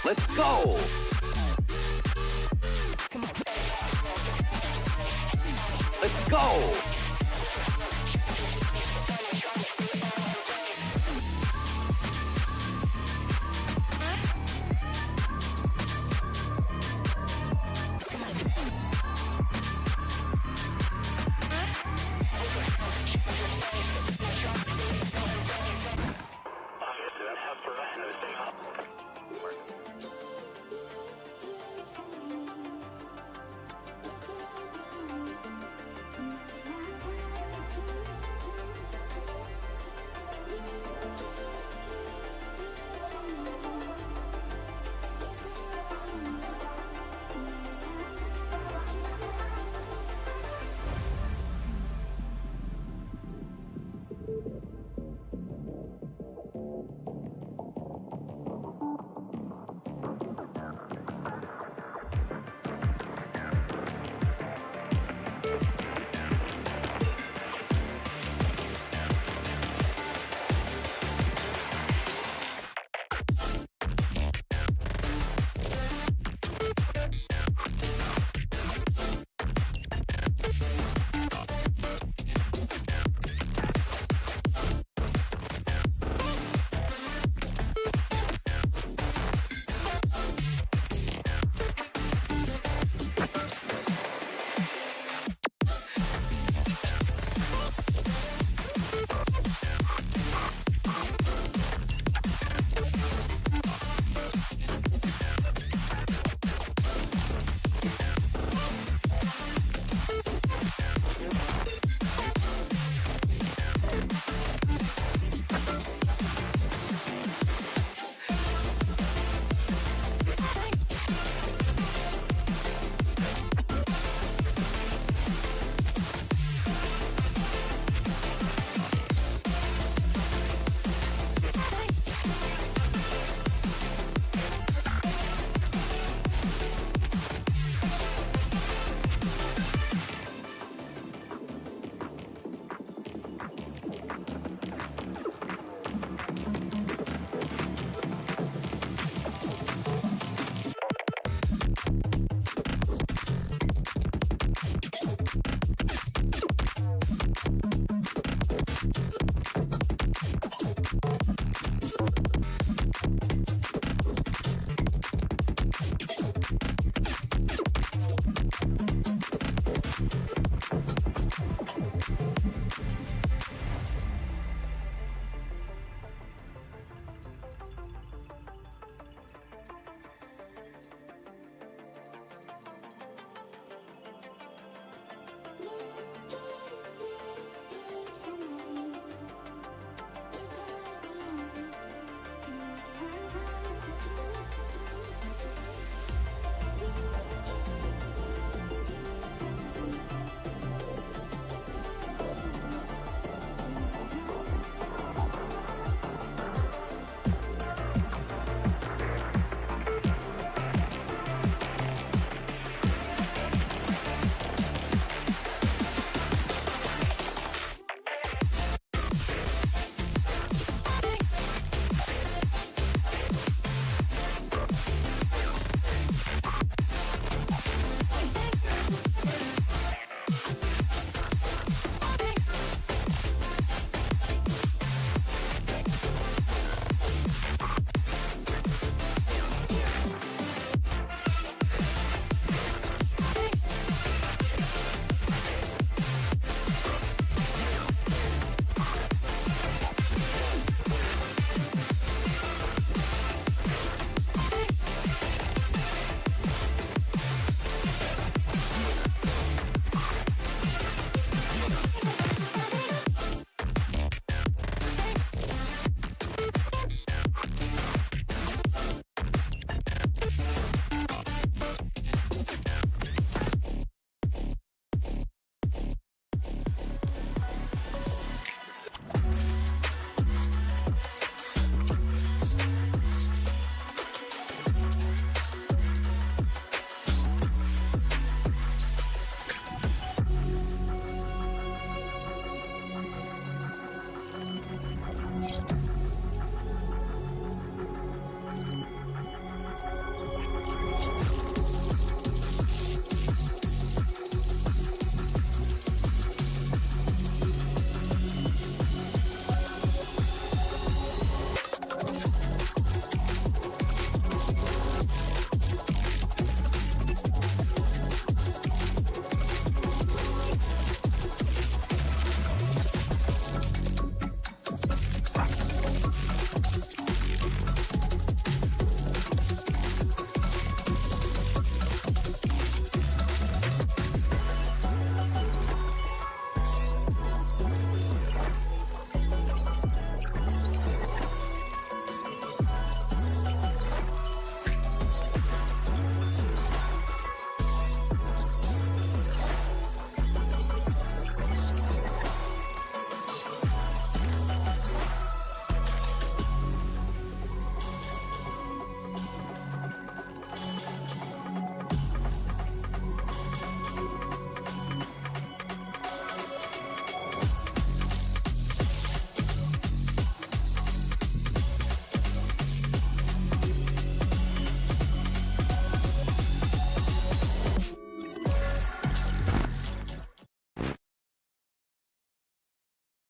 Let's go! Let's go!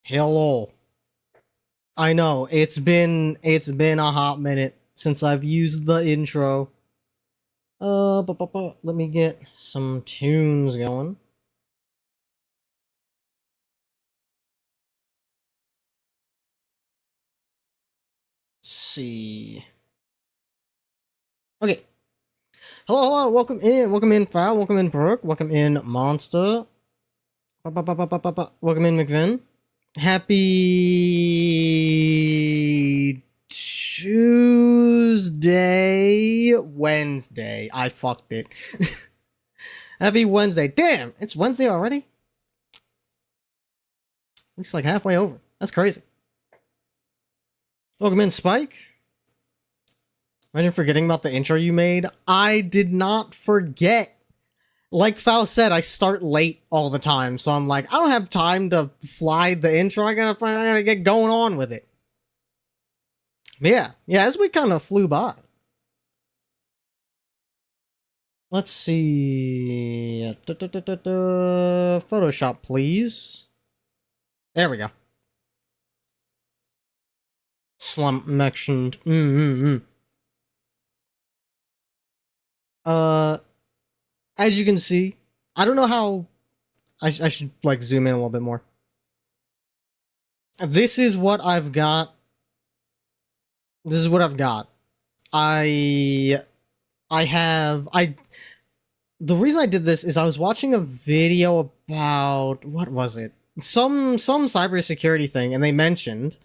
Hello. I know, it's been a hot minute since I've used the intro. Let me get some tunes going. Let's see. Okay. Hello, welcome in, Foul, welcome in, Brooke, welcome in, Monster. Welcome in, McVin. Happy Wednesday. I fucked it. Happy Wednesday. Damn, it's Wednesday already? Looks like halfway over. That's crazy. Welcome in, Spike. Imagine forgetting about the intro you made. I did not forget. Like Foul said, I start late all the time, so I'm like, I don't have time to fly the intro. I gotta get going on with it. But yeah, as we kind of flew by. Let's see. Photoshop, please. There we go. Slump mentioned. As you can see, I don't know how. I should like zoom in a little bit more. This is what I've got. I the reason I did this is I was watching a video about, what was it? Some cybersecurity thing, and they mentioned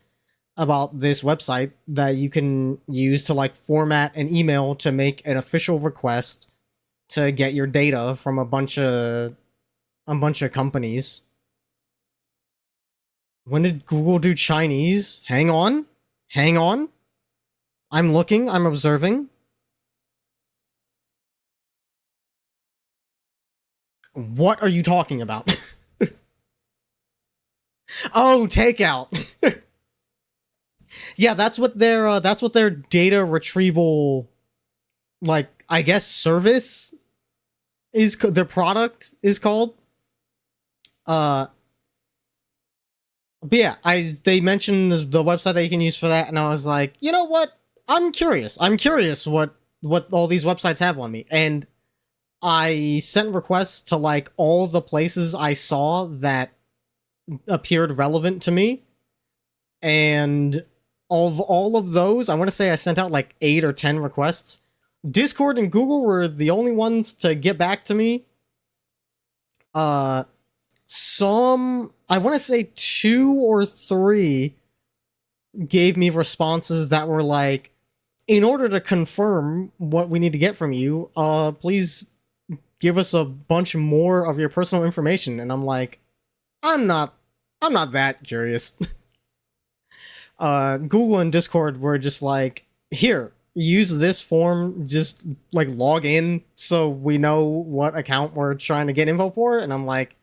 about this website that you can use to like format an email to make an official request to get your data from a bunch of companies. When did Google do Chinese? Hang on. I'm looking, I'm observing. What are you talking about? Oh, takeout. Yeah, that's what their data retrieval, like, I guess, service is, their product is called. But yeah, they mentioned the website that you can use for that, and I was like, you know what? I'm curious what all these websites have on me, and I sent requests to like all the places I saw that appeared relevant to me, and all of those, I want to say I sent out like 8 or 10 requests. Discord and Google were the only ones to get back to me. I want to say 2 or 3 gave me responses that were like, in order to confirm what we need to get from you, please give us a bunch more of your personal information. And I'm like, I'm not that curious. Google and Discord were just like, here, use this form, just like log in so we know what account we're trying to get info for. And I'm like,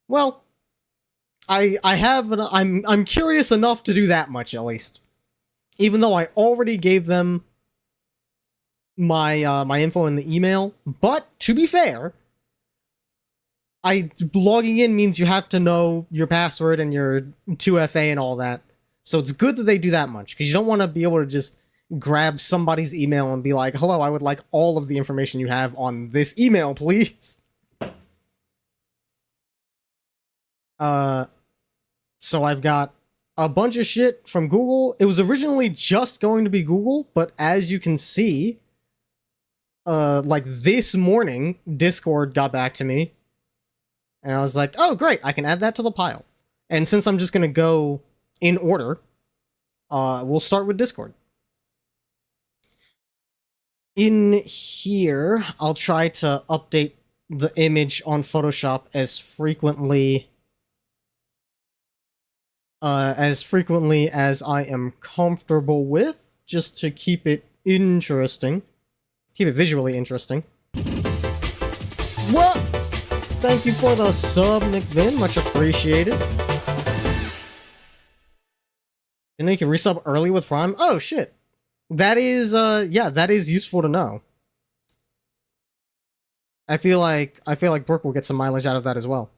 well, I'm curious enough to do that much, at least. Even though I already gave them my my info in the email. But to be fair, logging in means you have to know your password and your 2FA and all that. So it's good that they do that much, because you don't want to be able to just grab somebody's email and be like, hello, I would like all of the information you have on this email, please. So I've got a bunch of shit from Google. It was originally just going to be Google, but as you can see, like this morning, Discord got back to me, and I was like, oh great, I can add that to the pile. And since I'm just gonna go in order, we'll start with Discord. In here, I'll try to update the image on Photoshop as frequently as I am comfortable with, just to keep it interesting. Keep it visually interesting. What? Thank you for the sub, McVin. Much appreciated. And you can resub early with Prime? Oh, shit. That is, yeah, that is useful to know. I feel like Brooke will get some mileage out of that as well.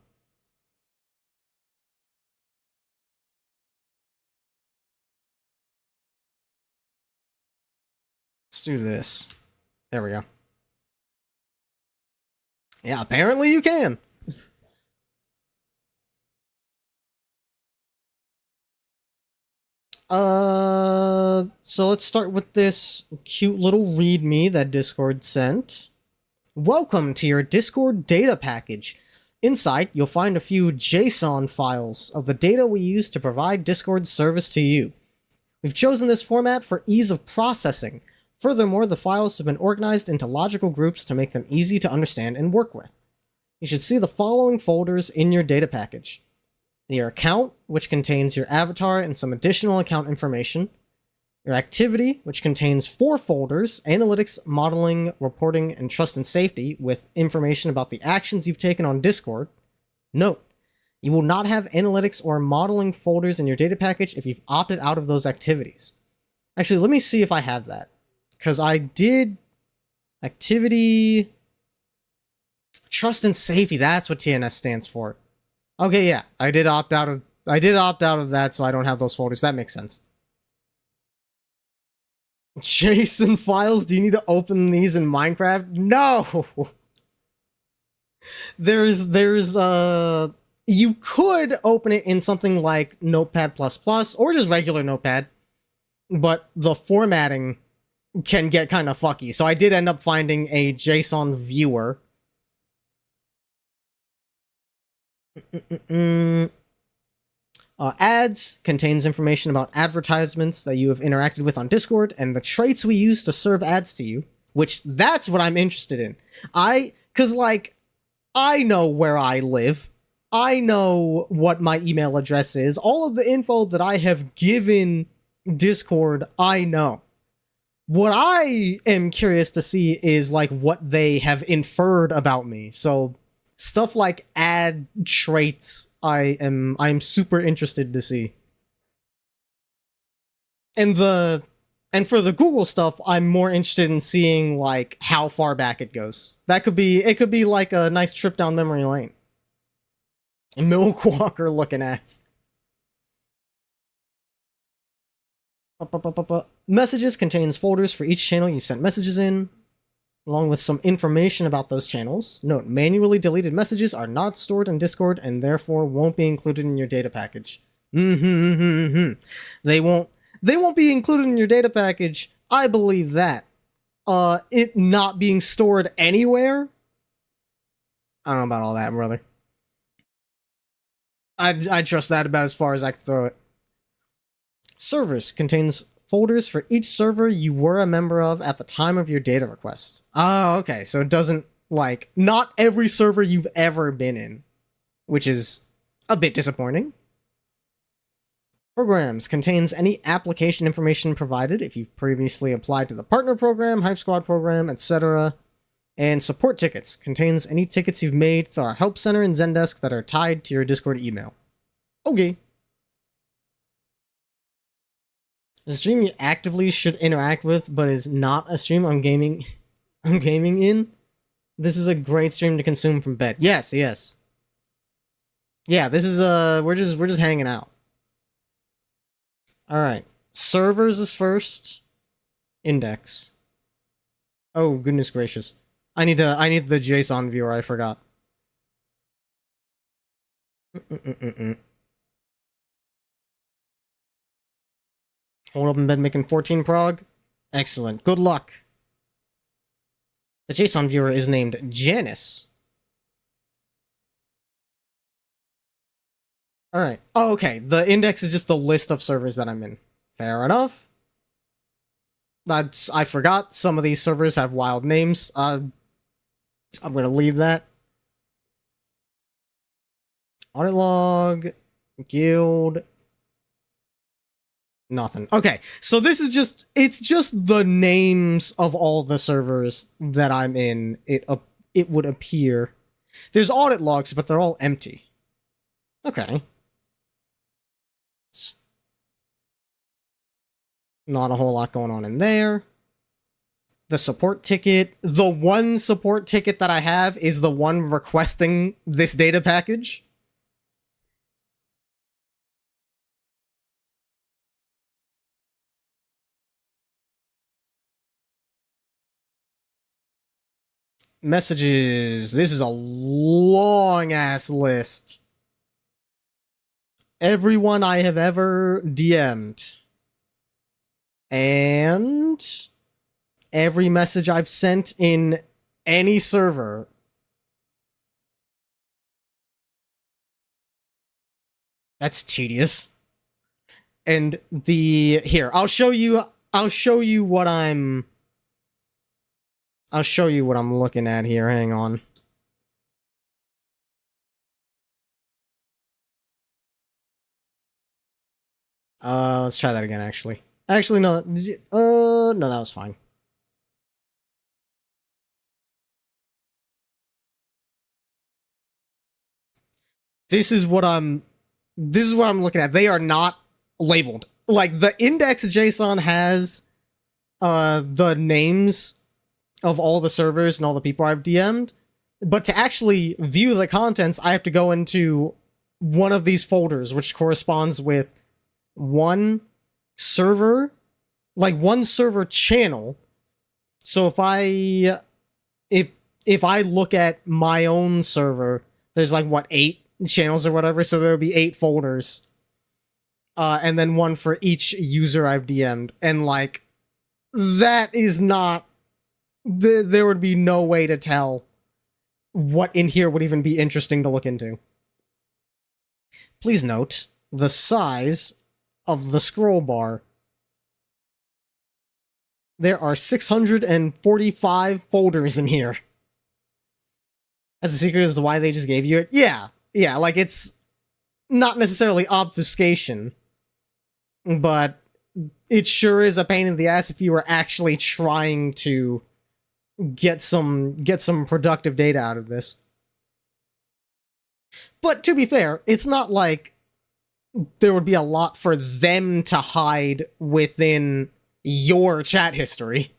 do this. There we go. Yeah, apparently you can. So let's start with this cute little readme that Discord sent. Welcome to your Discord data package. Inside, you'll find a few JSON files of the data we use to provide Discord's service to you. We've chosen this format for ease of processing. Furthermore, the files have been organized into logical groups to make them easy to understand and work with. You should see the following folders in your data package. Your account, which contains your avatar and some additional account information. Your activity, which contains 4 folders: analytics, modeling, reporting, and trust and safety, with information about the actions you've taken on Discord. Note, you will not have analytics or modeling folders in your data package if you've opted out of those activities. Actually, let me see if I have that. Because I did activity, trust and safety, that's what TNS stands for. Okay, yeah, I did opt out of that, so I don't have those folders. That makes sense. JSON files? Do you need to open these in Minecraft? No! You could open it in something like Notepad++ or just regular Notepad, but the formatting can get kind of fucky. So I did end up finding a JSON viewer. Ads contains information about advertisements that you have interacted with on Discord and the traits we use to serve ads to you, which that's what I'm interested in. Cause like, I know where I live. I know what my email address is. All of the info that I have given Discord, I know. What I am curious to see is like what they have inferred about me. So stuff like ad traits, I'm super interested to see. And for the Google stuff, I'm more interested in seeing like how far back it goes. It could be like a nice trip down memory lane. Milkwalker looking ass. Messages contains folders for each channel you've sent messages in, along with some information about those channels. Note, manually deleted messages are not stored in Discord and therefore won't be included in your data package. They won't be included in your data package. I believe that. It not being stored anywhere? I don't know about all that, brother. I trust that about as far as I can throw it. Servers contains folders for each server you were a member of at the time of your data request. Oh, okay. So it doesn't, like, not every server you've ever been in, which is a bit disappointing. Programs contains any application information provided if you've previously applied to the partner program, Hype Squad program, etc. And support tickets contains any tickets you've made through our help center and Zendesk that are tied to your Discord email. Okay. The stream you actively should interact with, but is not a stream I'm gaming in. This is a great stream to consume from bed. Yes. Yeah, this is we're just hanging out. Alright. Servers is first. Index. Oh, goodness gracious. I need the JSON viewer, I forgot. Hold up in bed making 14 prog. Excellent. Good luck. The JSON viewer is named Janice. Alright. Oh, okay. The index is just the list of servers that I'm in. Fair enough. I forgot some of these servers have wild names. I'm gonna leave that. Audit log. Guild. Nothing. Okay, so this is it's just the names of all the servers that I'm in. It would appear. There's audit logs, but they're all empty. Okay. Not a whole lot going on in there. The support ticket, the one support ticket that I have is the one requesting this data package. Messages. This is a long ass list. Everyone I have ever DM'd. And every message I've sent in any server. That's tedious. And here, I'll show you what I'm looking at here. Hang on. Let's try that again, actually. Actually, no. No, that was fine. This is what I'm looking at. They are not labeled. Like, the index.json has the names of all the servers and all the people I've DM'd, but to actually view the contents, I have to go into one of these folders, which corresponds with one server, like one server channel. So if I look at my own server, there's like, what, 8 channels or whatever, so there would be 8 folders. And then one for each user I've DM'd. And, like, that is not... There would be no way to tell what in here would even be interesting to look into. Please note the size of the scroll bar. There are 645 folders in here. As a secret as to why they just gave you it? Yeah, like, it's not necessarily obfuscation, but it sure is a pain in the ass if you were actually trying to get some productive data out of this. But to be fair, it's not like there would be a lot for them to hide within your chat history.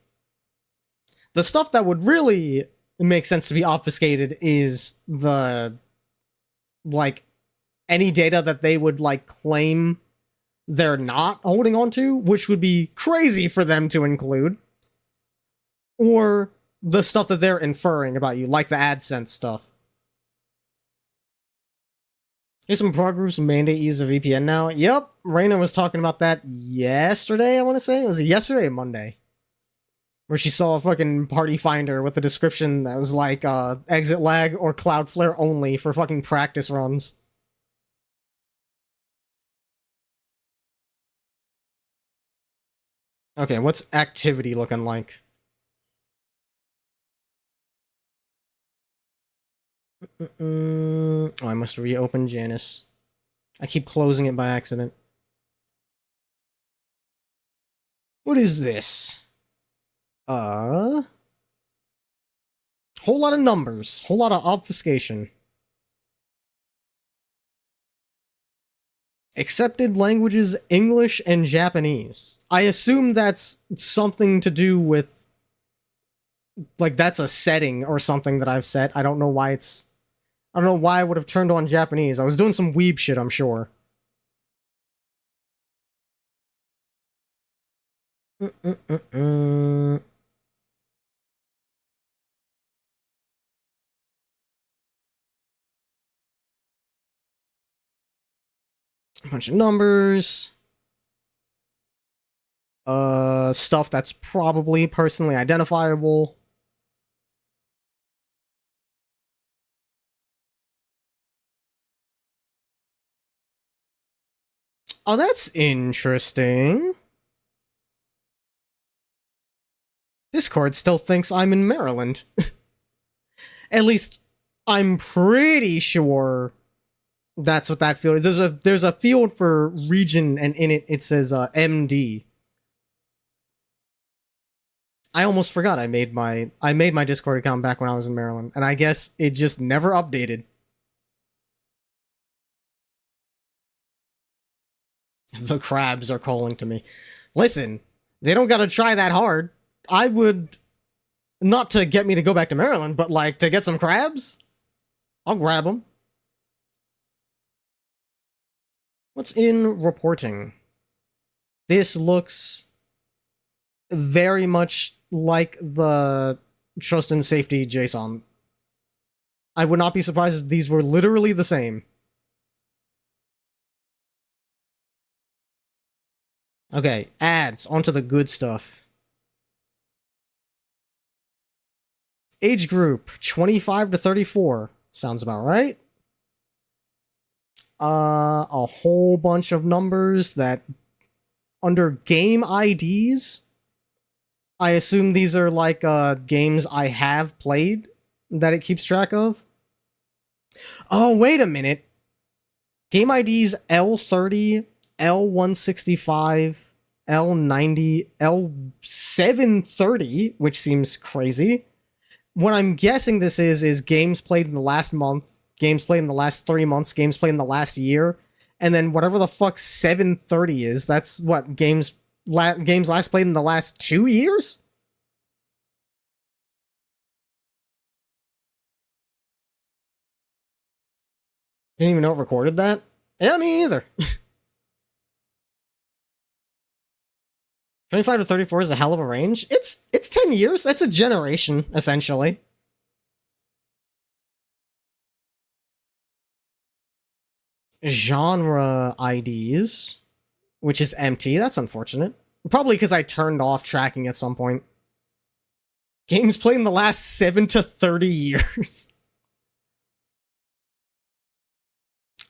The stuff that would really make sense to be obfuscated is the, like, any data that they would, like, claim they're not holding on to, which would be crazy for them to include. Or the stuff that they're inferring about you, like the AdSense stuff. Here's some pro groups mandate use of VPN now. Yep, Raina was talking about that yesterday, I want to say. Was it yesterday or Monday? Where she saw a fucking party finder with a description that was like, exit lag or Cloudflare only for fucking practice runs. Okay, what's activity looking like? Oh, I must reopen Janus. I keep closing it by accident. What is this? Whole lot of numbers. Whole lot of obfuscation. Accepted languages English and Japanese. I assume that's something to do with... like, that's a setting or something that I've set. I don't know why it's... I don't know why I would have turned on Japanese. I was doing some weeb shit, I'm sure. A bunch of numbers. Stuff that's probably personally identifiable. Oh, that's interesting. Discord still thinks I'm in Maryland. At least, I'm pretty sure that's what that field is. There's a field for region, and in it says MD. I almost forgot I made my Discord account back when I was in Maryland, and I guess it just never updated. The crabs are calling to me. Listen, they don't gotta try that hard. I would... not to get me to go back to Maryland, but, like, to get some crabs? I'll grab them. What's in reporting? This looks very much like the trust and safety JSON. I would not be surprised if these were literally the same. Okay, ads, onto the good stuff. Age group, 25 to 34. Sounds about right. A whole bunch of numbers that under game IDs. I assume these are like games I have played that it keeps track of. Oh, wait a minute. Game IDs L30, L165, L90, L730, which seems crazy. What I'm guessing this is games played in the last month, games played in the last 3 months, games played in the last year, and then whatever the fuck 730 is, that's what games last played in the last 2 years? Didn't even know it recorded that? Yeah, me either. 25 to 34 is a hell of a range. It's 10 years. That's a generation, essentially. Genre IDs, which is empty. That's unfortunate. Probably because I turned off tracking at some point. Games played in the last 7 to 30 years.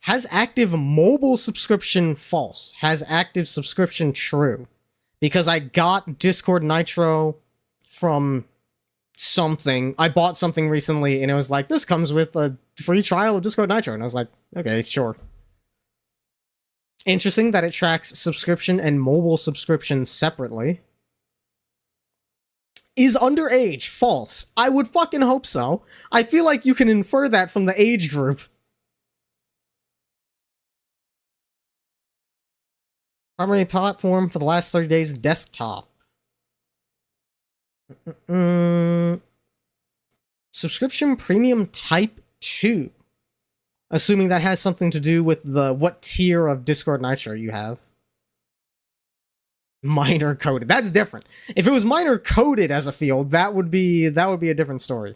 Has active mobile subscription false. Has active subscription true. Because I got Discord Nitro from something. I bought something recently and it was like, this comes with a free trial of Discord Nitro. And I was like, okay, sure. Interesting that it tracks subscription and mobile subscription separately. Is underage false? I would fucking hope so. I feel like you can infer that from the age group. Primary platform for the last 30 days, desktop. Subscription premium type 2. Assuming that has something to do with the what tier of Discord Nitro you have. Minor coded. That's different. If it was minor coded as a field, that would be a different story.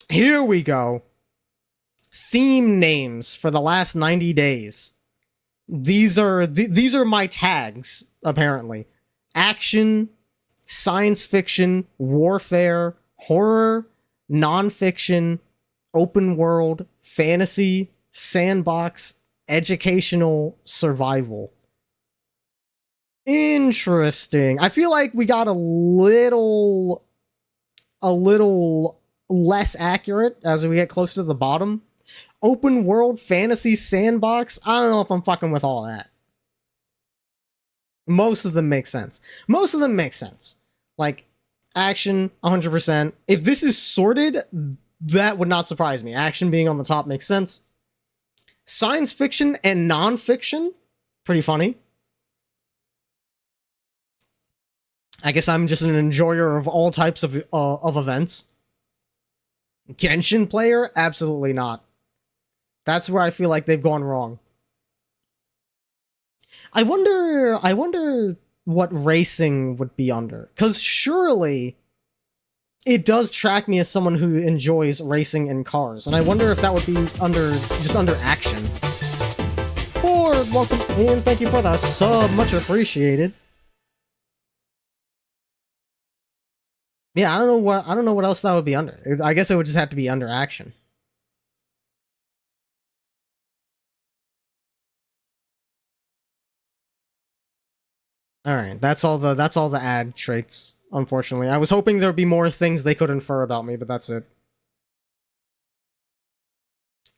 Here we go. Theme names for the last 90 days. These are my tags, apparently. Action, science fiction, warfare, horror, nonfiction, open world, fantasy, sandbox, educational, survival. Interesting. I feel like we got a little less accurate as we get closer to the bottom. Open world, fantasy, sandbox. I don't know if I'm fucking with all that. Most of them make sense. Most of them make sense. Like, action, 100%. If this is sorted, that would not surprise me. Action being on the top makes sense. Science fiction and non-fiction, pretty funny. I guess I'm just an enjoyer of all types of events. Genshin player? Absolutely not. That's where I feel like they've gone wrong. I wonder what racing would be under. Because surely it does track me as someone who enjoys racing in cars. And I wonder if that would be under action. Or welcome and thank you for the sub, much appreciated. Yeah, I don't know what else that would be under. I guess it would just have to be under action. Alright, that's all the ad traits, unfortunately. I was hoping there'd be more things they could infer about me, but that's it.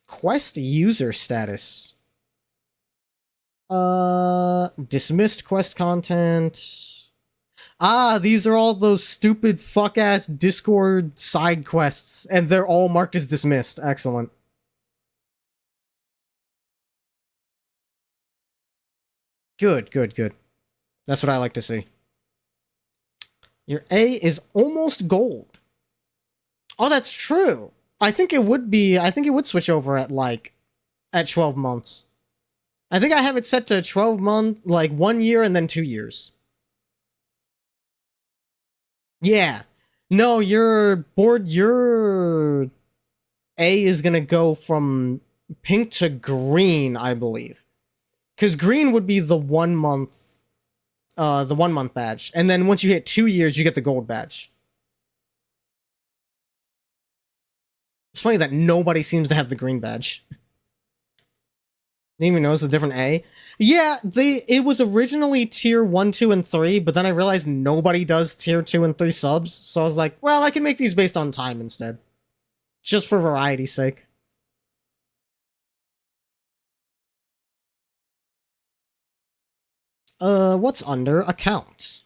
Quest user status. Dismissed quest content. Ah, these are all those stupid fuck-ass Discord side quests, and they're all marked as dismissed. Excellent. Good, good, good. That's what I like to see. Your A is almost gold. Oh, that's true. I think it would switch over at 12 months. I think I have it set to 12 month, like 1 year and then 2 years. Yeah. No, your A is gonna go from pink to green, I believe. Because green would be the 1 month badge. And then once you hit 2 years, you get the gold badge. It's funny that nobody seems to have the green badge. Didn't even notice the different A. Yeah, it was originally tier 1, 2, and 3, but then I realized nobody does tier 2 and 3 subs, so I was like, well, I can make these based on time instead. Just for variety's sake. What's under account?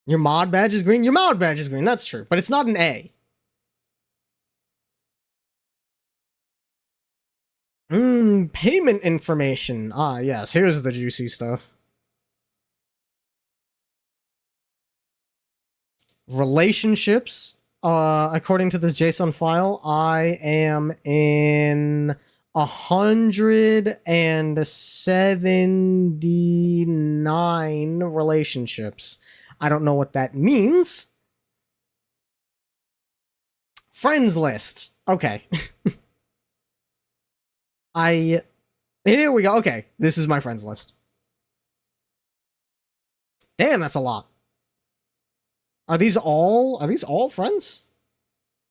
Your mod badge is green? Your mod badge is green, that's true, but it's not an A. Payment information. Ah, yes, here's the juicy stuff. Relationships. According to this JSON file, I am in 179 relationships. I don't know what that means. Friends list. Okay. Here we go. Okay, this is my friends list. Damn, that's a lot. Are these all friends?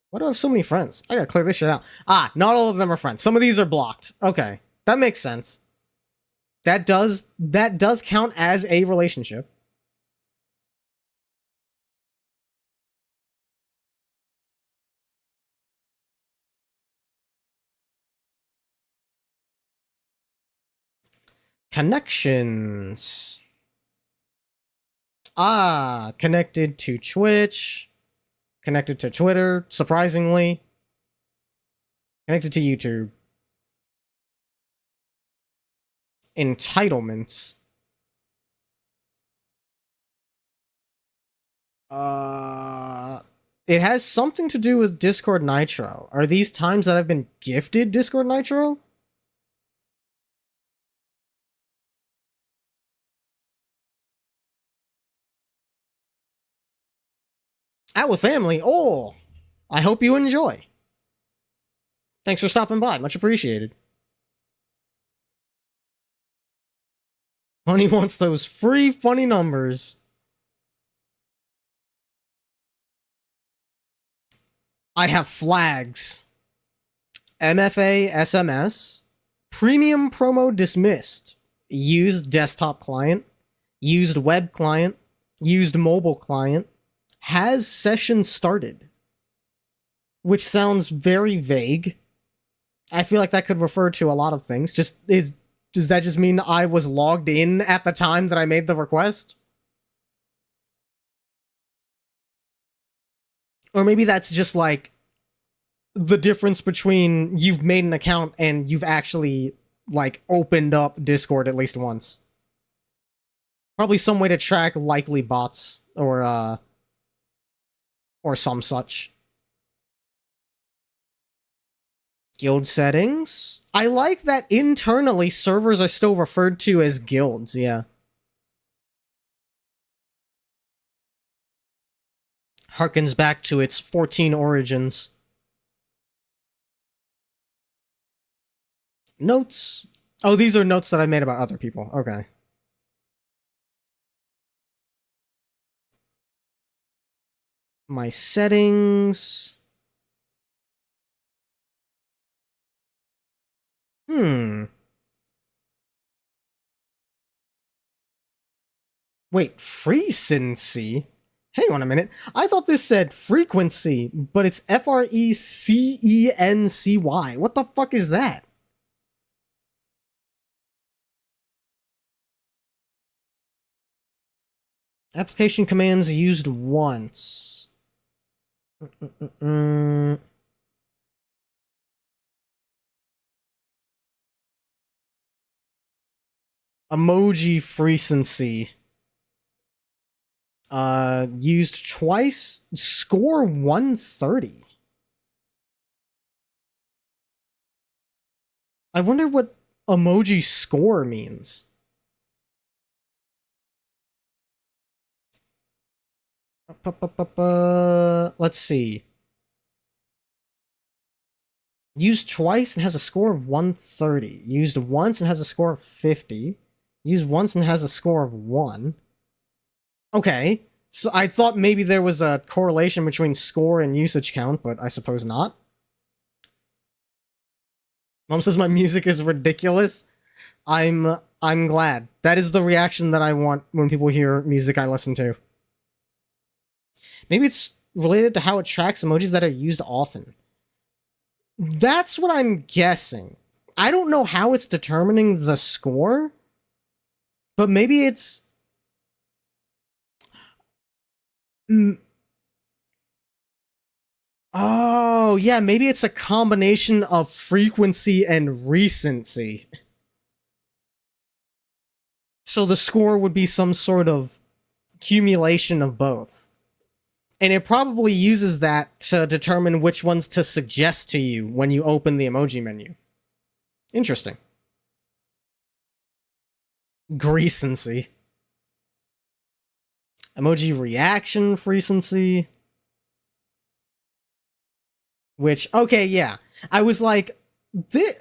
Why do I have so many friends? I gotta clear this shit out. Ah, not all of them are friends. Some of these are blocked. Okay, that makes sense. That does count as a relationship. Connections. Ah, connected to Twitch. Connected to Twitter, surprisingly. Connected to YouTube. Entitlements. It has something to do with Discord Nitro. Are these times that I've been gifted Discord Nitro? Out with family. Oh, I hope you enjoy. Thanks for stopping by. Much appreciated. Honey wants those free funny numbers. I have flags. MFA SMS. Premium promo dismissed. Used desktop client. Used web client. Used mobile client. Has session started. Which sounds very vague. I feel like that could refer to a lot of things. Does that just mean I was logged in at the time that I made the request? Or maybe that's just like the difference between you've made an account and you've actually like opened up Discord at least once. Probably some way to track likely bots or some such. Guild settings. I like that internally servers are still referred to as guilds, yeah. Harkens back to its 14 origins. Notes. Oh, these are notes that I made about other people. Okay. My settings. Wait, frequency? Hang on a minute. I thought this said frequency, but it's FRECENCY. What the fuck is that? Application commands used once. Emoji frequency. Used twice. Score 130. I wonder what emoji score means. Let's see. Used twice and has a score of 130. Used once and has a score of 50. Used once and has a score of 1. Okay. So I thought maybe there was a correlation between score and usage count, but I suppose not. Mom says my music is ridiculous. I'm glad. That is the reaction that I want when people hear music I listen to. Maybe it's related to how it tracks emojis that are used often. That's what I'm guessing. I don't know how it's determining the score, but maybe it's... Oh, yeah, maybe it's a combination of frequency and recency. So the score would be some sort of accumulation of both. And it probably uses that to determine which ones to suggest to you when you open the emoji menu. Interesting. Recency. Emoji reaction frequency. Which, okay, yeah. I was like,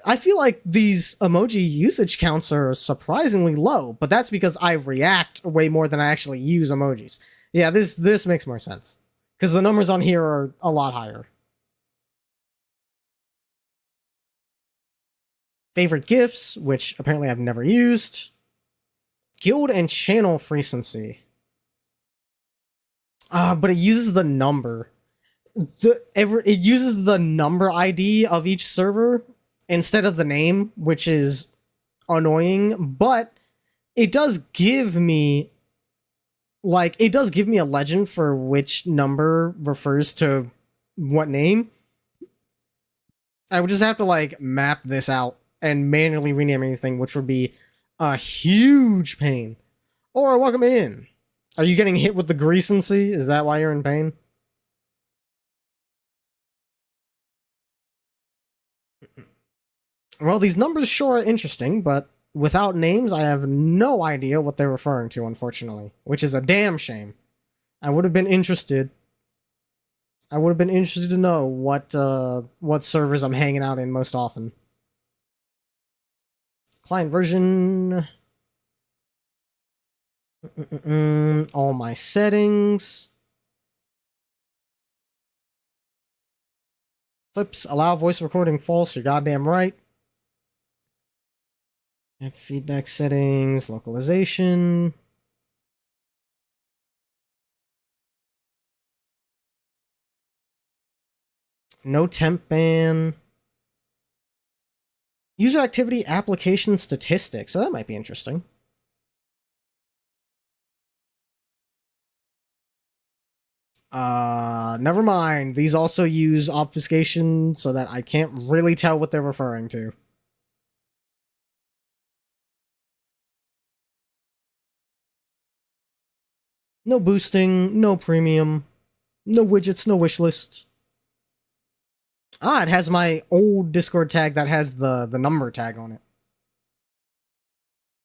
I feel like these emoji usage counts are surprisingly low, but that's because I react way more than I actually use emojis. Yeah, this makes more sense. Because the numbers on here are a lot higher. Favorite GIFs, which apparently I've never used. Guild and channel frequency. But it uses the number. It uses the number ID of each server instead of the name, which is annoying, but it does give me a legend for which number refers to what name. I would just have to map this out and manually rename anything, which would be a huge pain. Or welcome in. Are you getting hit with the recency? Is that why you're in pain? Well, these numbers sure are interesting, but without names, I have no idea what they're referring to, unfortunately. Which is a damn shame. I would have been interested. I would have been interested to know what servers I'm hanging out in most often. Client version. All my settings. Clips, allow voice recording false, you're goddamn right. App feedback settings, localization. No temp ban. User activity application statistics. So that might be interesting. Never mind. These also use obfuscation so that I can't really tell what they're referring to. No boosting, no premium, no widgets, no wishlist. It has my old Discord tag that has the number tag on it.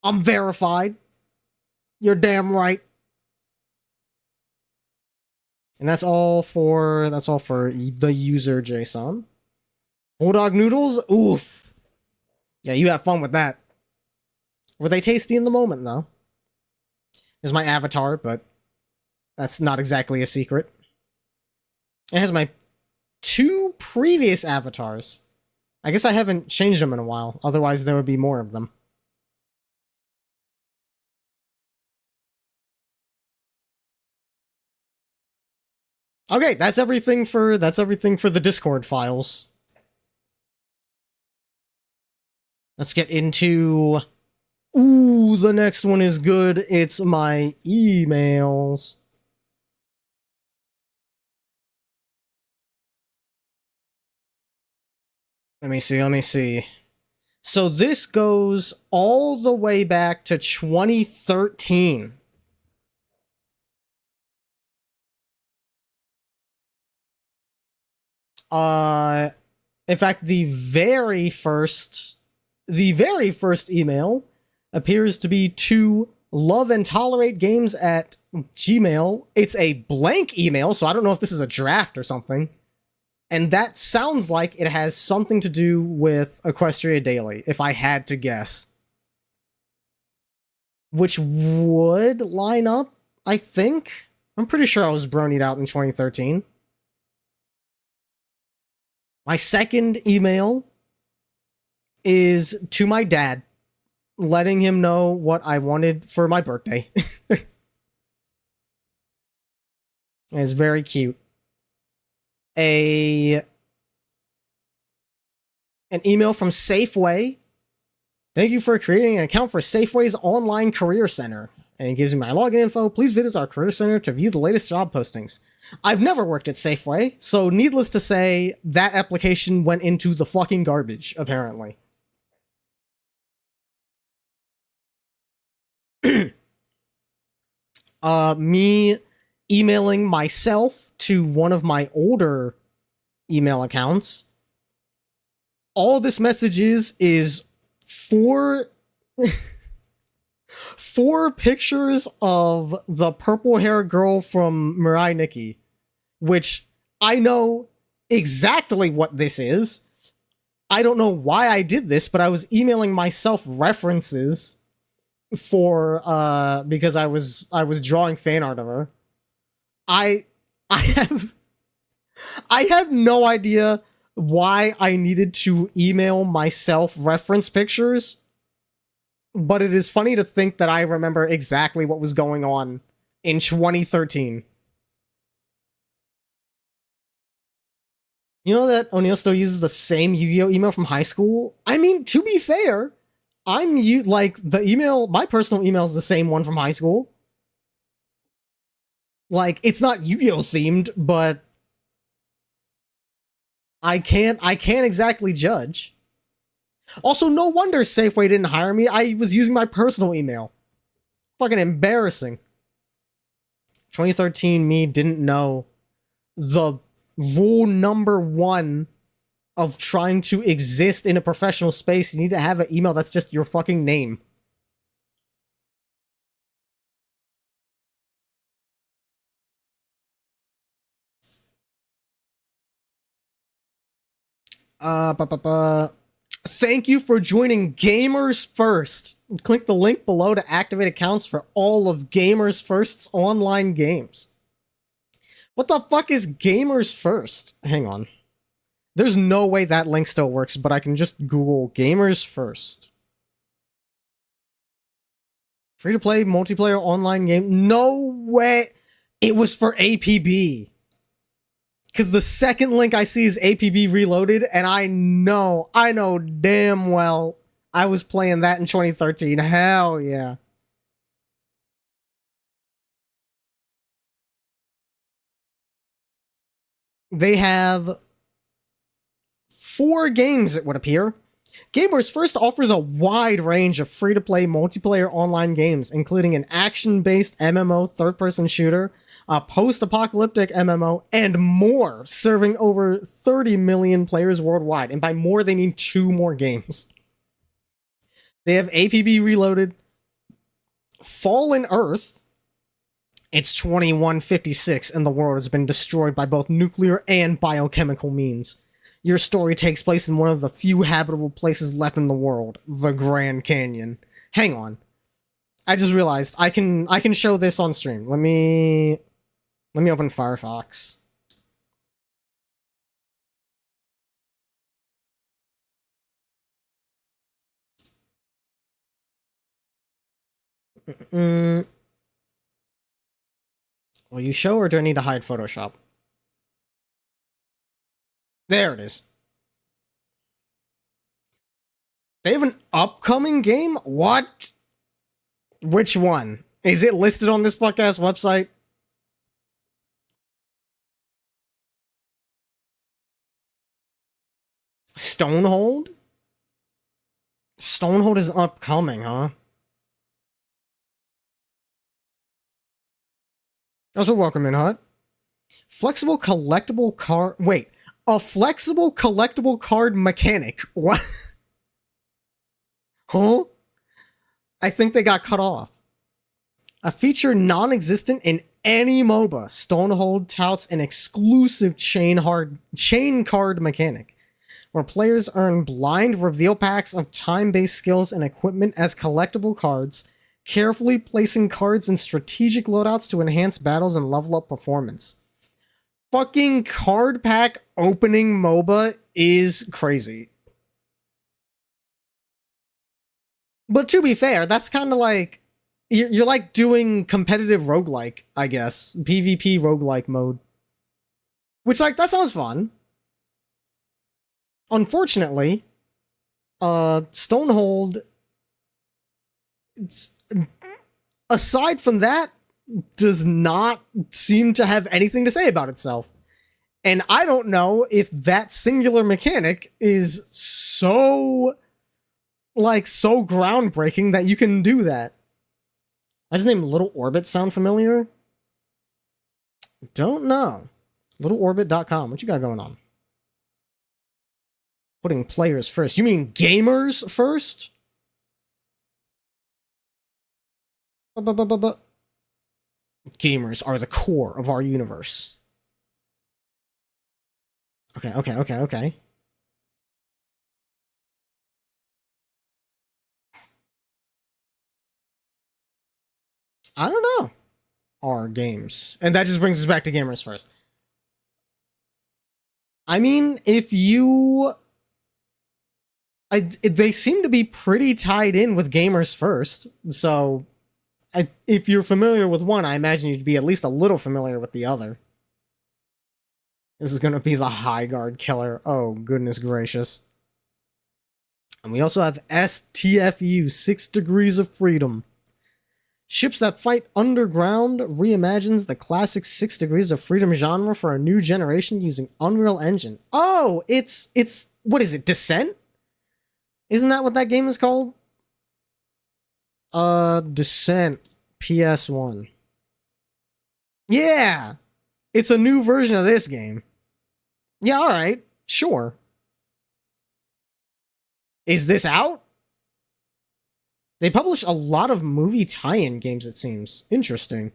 I'm verified. You're damn right. And that's all for the user JSON. Bulldog noodles? Oof. Yeah, you have fun with that. Were they tasty in the moment, though? There's my avatar, but that's not exactly a secret. It has my 2 previous avatars. I guess I haven't changed them in a while, otherwise there would be more of them. Okay, that's everything for the Discord files. Let's get into... Ooh, the next one is good. It's my emails. Let me see. So this goes all the way back to 2013. In fact, the very first email appears to be to love and tolerate games at Gmail. It's a blank email, so I don't know if this is a draft or something. And that sounds like it has something to do with Equestria Daily, if I had to guess. Which would line up, I think. I'm pretty sure I was bronied out in 2013. My second email is to my dad, letting him know what I wanted for my birthday. It's very cute. An email from Safeway. Thank you for creating an account for Safeway's online career center. And it gives me my login info. Please visit our career center to view the latest job postings. I've never worked at Safeway, so needless to say, that application went into the fucking garbage, apparently. Me emailing myself to one of my older email accounts. All this message is four pictures of the purple hair girl from Mirai Nikki, which I know exactly what this is. I don't know why I did this, but I was emailing myself references for because I was drawing fan art of her. I have no idea why I needed to email myself reference pictures, but it is funny to think that I remember exactly what was going on in 2013. You know that O'Neill still uses the same Yu-Gi-Oh email from high school? I mean, to be fair, the email, my personal email is the same one from high school. Like, it's not Yu-Gi-Oh themed, but I can't exactly judge. Also, no wonder Safeway didn't hire me. I was using my personal email. Fucking embarrassing. 2013 me didn't know the rule number one of trying to exist in a professional space. You need to have an email that's just your fucking name. Thank you for joining Gamers First. Click the link below to activate accounts for all of Gamers First's online games. What the fuck is Gamers First? Hang on. There's no way that link still works, but I can just Google Gamers First. Free-to-play multiplayer online game. No way. It was for APB. Because the second link I see is APB Reloaded, and I know damn well I was playing that in 2013. Hell yeah. They have 4 games, it would appear. Gamers First offers a wide range of free-to-play multiplayer online games, including an action-based MMO third-person shooter, a post-apocalyptic MMO, and more, serving over 30 million players worldwide. And by more, they mean 2 more games. They have APB Reloaded, Fallen Earth. It's 2156, and the world has been destroyed by both nuclear and biochemical means. Your story takes place in one of the few habitable places left in the world, the Grand Canyon. Hang on. I just realized I can show this on stream. Let me open Firefox. Will you show, or do I need to hide Photoshop? There it is. They have an upcoming game? What? Which one? Is it listed on this podcast website? Stonehold? Stonehold is upcoming, huh? Also, welcome in, Hut. Flexible collectible card... Wait. A flexible collectible card mechanic. What? Huh? I think they got cut off. A feature non-existent in any MOBA, Stonehold touts an exclusive chain card mechanic, where players earn blind reveal packs of time-based skills and equipment as collectible cards, carefully placing cards in strategic loadouts to enhance battles and level up performance. Fucking card pack opening MOBA is crazy. But to be fair, that's kind of like, you're like doing competitive roguelike, I guess. PvP roguelike mode. Which, like, that sounds fun. Unfortunately, Stonehold, aside from that, does not seem to have anything to say about itself. And I don't know if that singular mechanic is so groundbreaking that you can do that. Does his name Little Orbit sound familiar? Don't know. LittleOrbit.com. What you got going on? Putting players first. You mean gamers first? Gamers are the core of our universe. Okay. I don't know. Our games. And that just brings us back to gamers first. I mean, they seem to be pretty tied in with gamers first. So, if you're familiar with one, I imagine you'd be at least a little familiar with the other. This is going to be the High Guard killer. Oh, goodness gracious. And we also have STFU, 6 Degrees of Freedom. Ships that fight underground reimagines the classic 6 Degrees of Freedom genre for a new generation using Unreal Engine. Oh, it's what is it, Descent? Isn't that what that game is called? Descent, PS1. Yeah! It's a new version of this game. Yeah, alright, sure. Is this out? They publish a lot of movie tie-in games, it seems. Interesting.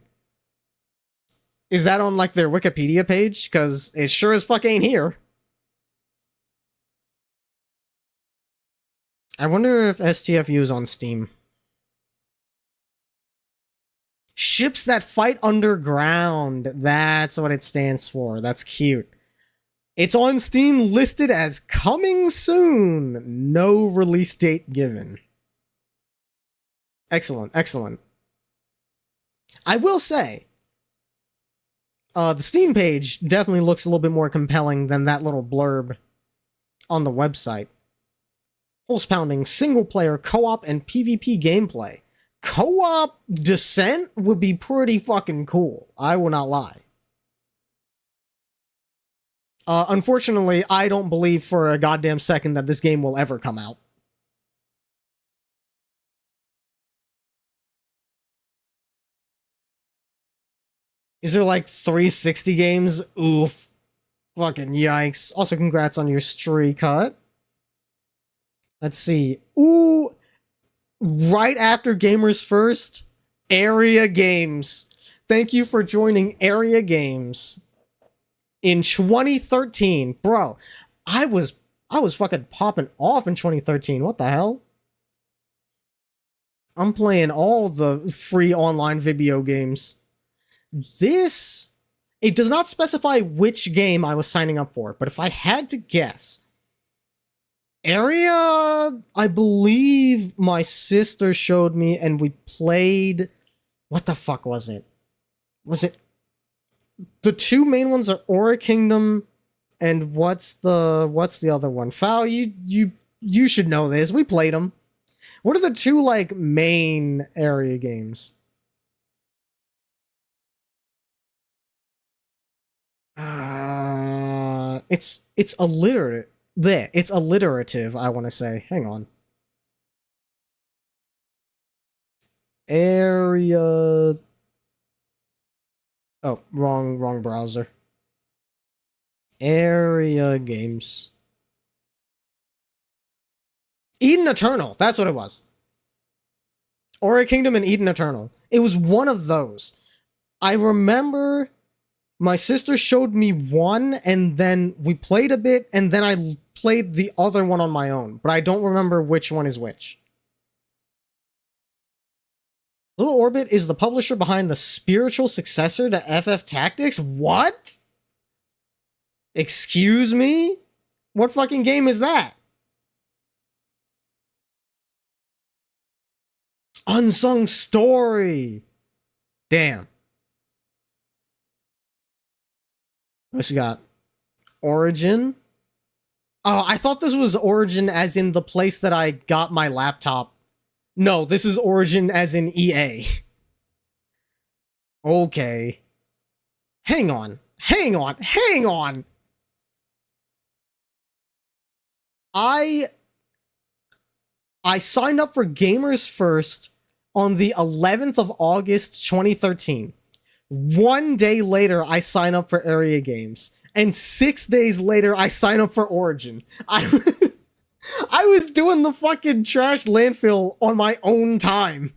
Is that on, like, their Wikipedia page? Because it sure as fuck ain't here. I wonder if STFU is on Steam. Ships that fight underground. That's what it stands for. That's cute. It's on Steam listed as coming soon. No release date given. Excellent. I will say, the Steam page definitely looks a little bit more compelling than that little blurb on the website. Pulse-pounding, single-player, co-op, and PvP gameplay. Co-op Descent would be pretty fucking cool. I will not lie. Unfortunately, I don't believe for a goddamn second that this game will ever come out. Is there like 360 games? Oof. Fucking yikes. Also, congrats on your streak cut. Let's see. Ooh. Right after Gamers First, Area Games. Thank you for joining Area Games. In 2013. Bro, I was fucking popping off in 2013. What the hell? I'm playing all the free online video games. It does not specify which game I was signing up for, but if I had to guess, Area, I believe my sister showed me and we played, what the fuck was it? Was it, the two main ones are Aura Kingdom and what's the other one? Foul, you should know this. We played them. What are the two, like, main Area games? It's alliterative. It's alliterative, I want to say. Hang on. Area. Oh, wrong browser. Area games. Eden Eternal. That's what it was. Aura Kingdom and Eden Eternal. It was one of those. I remember my sister showed me one, and then we played a bit, and then I played the other one on my own, but I don't remember which one is which. Little Orbit is the publisher behind the spiritual successor to FF Tactics? What? Excuse me? What fucking game is that? Unsung Story. Damn. What you got? Origin? Oh, I thought this was Origin as in the place that I got my laptop. No, this is Origin as in EA. Okay. Hang on. Hang on. Hang on. I signed up for Gamers First on the 11th of August 2013. 1 day later, I sign up for Area Games. And 6 days later, I sign up for Origin. I was doing the fucking trash landfill on my own time.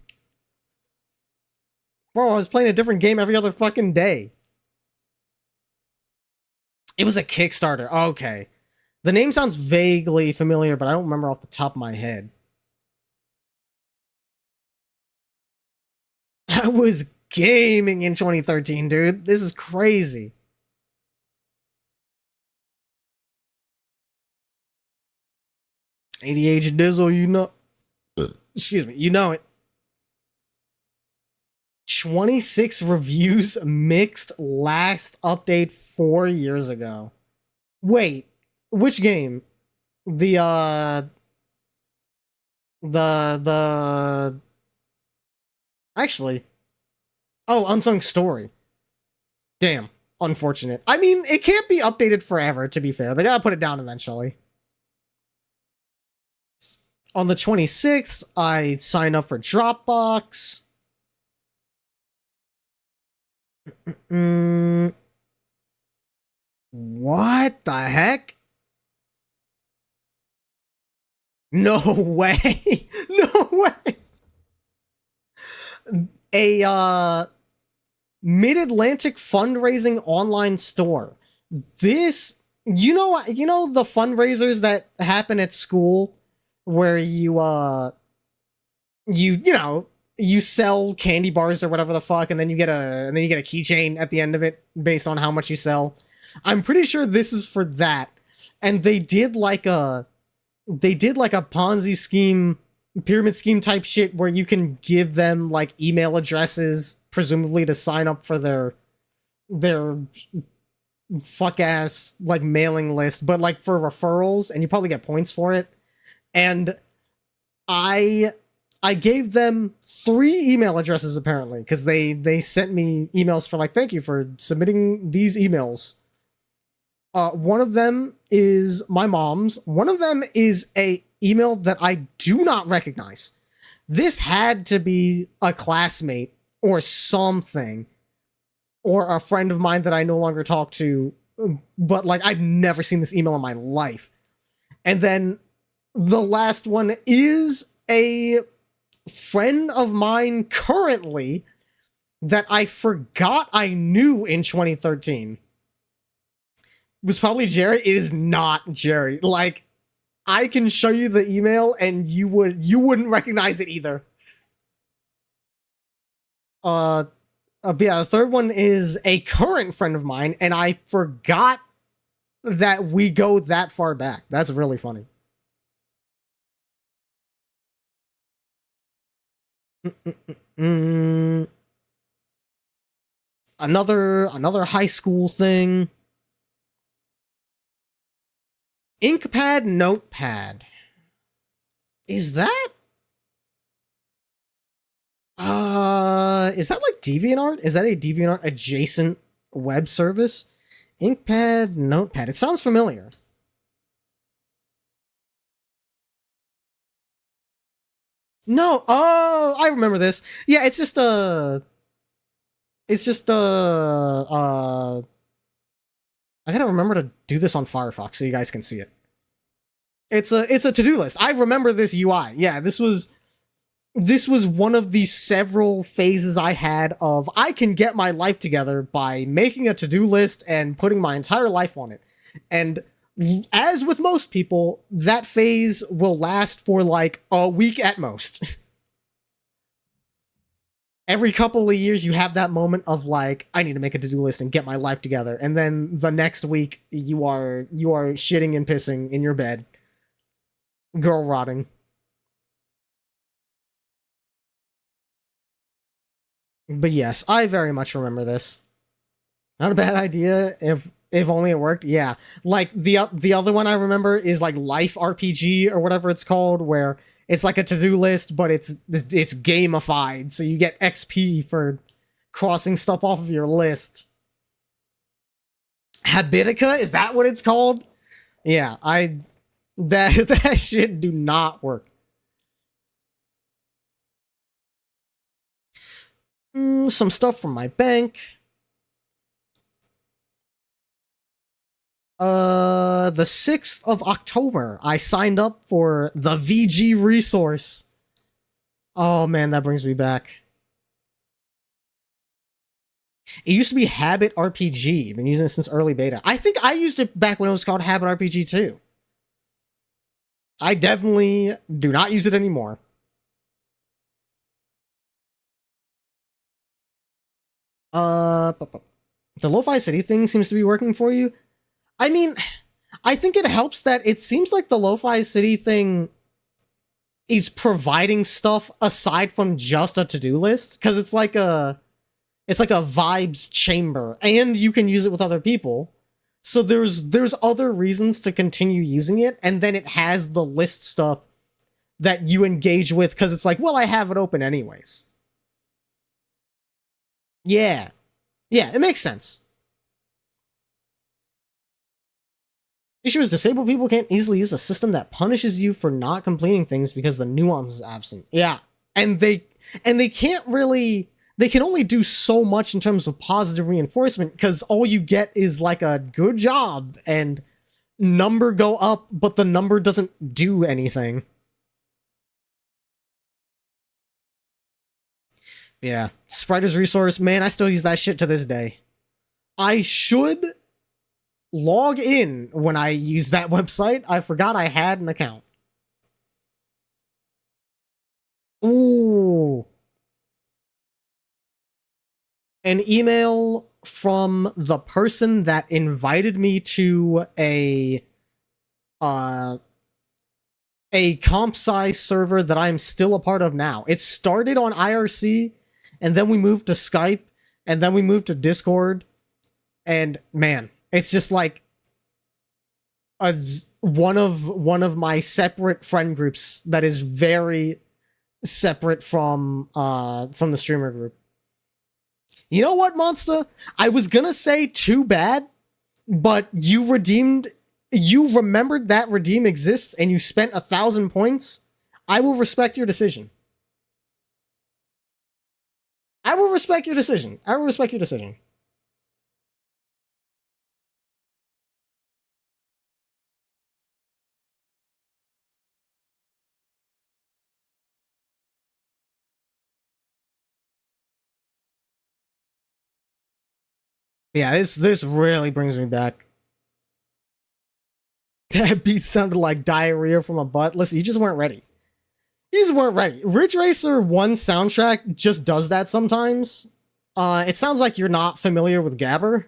Bro, I was playing a different game every other fucking day. It was a Kickstarter. Okay. The name sounds vaguely familiar, but I don't remember off the top of my head. I was gaming in 2013, dude. This is crazy. ADH Dizzle, you know. Excuse me, you know it. 26 reviews mixed last update 4 years ago. Wait, which game? Actually. Oh, Unsung Story. Damn, unfortunate. I mean, it can't be updated forever, to be fair. They gotta put it down eventually. On the 26th, I signed up for Dropbox. What the heck? No way. No way. A Mid-Atlantic fundraising online store. This, you know the fundraisers that happen at school where you sell candy bars or whatever the fuck, and then you get a keychain at the end of it based on how much you sell. I'm pretty sure this is for that. And they did like a Ponzi scheme, pyramid scheme type shit where you can give them like email addresses, presumably to sign up for their fuck ass like mailing list, but like for referrals, and you probably get points for it. And I gave them 3 email addresses apparently, because they sent me emails for like, thank you for submitting these emails. One of them is my mom's. One of them is a email that I do not recognize. This had to be a classmate or something, or a friend of mine that I no longer talk to, but like I've never seen this email in my life. And then the last one is a friend of mine currently that I forgot I knew in 2013. It was probably Jerry. It is not Jerry. Like, I can show you the email and you wouldn't recognize it either. But yeah, the third one is a current friend of mine, and I forgot that we go that far back. That's really funny. Another high school thing. Inkpad Notepad. Is that like DeviantArt? Is that a DeviantArt adjacent web service? Inkpad Notepad. It sounds familiar. No. Oh, I remember this. Yeah, it's just I gotta remember to do this on Firefox so you guys can see it. It's a to-do list. I remember this UI. Yeah, this was this was one of the several phases I had of I can get my life together by making a to-do list and putting my entire life on it. And as with most people, that phase will last for like a week at most. Every couple of years you have that moment of like, I need to make a to-do list and get my life together. And then the next week you are shitting and pissing in your bed. Girl rotting. But yes, I very much remember this. Not a bad idea if only it worked. Yeah. Like the other one I remember is like Life RPG or whatever it's called, where it's like a to-do list, but it's gamified, so you get XP for crossing stuff off of your list. Habitica, is that what it's called? Yeah, that shit do not work. Some stuff from my bank. The 6th of October, I signed up for the VG resource. Oh man, that brings me back. It used to be Habit RPG. I've been using it since early beta. I think I used it back when it was called Habit RPG too. I definitely do not use it anymore. The Lo-Fi City thing seems to be working for you. I mean, I think it helps that it seems like the Lo-Fi City thing is providing stuff aside from just a to-do list, because it's like a vibes chamber, and you can use it with other people. So there's other reasons to continue using it, and then it has the list stuff that you engage with because it's like, well, I have it open anyways. Yeah. Yeah, it makes sense. Issue is disabled people can't easily use a system that punishes you for not completing things because the nuance is absent. Yeah. And they can't really, they can only do so much in terms of positive reinforcement because all you get is like a good job and number go up, but the number doesn't do anything. Yeah. Spriter's resource, man, I still use that shit to this day. I should log in when I use that website. I forgot I had an account. Ooh. An email from the person that invited me to a comp sci server that I'm still a part of now. It started on IRC, and then we moved to Skype, and then we moved to Discord, and man, it's just like one of my separate friend groups that is very separate from the streamer group. You know what, Monster? I was gonna say too bad, but you remembered that redeem exists and you spent 1,000 points. I will respect your decision. I will respect your decision. I will respect your decision. Yeah, this really brings me back. That beat sounded like diarrhea from a butt. Listen, you just weren't ready. You just weren't ready. Ridge Racer 1 soundtrack just does that sometimes. It sounds like you're not familiar with Gabber.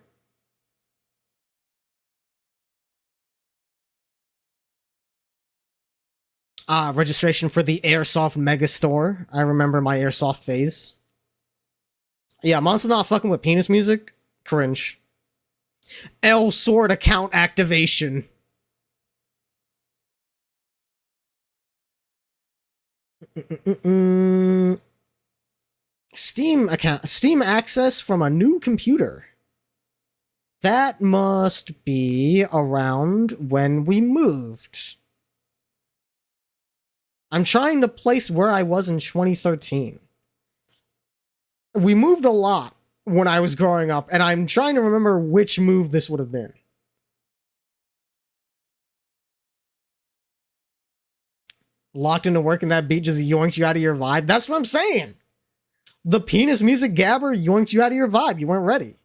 Registration for the Airsoft Megastore. I remember my Airsoft phase. Yeah, Monster not fucking with penis music. Cringe. L sword account activation. Steam account, Steam access from a new computer. That must be around when we moved. I'm trying to place where I was in 2013. We moved a lot when I was growing up, and I'm trying to remember which move this would have been. Locked into work and that beat just yoinked you out of your vibe. That's what I'm saying. The penis music gabber yoinked you out of your vibe. You weren't ready.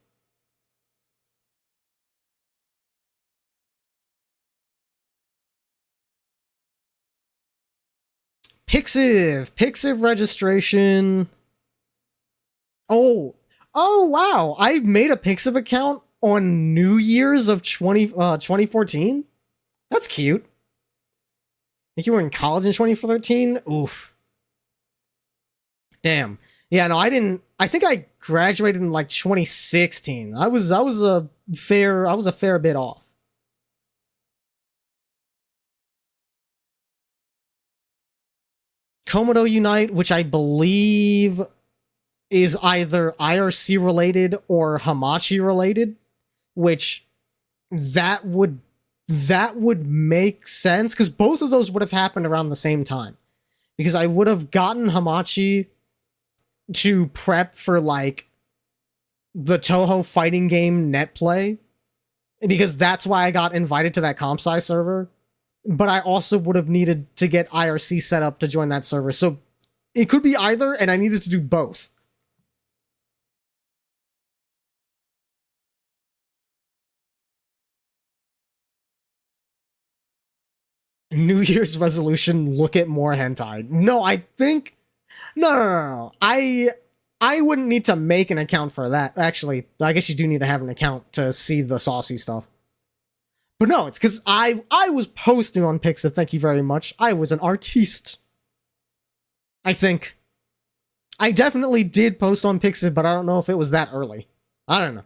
Pixiv registration. Oh wow. I made a Pixiv account on New Year's of 2014. That's cute. Think you were in college in 2013? Oof. Damn. Yeah, no, I didn't. I think I graduated in like 2016. I was a fair bit off. Komodo Unite, which I believe is either IRC related or Hamachi related, which that would make sense because both of those would have happened around the same time. Because I would have gotten Hamachi to prep for like the Toho fighting game net play, because that's why I got invited to that ComSci server. But I also would have needed to get IRC set up to join that server. So it could be either, and I needed to do both. New Year's resolution, look at more hentai. No, I think... No. I wouldn't need to make an account for that. Actually, I guess you do need to have an account to see the saucy stuff. But no, it's because I was posting on Pixiv, thank you very much. I was an artiste. I think. I definitely did post on Pixiv, but I don't know if it was that early. I don't know.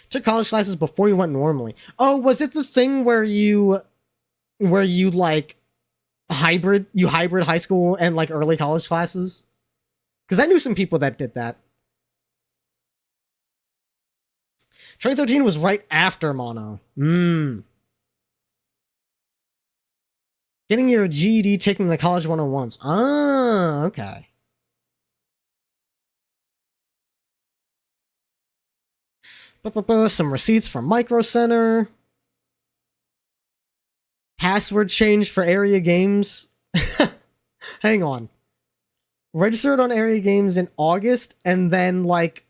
Took college classes before you went normally. Oh, was it the thing where you like hybrid high school and like early college classes? Because I knew some people that did that. 2013 was right after mono. Getting your GED, taking the college 101s. Ah, okay. Some receipts from Micro Center. Password change for area games. Hang on. Registered on area games in August, and then like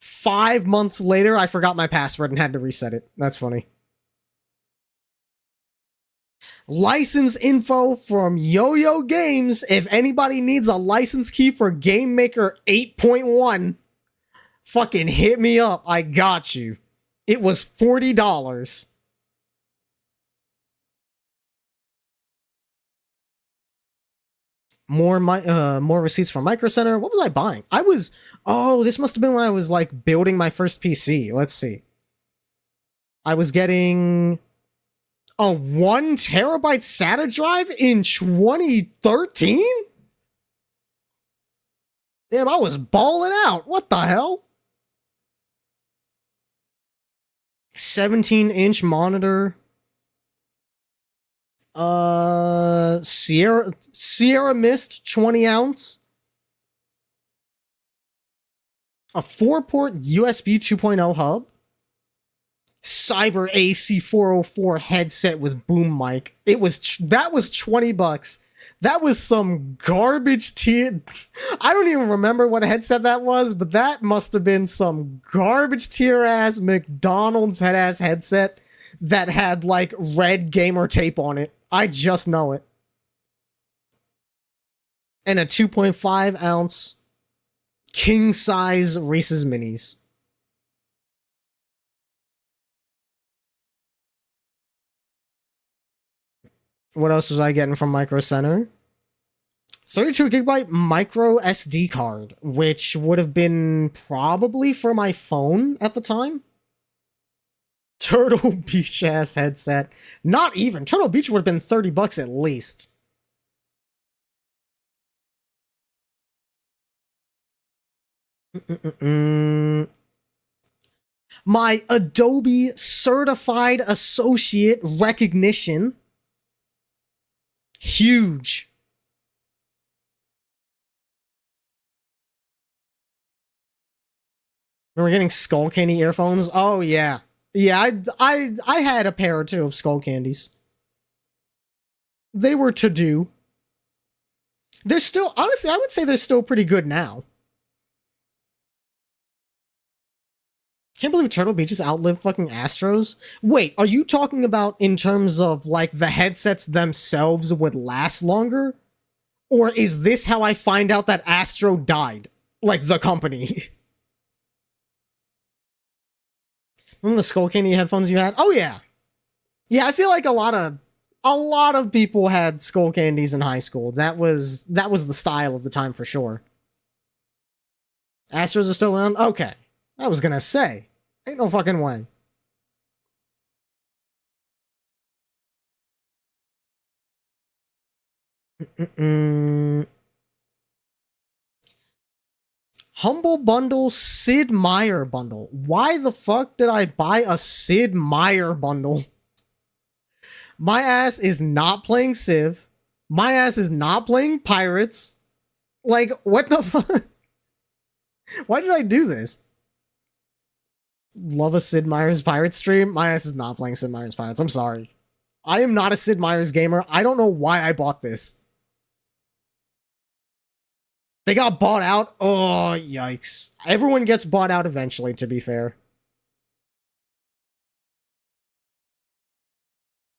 5 months later, I forgot my password and had to reset it. That's funny. License info from Yo-Yo Games. If anybody needs a license key for Game Maker 8.1, fucking hit me up. I got you. It was $40. More receipts from Micro Center. What was I buying? This must have been when I was like building my first PC. Let's see. I was getting a 1 terabyte SATA drive in 2013? Damn, I was balling out. What the hell? 17-inch monitor. Sierra Mist 20 ounce. A 4-port USB 2.0 hub. Cyber AC404 headset with boom mic. That was $20. That was some garbage tier. I don't even remember what headset that was, but that must have been some garbage tier ass McDonald's head ass headset that had like red gamer tape on it. I just know it. And a 2.5 ounce king size Reese's Minis. What else was I getting from Micro Center? 32 gigabyte micro SD card, which would have been probably for my phone at the time. Turtle Beach ass headset. Not even. Turtle Beach would have been $30 at least. My Adobe Certified Associate recognition. Huge. We're getting Skull Candy earphones. Oh yeah. Yeah, I had a pair or two of Skull Candies. they were to do. They're still, honestly, I would say they're still pretty good now. Can't believe Turtle Beaches outlived fucking Astros. Wait, are you talking about in terms of like the headsets themselves would last longer? Or is this how I find out that Astro died? Like the company. Remember the Skull Candy headphones you had? Oh yeah. Yeah, I feel like a lot of people had Skull Candies in high school. That was the style of the time for sure. Astros are still around? Okay. I was gonna say. Ain't no fucking way. Humble Bundle, Sid Meier bundle. Why the fuck did I buy a Sid Meier bundle? My ass is not playing Civ. My ass is not playing Pirates. Like, what the fuck? Why did I do this? Love a Sid Meier's Pirates stream? My ass is not playing Sid Meier's Pirates. I'm sorry. I am not a Sid Meier's gamer. I don't know why I bought this. They got bought out? Oh, yikes. Everyone gets bought out eventually, to be fair.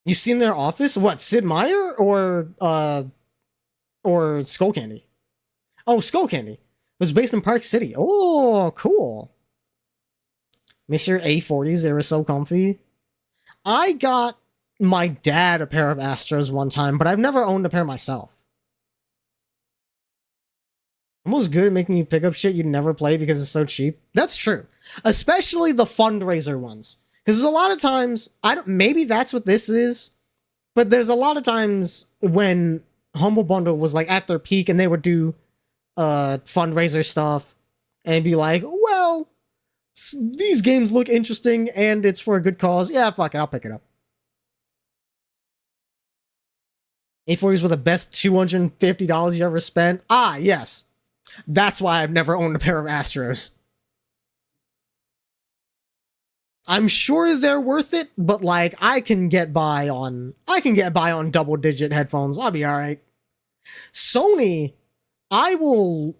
You seen their office? What, Sid Meier or Skull Candy? Oh, Skull Candy. It was based in Park City. Oh, cool. Miss your A40s, they were so comfy. I got my dad a pair of Astros one time, but I've never owned a pair myself. Almost good at making you pick up shit you'd never play because it's so cheap. That's true. Especially the fundraiser ones. Because there's a lot of times, maybe that's what this is, but there's a lot of times when Humble Bundle was like at their peak and they would do fundraiser stuff and be like, well, these games look interesting and it's for a good cause. Yeah, fuck it, I'll pick it up. A40s were the best $250 you ever spent. Ah, yes. That's why I've never owned a pair of Astros. I'm sure they're worth it, but like I can get by on double-digit headphones. I'll be all right. Sony, I will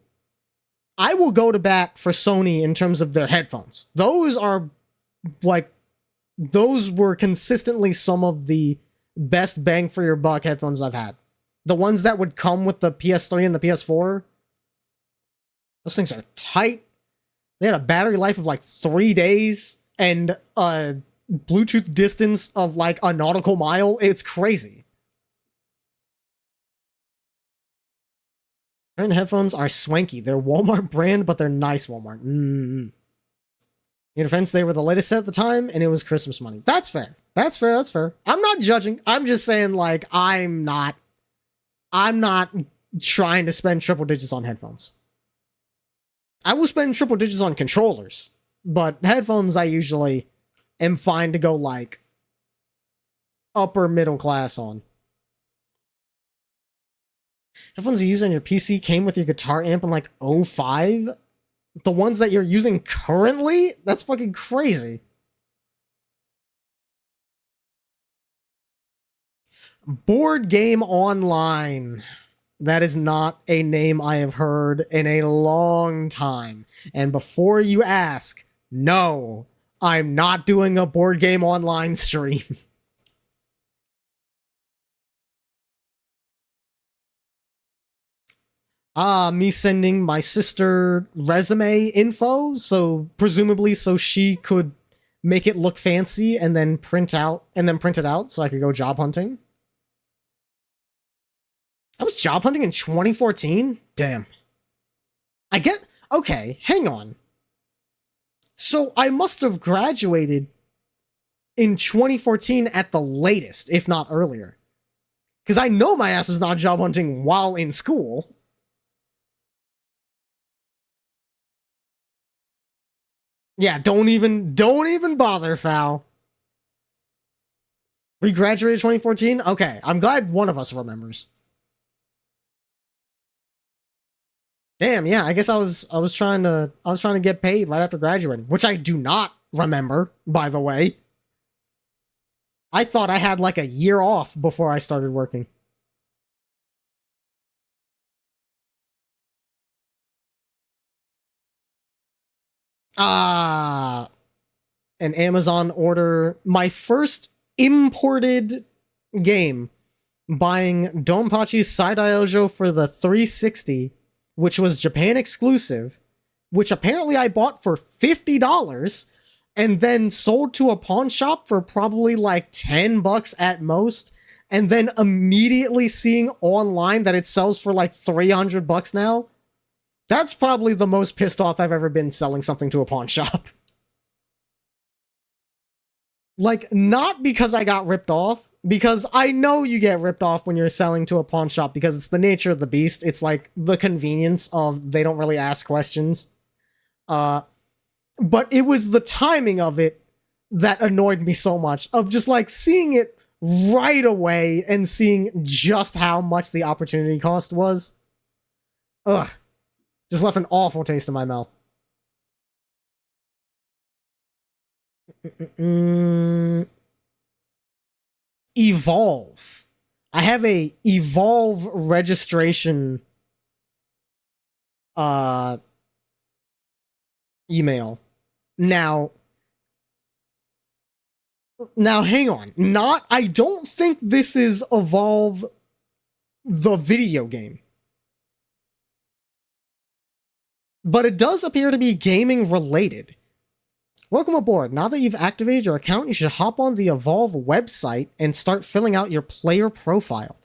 go to bat for Sony in terms of their headphones. Those were consistently some of the best bang for your buck headphones I've had. The ones that would come with the PS3 and the PS4. Those things are tight. They had a battery life of like 3 days and a Bluetooth distance of like a nautical mile. It's crazy. Current headphones are swanky. They're Walmart brand, but they're nice Walmart. In defense, they were the latest set at the time, and it was Christmas money. That's fair. That's fair. That's fair. I'm not judging. I'm just saying, like, I'm not trying to spend triple digits on headphones. I will spend triple digits on controllers, but headphones I usually am fine to go like upper middle class on. Headphones you use on your PC came with your guitar amp in like 05? The ones that you're using currently? That's fucking crazy. Board Game Online. That is not a name I have heard in a long time. And before you ask, no, I'm not doing a Board Game Online stream. Me sending my sister resume info, so presumably so she could make it look fancy and then print it out so I could go job hunting. I was job hunting in 2014? Damn. Okay, hang on. So I must have graduated in 2014 at the latest, if not earlier. Because I know my ass was not job hunting while in school. Yeah, don't even bother, Foul. We graduated 2014? Okay, I'm glad one of us remembers. Damn, yeah, I guess I was trying to get paid right after graduating, which I do not remember, by the way. I thought I had like a year off before I started working. Ah, an Amazon order. My first imported game, buying Donpachi's Saidai Ojo for the 360, which was Japan exclusive, which apparently I bought for $50 and then sold to a pawn shop for probably like $10 at most, and then immediately seeing online that it sells for like $300 now. That's probably the most pissed off I've ever been selling something to a pawn shop. Like, not because I got ripped off, because I know you get ripped off when you're selling to a pawn shop because it's the nature of the beast. It's like the convenience of they don't really ask questions. But it was the timing of it that annoyed me so much, of just like seeing it right away and seeing just how much the opportunity cost was. Ugh. Just left an awful taste in my mouth. Evolve. I have a Evolve registration email. Now hang on. I don't think this is Evolve the video game. But it does appear to be gaming related. Welcome aboard. Now that you've activated your account, you should hop on the Evolve website and start filling out your player profile.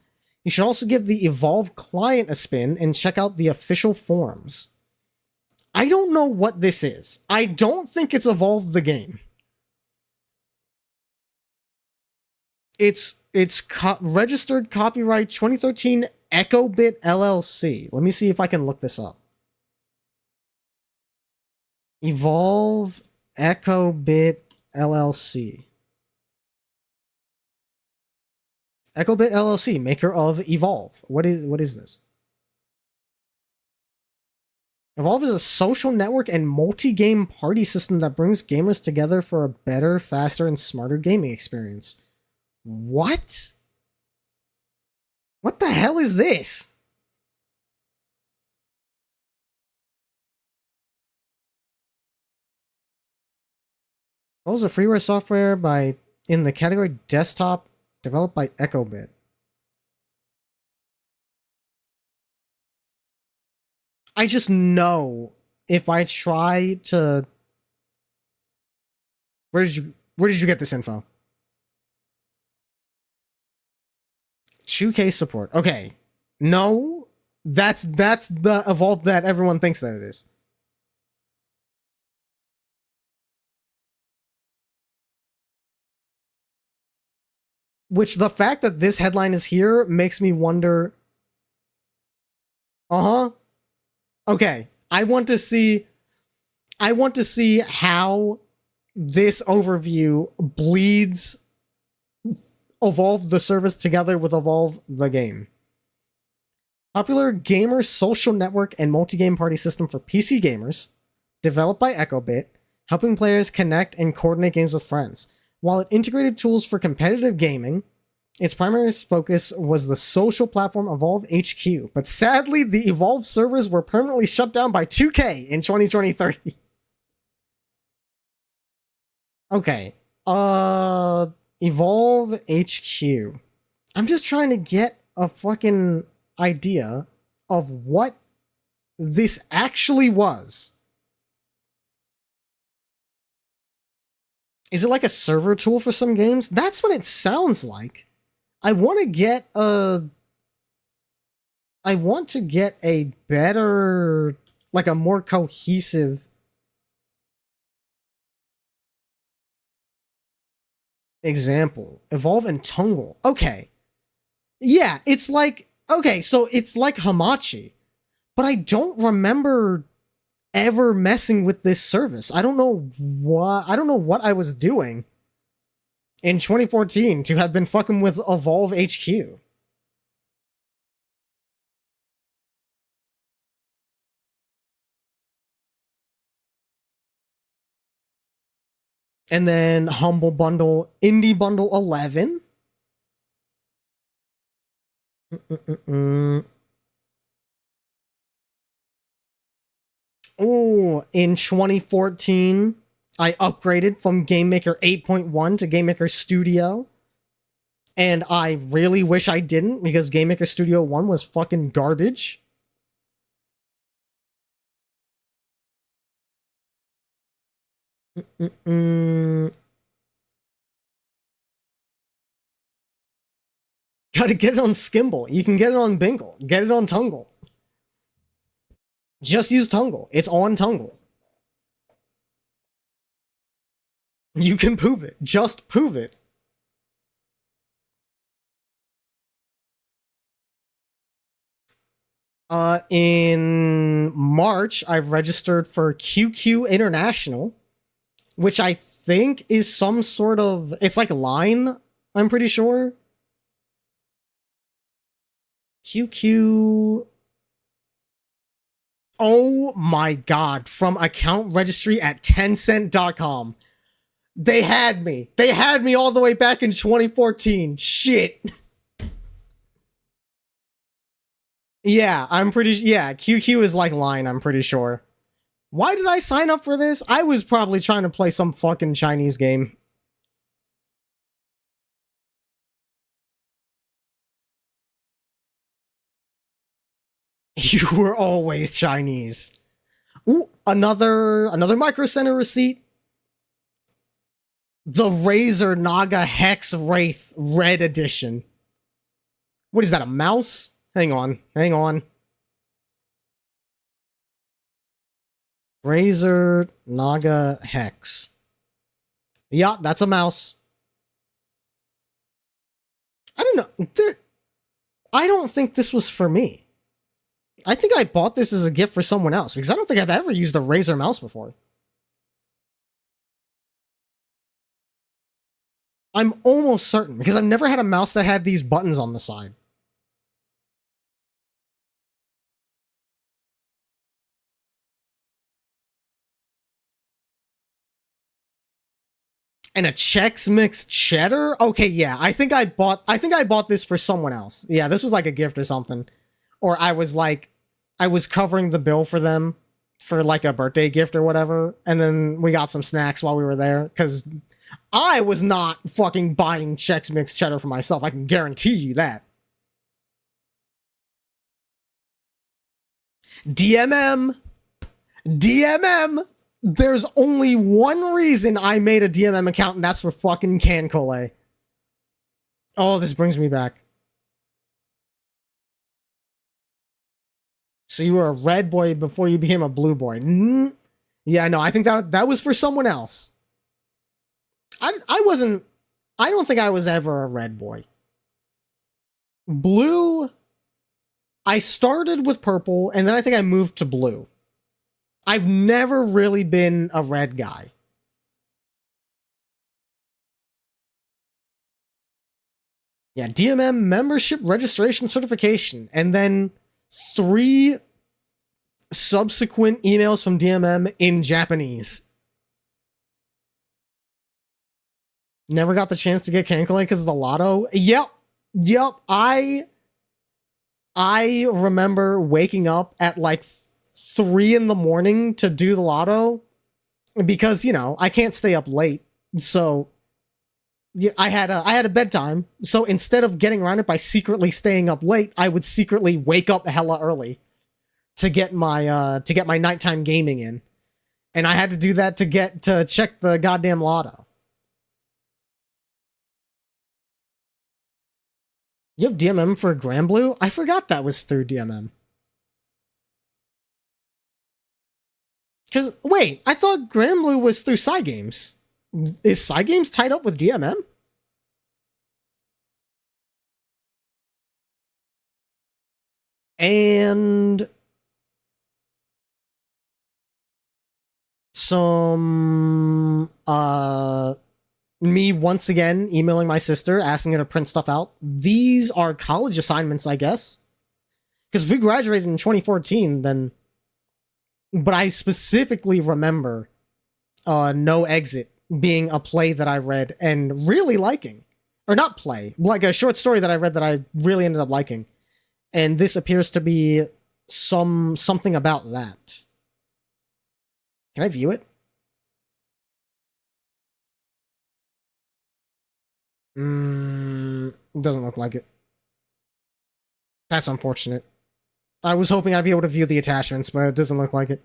You should also give the Evolve client a spin and check out the official forums. I don't know what this is. I don't think it's Evolve the game. It's registered copyright 2013 EchoBit LLC. Let me see if I can look this up. Evolve EchoBit LLC. EchoBit LLC, maker of Evolve. What is this? Evolve is a social network and multi-game party system that brings gamers together for a better, faster, and smarter gaming experience. What? What the hell is this? Evolve is a freeware software in the category desktop, developed by EchoBit. I just know if I try to... Where did you get this info? 2K support. Okay. No, that's the Evolve that everyone thinks that it is. Which the fact that this headline is here makes me wonder. Okay. I want to see how this overview bleeds Evolve the service together with Evolve the game. Popular gamer social network and multi-game party system for PC gamers, developed by EchoBit, helping players connect and coordinate games with friends. While it integrated tools for competitive gaming, its primary focus was the social platform Evolve HQ. But sadly, the Evolve servers were permanently shut down by 2K in 2023. Okay. Evolve HQ. I'm just trying to get a fucking idea of what this actually was. Is it like a server tool for some games? That's what it sounds like. I want to get a better, like a more cohesive example. Evolve and Tungle. Okay. Yeah, it's like, okay, so it's like Hamachi, but I don't remember ever messing with this service. I don't know what I was doing in 2014 to have been fucking with Evolve HQ. And then Humble Bundle, Indie Bundle 11. Oh, in 2014, I upgraded from GameMaker 8.1 to GameMaker Studio. And I really wish I didn't, because GameMaker Studio 1 was fucking garbage. Gotta get it on Skimble. You can get it on Bingle. Get it on Tungle. Just use Tungle. It's on Tungle. You can poop it. Just poop it. In March, I've registered for QQ International, which I think is some sort of... It's like Line, I'm pretty sure. QQ... Oh my god, from account registry at Tencent.com. They had me. They had me all the way back in 2014. Shit. Yeah, I'm pretty... Yeah, QQ is like Line, I'm pretty sure. Why did I sign up for this? I was probably trying to play some fucking Chinese game. You were always Chinese. Ooh, another Micro Center receipt. The Razer Naga Hex Wraith Red Edition. What is that, a mouse? Hang on. Razer Naga Hex. Yeah, that's a mouse. I don't know. I don't think this was for me. I think I bought this as a gift for someone else, because I don't think I've ever used a Razer mouse before. I'm almost certain, because I've never had a mouse that had these buttons on the side. And a Chex Mix Cheddar? Okay, yeah. I think I bought this for someone else. Yeah, this was like a gift or something. Or I was covering the bill for them for like a birthday gift or whatever, and then we got some snacks while we were there, because I was not fucking buying Chex Mix Cheddar for myself. I can guarantee you that. DMM. There's only one reason I made a DMM account, and that's for fucking Can Colle. Oh, this brings me back. So you were a red boy before you became a blue boy. Yeah, no, I think that was for someone else. I don't think I was ever a red boy. Blue, I started with purple, and then I think I moved to blue. I've never really been a red guy. Yeah, DMM membership registration certification, and then 3 subsequent emails from DMM in Japanese. Never got the chance to get Cancun because of the lotto. Yep. I remember waking up at like 3 in the morning to do the lotto because, you know, I can't stay up late. So yeah, I had a bedtime. So instead of getting around it by secretly staying up late, I would secretly wake up hella early to get my nighttime gaming in. And I had to do that to check the goddamn lotto. You have DMM for Grand Blue? I forgot that was through DMM. Because, wait, I thought Grand Blue was through Cygames. Is Cygames tied up with DMM? And some, me once again emailing my sister, asking her to print stuff out. These are college assignments, I guess. Because we graduated in 2014, then... But I specifically remember No Exit being a play that I read and really liking. Or not play, like a short story that I read that I really ended up liking. And this appears to be something about that. Can I view it? Doesn't look like it. That's unfortunate. I was hoping I'd be able to view the attachments, but it doesn't look like it.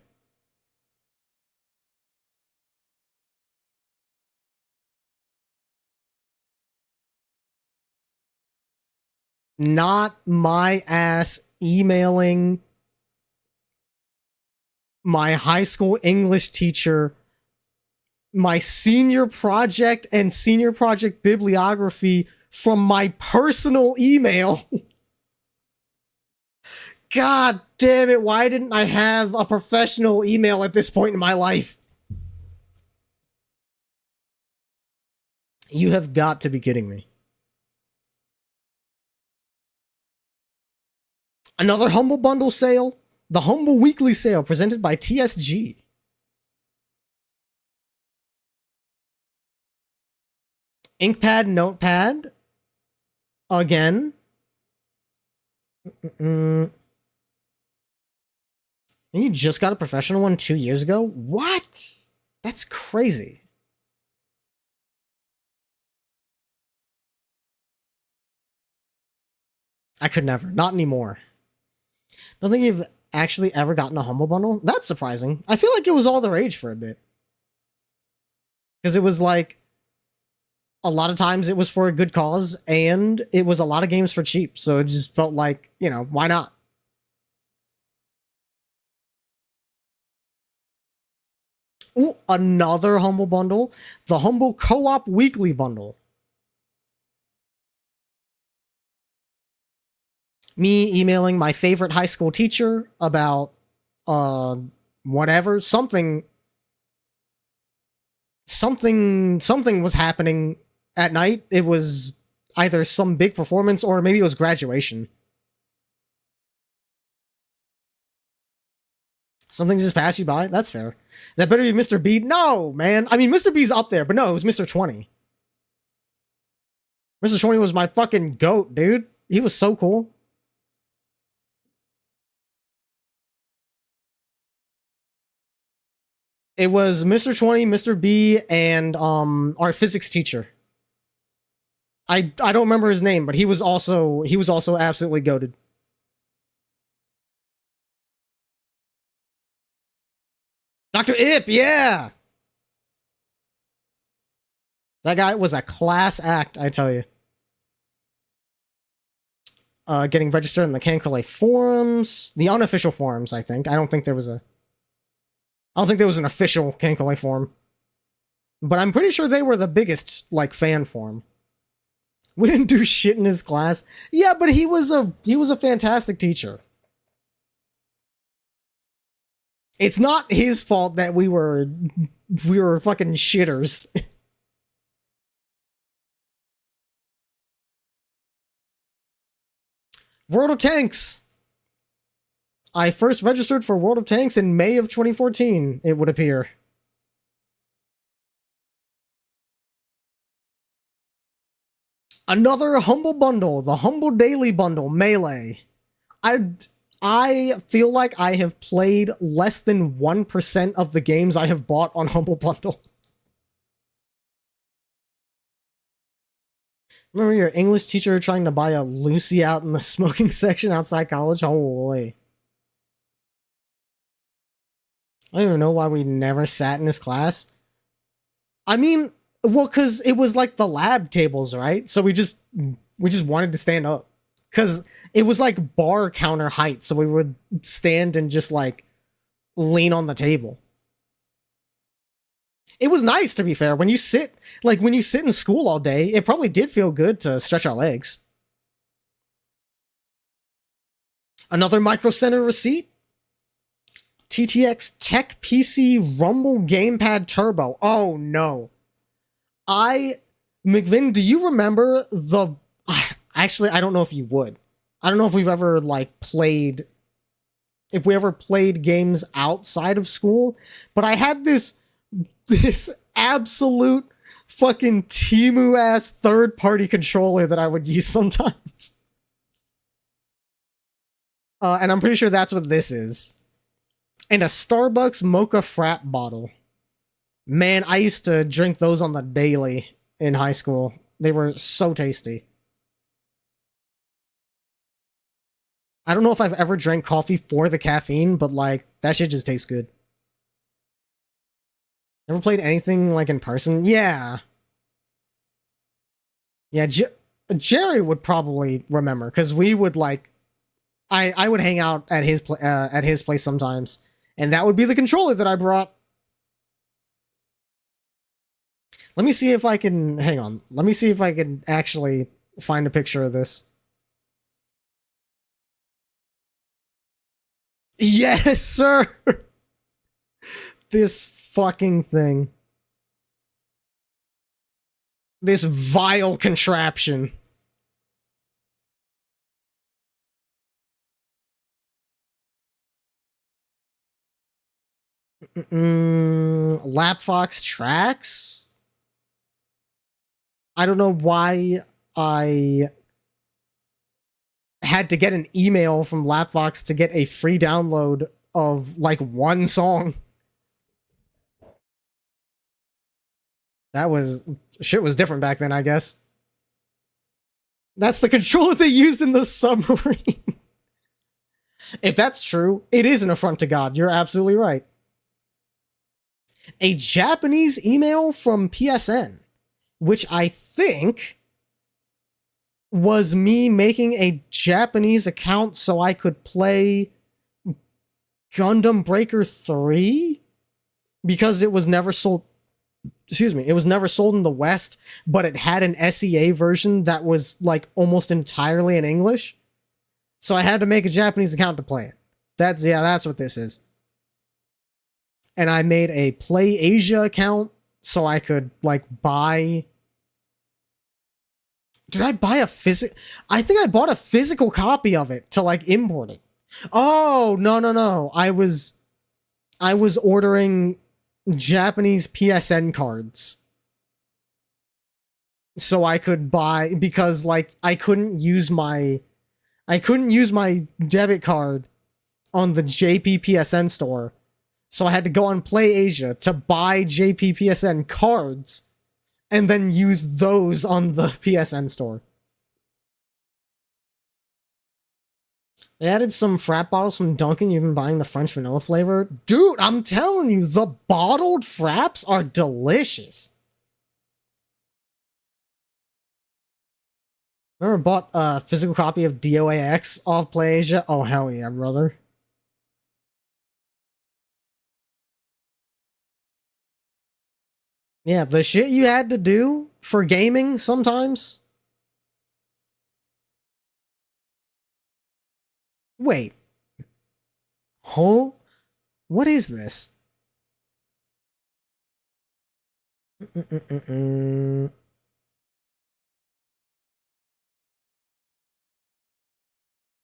Not my ass emailing my high school English teacher my senior project and senior project bibliography from my personal email. God damn it, why didn't I have a professional email at this point in my life? You have got to be kidding me. Another Humble Bundle sale. The Humble Weekly sale presented by TSG. Inkpad Notepad. Again. And you just got a professional one 2 years ago? What? That's crazy. I could never. Not anymore. Don't think you've actually ever gotten a Humble Bundle? That's surprising. I feel like it was all the rage for a bit. Because it was like, a lot of times it was for a good cause, and it was a lot of games for cheap, so it just felt like, you know, why not? Ooh, another Humble Bundle. The Humble Co-op Weekly Bundle. Me emailing my favorite high school teacher about, whatever, something was happening at night. It was either some big performance or maybe it was graduation. Something just passed you by? That's fair. That better be Mr. B. No, man. I mean, Mr. B's up there, but no, it was Mr. 20. Mr. 20 was my fucking goat, dude. He was so cool. It was Mr. 20, Mr. B, and our physics teacher. I don't remember his name, but he was also absolutely goated. Dr. Ip, yeah. That guy was a class act, I tell you. Getting registered in the Cancale forums, the unofficial forums, I think. I don't think there was an official Cancale forum. But I'm pretty sure they were the biggest, like, fan forum. We didn't do shit in his class. Yeah, but he was a fantastic teacher. It's not his fault that we were fucking shitters. World of Tanks. I first registered for World of Tanks in May of 2014, it would appear. Another Humble Bundle, the Humble Daily Bundle, Melee. I feel like I have played less than 1% of the games I have bought on Humble Bundle. Remember your English teacher trying to buy a Lucy out in the smoking section outside college? Holy. I don't even know why we never sat in this class. I mean, well, because it was like the lab tables, right? So we just wanted to stand up. Because it was like bar counter height, so we would stand and just like lean on the table. It was nice, to be fair. When you sit in school all day, it probably did feel good to stretch our legs. Another Micro Center receipt. TTX Tech PC Rumble Gamepad Turbo. Oh no. McVin, do you remember the... Actually, I don't know if you would. I don't know if we've ever, like, played... If we ever played games outside of school, but I had this absolute fucking Temu-ass third-party controller that I would use sometimes. And I'm pretty sure that's what this is. And a Starbucks mocha frap bottle. Man, I used to drink those on the daily in high school. They were so tasty. I don't know if I've ever drank coffee for the caffeine, but like, that shit just tastes good. Ever played anything like in person? Yeah. Yeah, Jerry would probably remember, because we would like, I would hang out at his place sometimes, and that would be the controller that I brought. Let me see if I can, hang on. Let me see if I can actually find a picture of this. Yes, sir! This fucking thing. This vile contraption. Lapfox tracks? I don't know why I had to get an email from Lapfox to get a free download of like one song. Shit was different back then, I guess. That's the controller they used in the submarine. If that's true, it is an affront to God. You're absolutely right. A Japanese email from PSN, which I think was me making a Japanese account so I could play Gundam Breaker 3, because it was never sold. Excuse me, it was never sold in the West, but it had an SEA version that was like almost entirely in English. So I had to make a Japanese account to play it. That's what this is. And I made a Play Asia account so I could like buy. Did I buy a physical? I think I bought a physical copy of it to like import it. Oh, no. I was ordering Japanese PSN cards so I could buy, because like I couldn't use my debit card on the JPPSN store, so I had to go on Play Asia to buy JPPSN cards and then use those on the PSN store. They added some frap bottles from Dunkin'. You've been buying the French vanilla flavor. Dude, I'm telling you, the bottled fraps are delicious. Remember bought a physical copy of DOAX off Play Asia? Oh, hell yeah, brother. Yeah, the shit you had to do for gaming sometimes. Wait. Huh? What is this?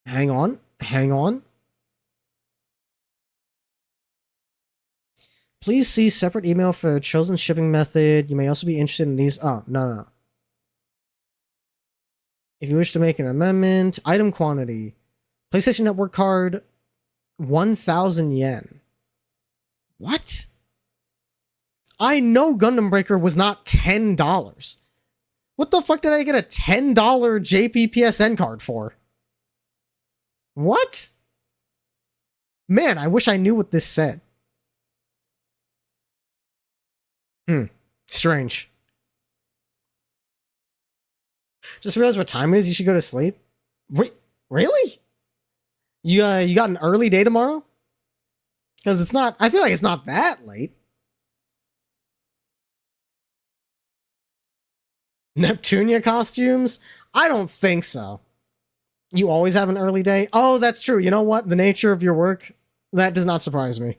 Hang on. Please see separate email for chosen shipping method. You may also be interested in these. Oh, no. If you wish to make an amendment, item quantity. PlayStation Network card, 1,000 yen. What? I know Gundam Breaker was not $10. What the fuck did I get a $10 JPPSN card for? What? Man, I wish I knew what this said. Strange. Just realized what time it is. You should go to sleep. Wait, really? You got an early day tomorrow? Because it's not. I feel like it's not that late. Neptunia costumes? I don't think so. You always have an early day? Oh, that's true. You know what? The nature of your work, that does not surprise me.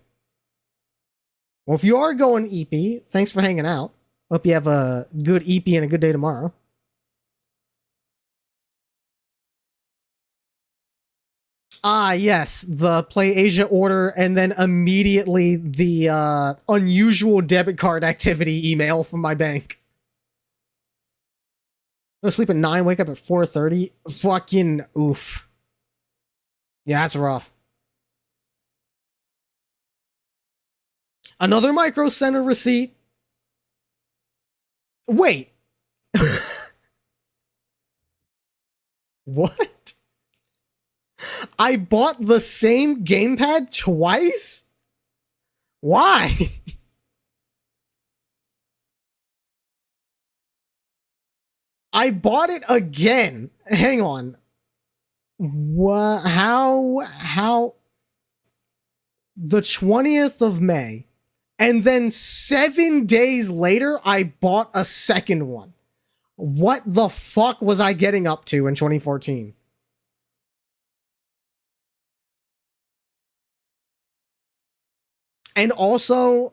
Well, if you are going EP, thanks for hanging out. Hope you have a good EP and a good day tomorrow. Ah, yes, the Play Asia order, and then immediately the unusual debit card activity email from my bank. Go to sleep at 9, wake up at 4:30. Fucking oof. Yeah, that's rough. Another Micro Center receipt. Wait. What? I bought the same gamepad twice? Why? I bought it again. Hang on. What? How? The 20th of May. And then 7 days later, I bought a second one. What the fuck was I getting up to in 2014? And also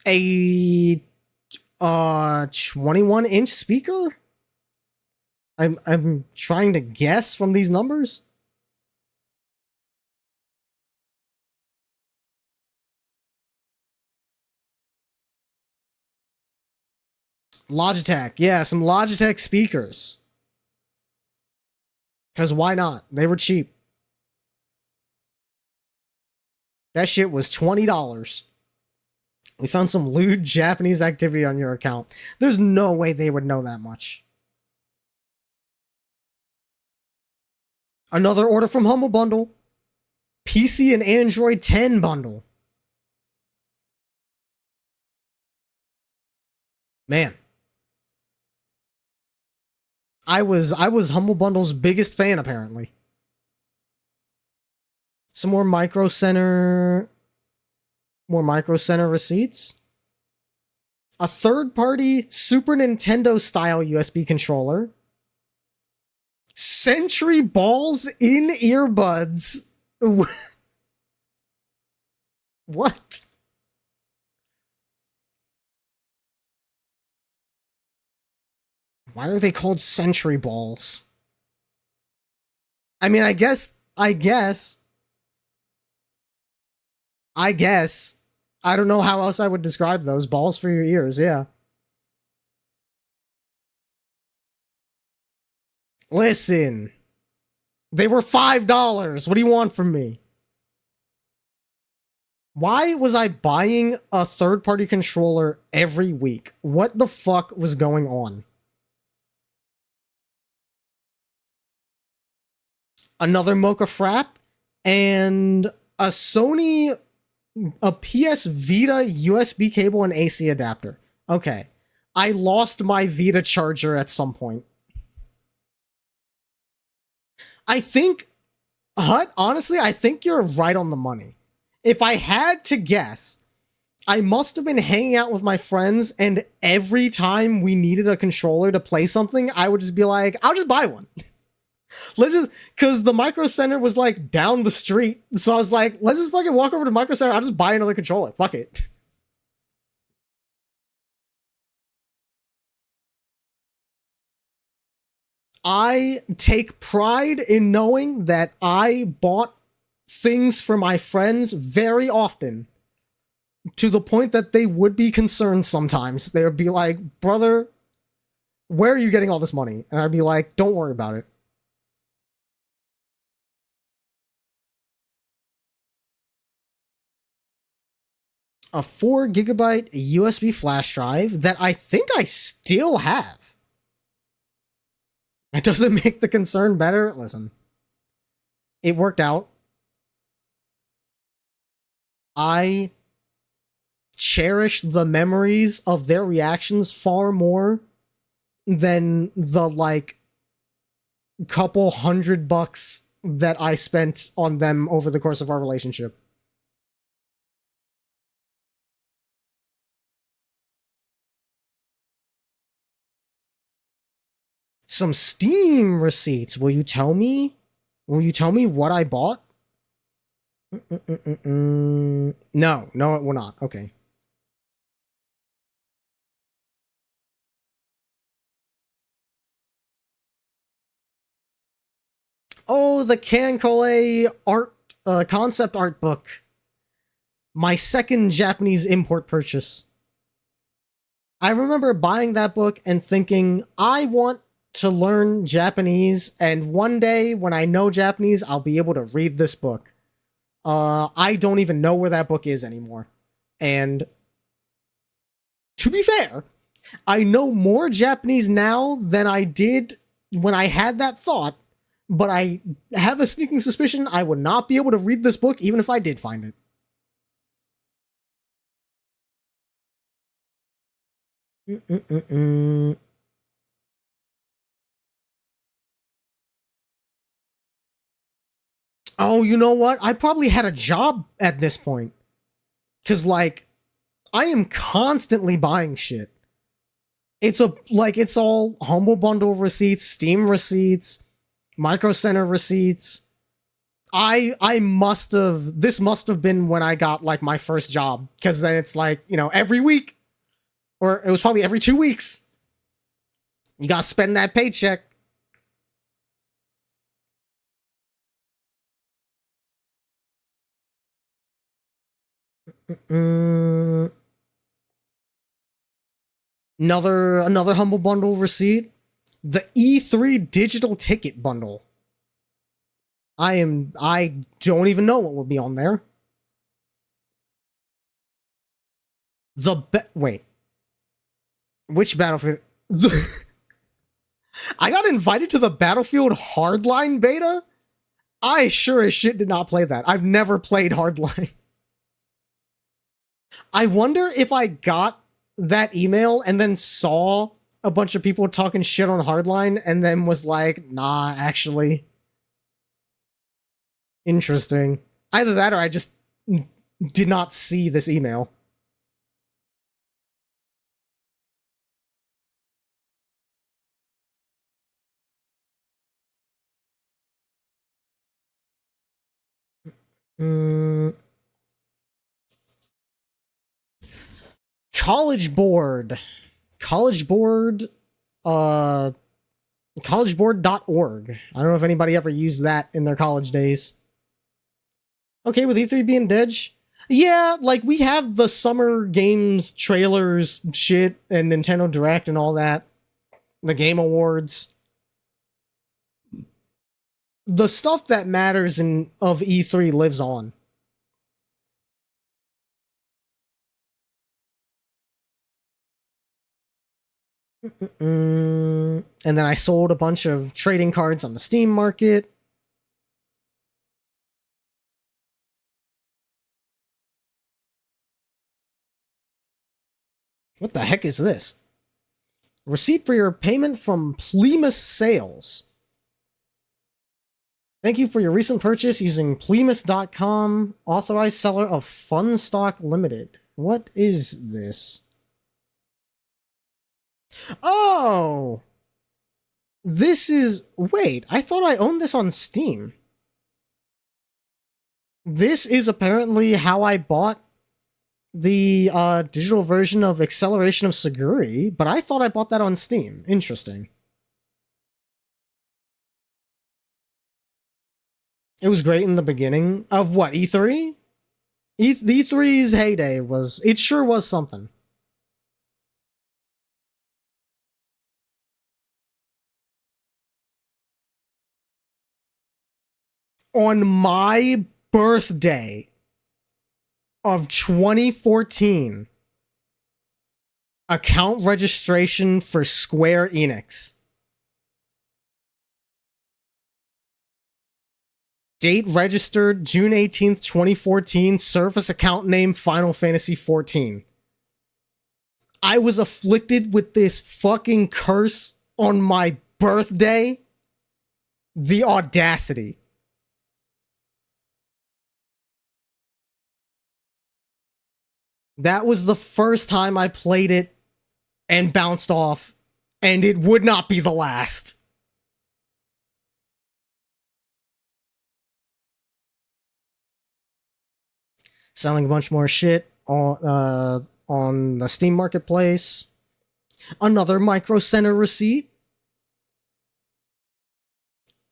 a 21-inch speaker? I'm trying to guess from these numbers. Logitech. Yeah, some Logitech speakers. Because why not? They were cheap. That shit was $20. We found some lewd Japanese activity on your account. There's no way they would know that much. Another order from Humble Bundle. PC and Android 10 bundle. Man. I was Humble Bundle's biggest fan, apparently. Some more Micro Center receipts. A third-party Super Nintendo style USB controller. Sentry balls in earbuds. What? Why are they called Sentry balls? I mean, I guess. I don't know how else I would describe those. Balls for your ears, yeah. Listen. They were $5. What do you want from me? Why was I buying a third-party controller every week? What the fuck was going on? Another Mocha Frap and a PS Vita USB cable and AC adapter. Okay. I lost my Vita charger at some point. I think, Hut, honestly, I think you're right on the money. If I had to guess, I must have been hanging out with my friends, and every time we needed a controller to play something, I would just be like, I'll just buy one. Let's just, because the Micro Center was like down the street. So I was like, let's just fucking walk over to Micro Center. I'll just buy another controller. Fuck it. I take pride in knowing that I bought things for my friends very often, to the point that they would be concerned sometimes. They would be like, brother, where are you getting all this money? And I'd be like, don't worry about it. A 4GB USB flash drive that I think I still have. It doesn't make the concern better. Listen, it worked out. I cherish the memories of their reactions far more than the like couple $100 that I spent on them over the course of our relationship. Some Steam receipts. Will you tell me? Will you tell me what I bought? No, it will not. Okay. Oh, the Kankole art, concept art book. My second Japanese import purchase. I remember buying that book and thinking, I want to learn Japanese, and one day when I know Japanese, I'll be able to read this book. I don't even know where that book is anymore. And to be fair, I know more Japanese now than I did when I had that thought, but I have a sneaking suspicion I would not be able to read this book even if I did find it. Oh, you know what? I probably had a job at this point. Because, like, I am constantly buying shit. It's all Humble Bundle receipts, Steam receipts, Micro Center receipts. This must have been when I got, like, my first job. Because then it's like, every week. Or it was probably every 2 weeks. You gotta spend that paycheck. Another Humble Bundle receipt. The E3 digital ticket bundle. I don't even know what would be on there. Wait. Which Battlefield? I got invited to the Battlefield Hardline beta? I sure as shit did not play that. I've never played Hardline. I wonder if I got that email and then saw a bunch of people talking shit on Hardline and then was like, nah, actually. Interesting. Either that or I just did not see this email. College Board. Collegeboard.org. I don't know if anybody ever used that in their college days. Okay, with E3 being dead? Yeah, like, we have the summer games trailers shit and Nintendo Direct and all that. The Game Awards. The stuff that matters of E3 lives on. And then I sold a bunch of trading cards on the Steam market. What the heck is this? Receipt for your payment from Plemus Sales. Thank you for your recent purchase using Plemus.com, authorized seller of Funstock Limited. What is this? Oh! This is... Wait, I thought I owned this on Steam. This is apparently how I bought the digital version of Acceleration of Seguri, but I thought I bought that on Steam. Interesting. It was great in the beginning of what, E3? E3's heyday was... It sure was something. On my birthday of 2014, account registration for Square Enix. Date registered June 18th, 2014. Service account name Final Fantasy XIV. I was afflicted with this fucking curse on my birthday. The audacity. That was the first time I played it and bounced off, and it would not be the last. Selling a bunch more shit on the Steam Marketplace. Another Micro Center receipt.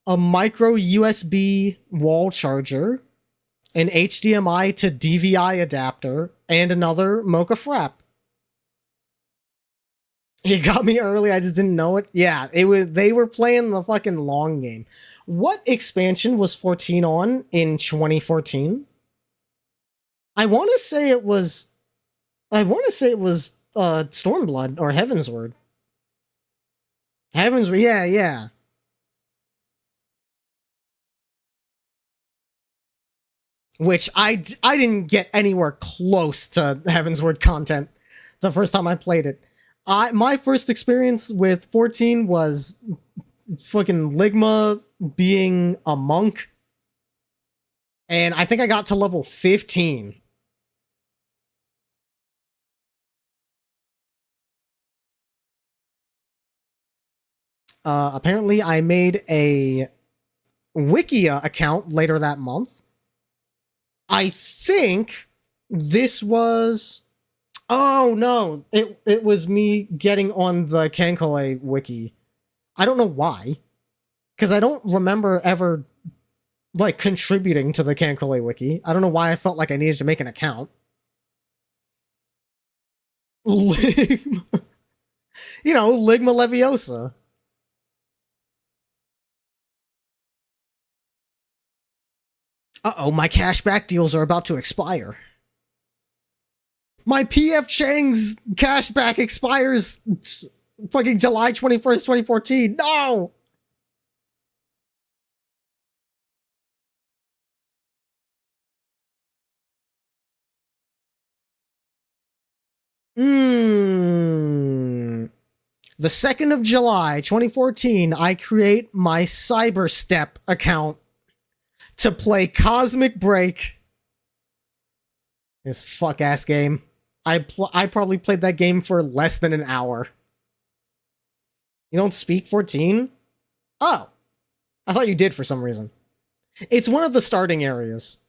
A micro USB wall charger. An HDMI to DVI adapter, and another Mocha Frap. He got me early, I just didn't know it. Yeah, they were playing the fucking long game. What expansion was 14 on in 2014? I want to say it was I want to say it was Stormblood or Heavensward. Heavensward, yeah, yeah. Which I didn't get anywhere close to Heavensward content the first time I played it. My first experience with 14 was fucking Ligma being a monk, and I think I got to level 15. Apparently I made a Wikia account later that month. I think this was... Oh, no. It was me getting on the Kankole wiki. I don't know why. Because I don't remember ever, like, contributing to the Kankole wiki. I don't know why I felt like I needed to make an account. Ligma. You know, Ligma Leviosa. Uh-oh, my cashback deals are about to expire. My PF Chang's cashback expires fucking July 21st, 2014. No! The 2nd of July, 2014, I create my Cyberstep account to play Cosmic Break. This fuck-ass game. I probably played that game for less than an hour. You don't speak 14? Oh. I thought you did for some reason. It's one of the starting areas.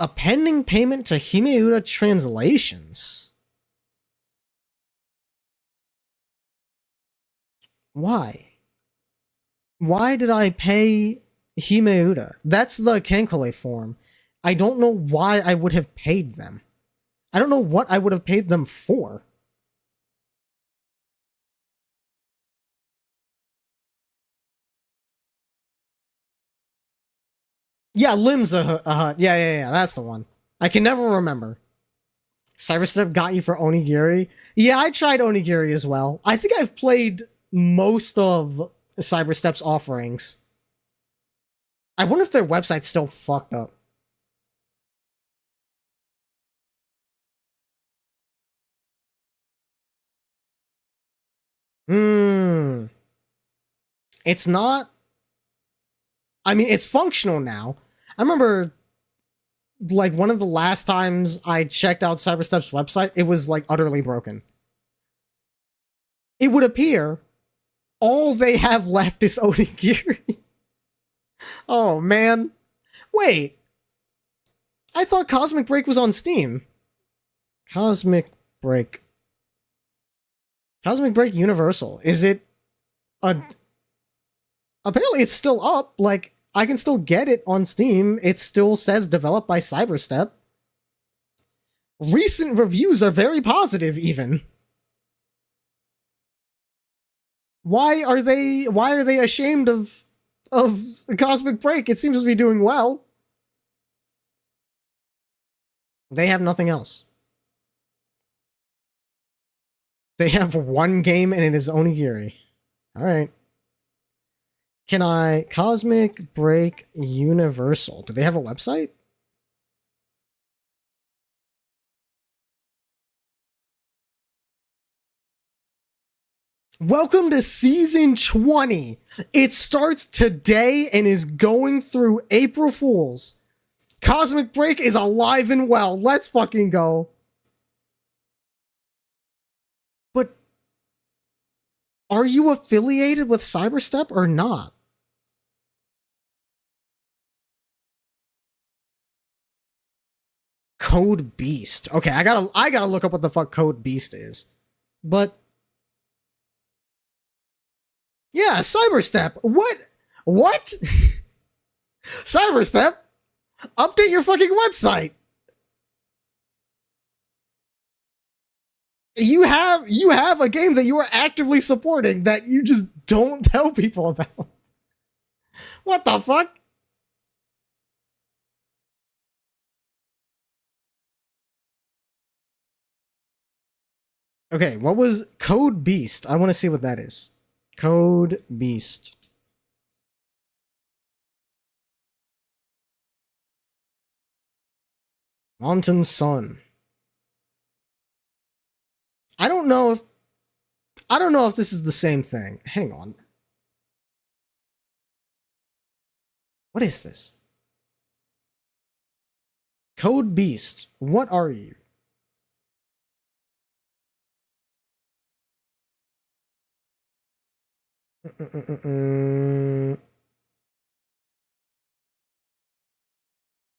A pending payment to Himeuda Translations. Why? Why did I pay Himeuda? That's the Kankole form. I don't know why I would have paid them. I don't know what I would have paid them for. Yeah, Limsa. Yeah, that's the one. I can never remember. Cyberstep got you for Onigiri? Yeah, I tried Onigiri as well. I think I've played most of Cyberstep's offerings. I wonder if their website's still fucked up. It's not... I mean, it's functional now. I remember, like, one of the last times I checked out Cyberstep's website, it was, like, utterly broken. It would appear all they have left is Onigiri. Oh, man. Wait. I thought Cosmic Break was on Steam. Cosmic Break. Cosmic Break Universal. Is it a... Apparently it's still up. Like, I can still get it on Steam. It still says developed by Cyberstep. Recent reviews are very positive, even. Why are they ashamed of Cosmic Break? It seems to be doing well. They have nothing else. They have one game and it is Onigiri. Alright. Can I... Cosmic Break Universal. Do they have a website? Welcome to Season 20. It starts today and is going through April Fools. Cosmic Break is alive and well. Let's fucking go. But are you affiliated with Cyberstep or not? Code Beast. Okay, I gotta look up what the fuck Code Beast is. But yeah, Cyberstep. What? Cyberstep? Update your fucking website. You have a game that you are actively supporting that you just don't tell people about. What the fuck? Okay, what was Code Beast? I want to see what that is. Code Beast. Mountain Sun. I don't know if this is the same thing. Hang on. What is this? Code Beast. What are you?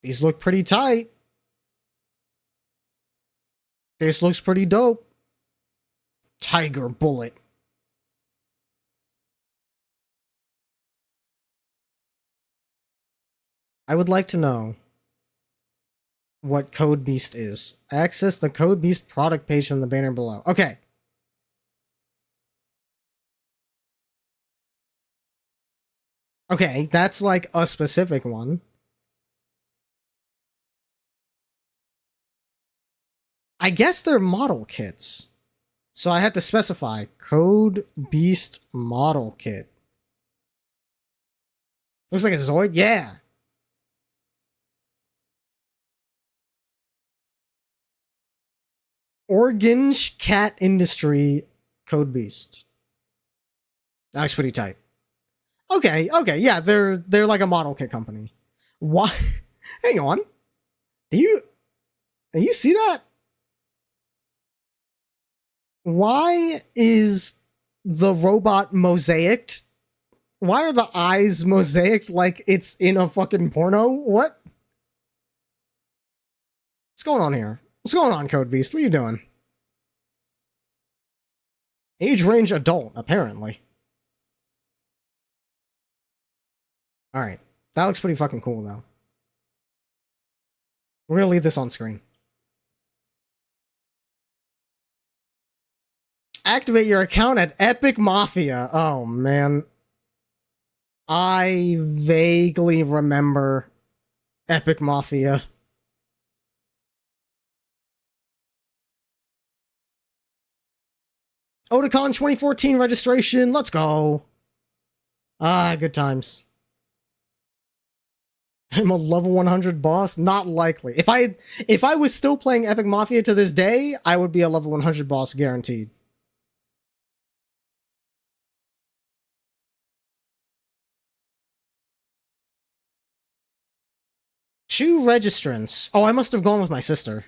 These look pretty tight. This looks pretty dope. Tiger Bullet. I would like to know what Code Beast is. Access the Code Beast product page from the banner below. Okay. Okay, that's like a specific one. I guess they're model kits. So I had to specify Code Beast model kit. Looks like a Zoid? Yeah. Orange Cat Industry Code Beast. That looks pretty tight. Okay, yeah, they're like a model kit company. Why? Hang on. Do you see that? Why is the robot mosaicked? Why are the eyes mosaicked like it's in a fucking porno? What? What's going on here? What's going on, Code Beast? What are you doing? Age range adult, apparently. Alright. That looks pretty fucking cool, though. We're gonna leave this on screen. Activate your account at Epic Mafia. Oh, man. I vaguely remember Epic Mafia. Otakon 2014 registration. Let's go. Ah, good times. I'm a level 100 boss? Not likely. If I was still playing Epic Mafia to this day, I would be a level 100 boss guaranteed. Shoe registrants. Oh, I must have gone with my sister.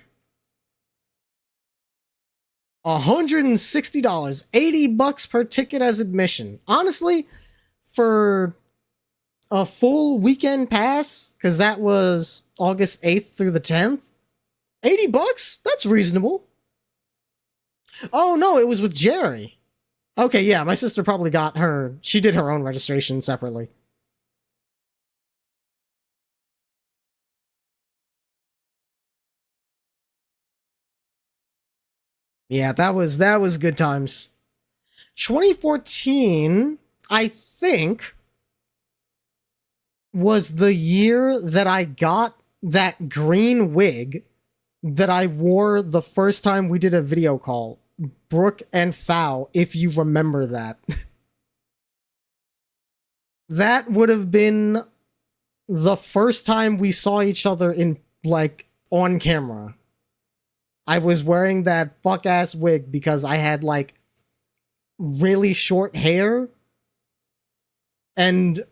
$160, $80 per ticket as admission. Honestly, for a full weekend pass, because that was August 8th through the 10th, $80? That's reasonable. Oh no, it was with Jerry. Okay, yeah, my sister probably got her. She did her own registration separately. Yeah, that was good times. 2014, I think, was the year that I got that green wig that I wore the first time we did a video call. Brooke and Fow, if you remember that. That would have been the first time we saw each other in, like, on camera. I was wearing that fuck-ass wig because I had, like, really short hair. And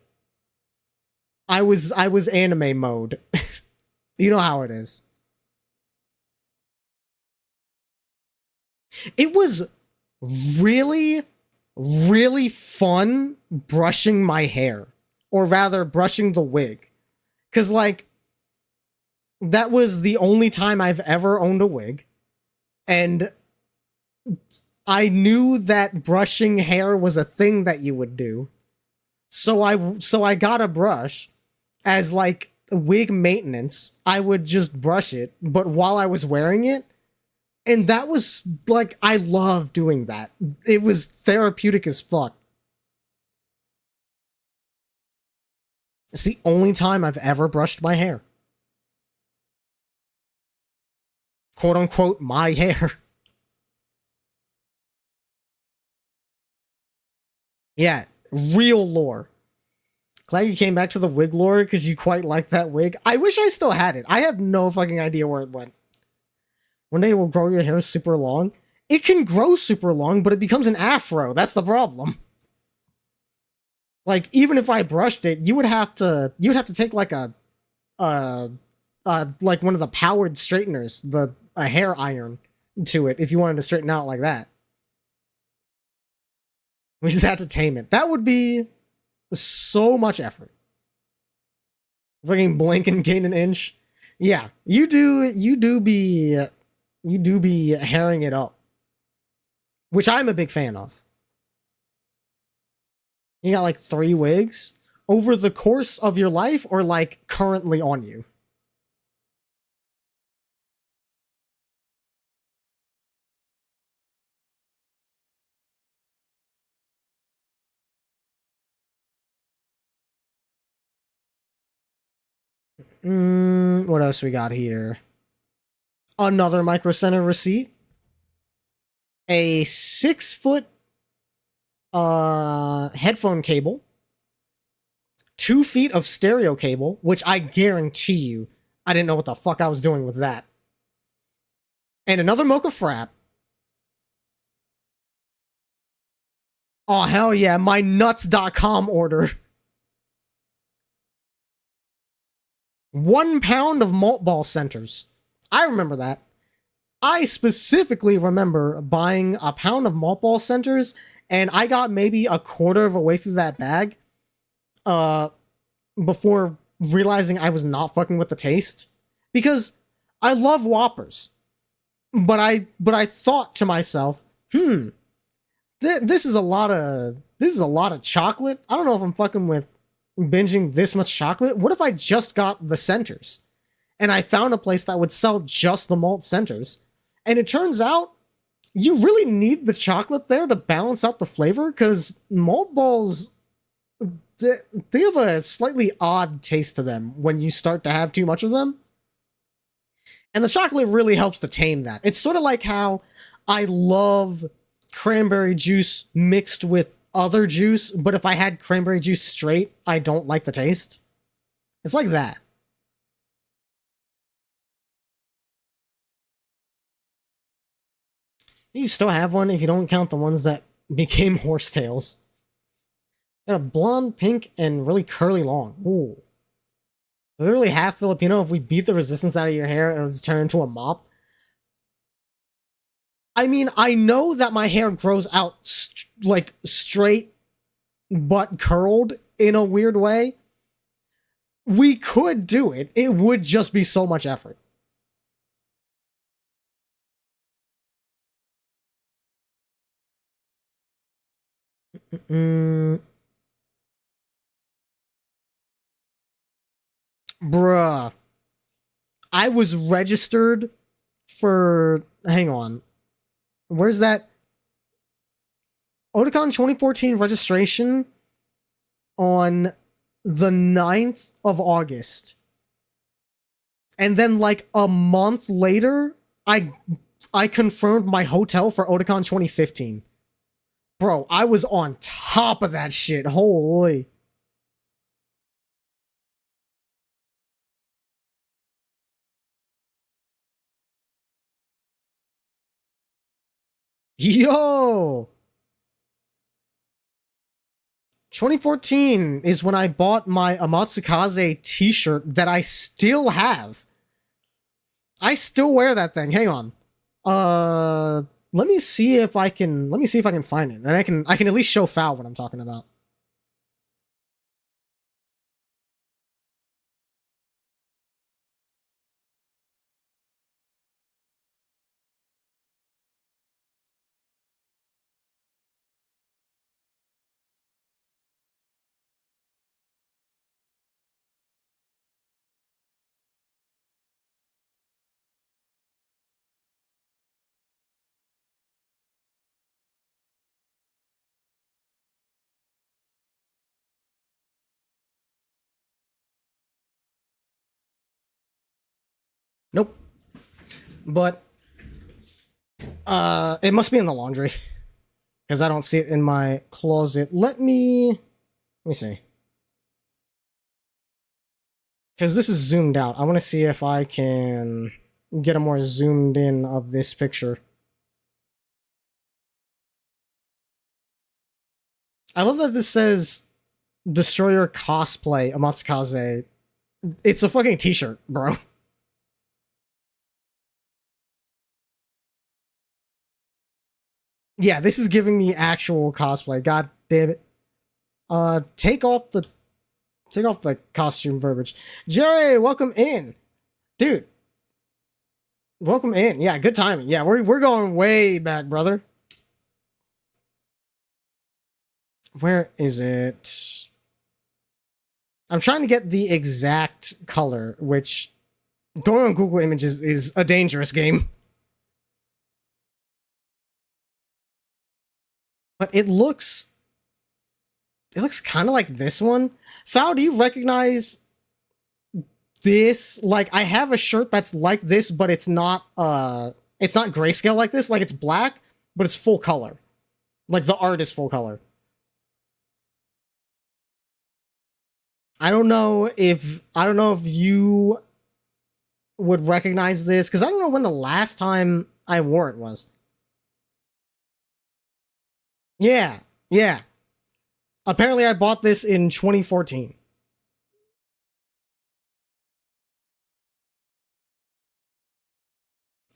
I was anime mode. You know how it is. It was really, really fun brushing my hair. Or rather, brushing the wig. Because, like, that was the only time I've ever owned a wig. And I knew that brushing hair was a thing that you would do. So I got a brush as, like, wig maintenance. I would just brush it, but while I was wearing it. And that was, like, I love doing that. It was therapeutic as fuck. It's the only time I've ever brushed my hair. Quote unquote, my hair. Yeah, real lore. Glad you came back to the wig lore because you quite like that wig. I wish I still had it. I have no fucking idea where it went. One day will grow your hair super long. It can grow super long, but it becomes an afro. That's the problem. Like, even if I brushed it, you'd have to take like uh like one of the powered straighteners, a hair iron to it if you wanted to straighten out like that. Which is entertainment. That would be so much effort. Fucking blink and gain an inch. Yeah, you do be hairing it up, which I'm a big fan of. You got like 3 wigs over the course of your life, or like currently on you. What else we got here? Another Micro Center receipt. A 6 foot headphone cable. 2 feet of stereo cable, which I guarantee you, I didn't know what the fuck I was doing with that. And another Mocha Frap. Oh, hell yeah, my nuts.com order. 1 pound of malt ball centers. I remember that. I specifically remember buying a pound of malt ball centers, and I got maybe a quarter of a way through that bag uh, before realizing I was not fucking with the taste. Because I love Whoppers. But I thought to myself, this is a lot of chocolate. I don't know if I'm fucking with binging this much chocolate. What if I just got the centers? And I found a place that would sell just the malt centers. And it turns out you really need the chocolate there to balance out the flavor, because malt balls, they have a slightly odd taste to them when you start to have too much of them. And the chocolate really helps to tame that. It's sort of like how I love cranberry juice mixed with other juice, but if I had cranberry juice straight, I don't like the taste. It's like that. You still have one if you don't count the ones that became horsetails. Got a blonde, pink, and really curly long. Ooh. Literally half Filipino. If we beat the resistance out of your hair, it'll just turn into a mop. I mean, I know that my hair grows out like straight but curled in a weird way. We could do it. It would just be so much effort. Mm, bruh. I was registered for. Hang on. Where's that? Otakon 2014 registration on the 9th of August. And then like a month later, I confirmed my hotel for Otakon 2015. Bro, I was on top of that shit. Holy. Yo! 2014 is when I bought my Amatsukaze t-shirt that I still have. I still wear that thing. Hang on. Uh let me see if I can find it. And I can at least show Foul what I'm talking about. Nope. But it must be in the laundry because I don't see it in my closet. Let me see. Because this is zoomed out. I want to see if I can get a more zoomed in of this picture. I love that this says Destroyer Cosplay Amatsukaze. It's a fucking t-shirt, bro. Yeah, this is giving me actual cosplay. God damn it. Take off the costume verbiage. Jerry, welcome in. Dude. Welcome in. Yeah, good timing. Yeah, we're going way back, brother. Where is it? I'm trying to get the exact color, which going on Google Images is a dangerous game. But it looks kind of like this one. Foul, do you recognize this? Like, I have a shirt that's like this, but it's not grayscale like this. Like, it's black, but it's full color. Like, the art is full color. I don't know if you would recognize this, because I don't know when the last time I wore it was. Yeah, yeah. Apparently I bought this in 2014.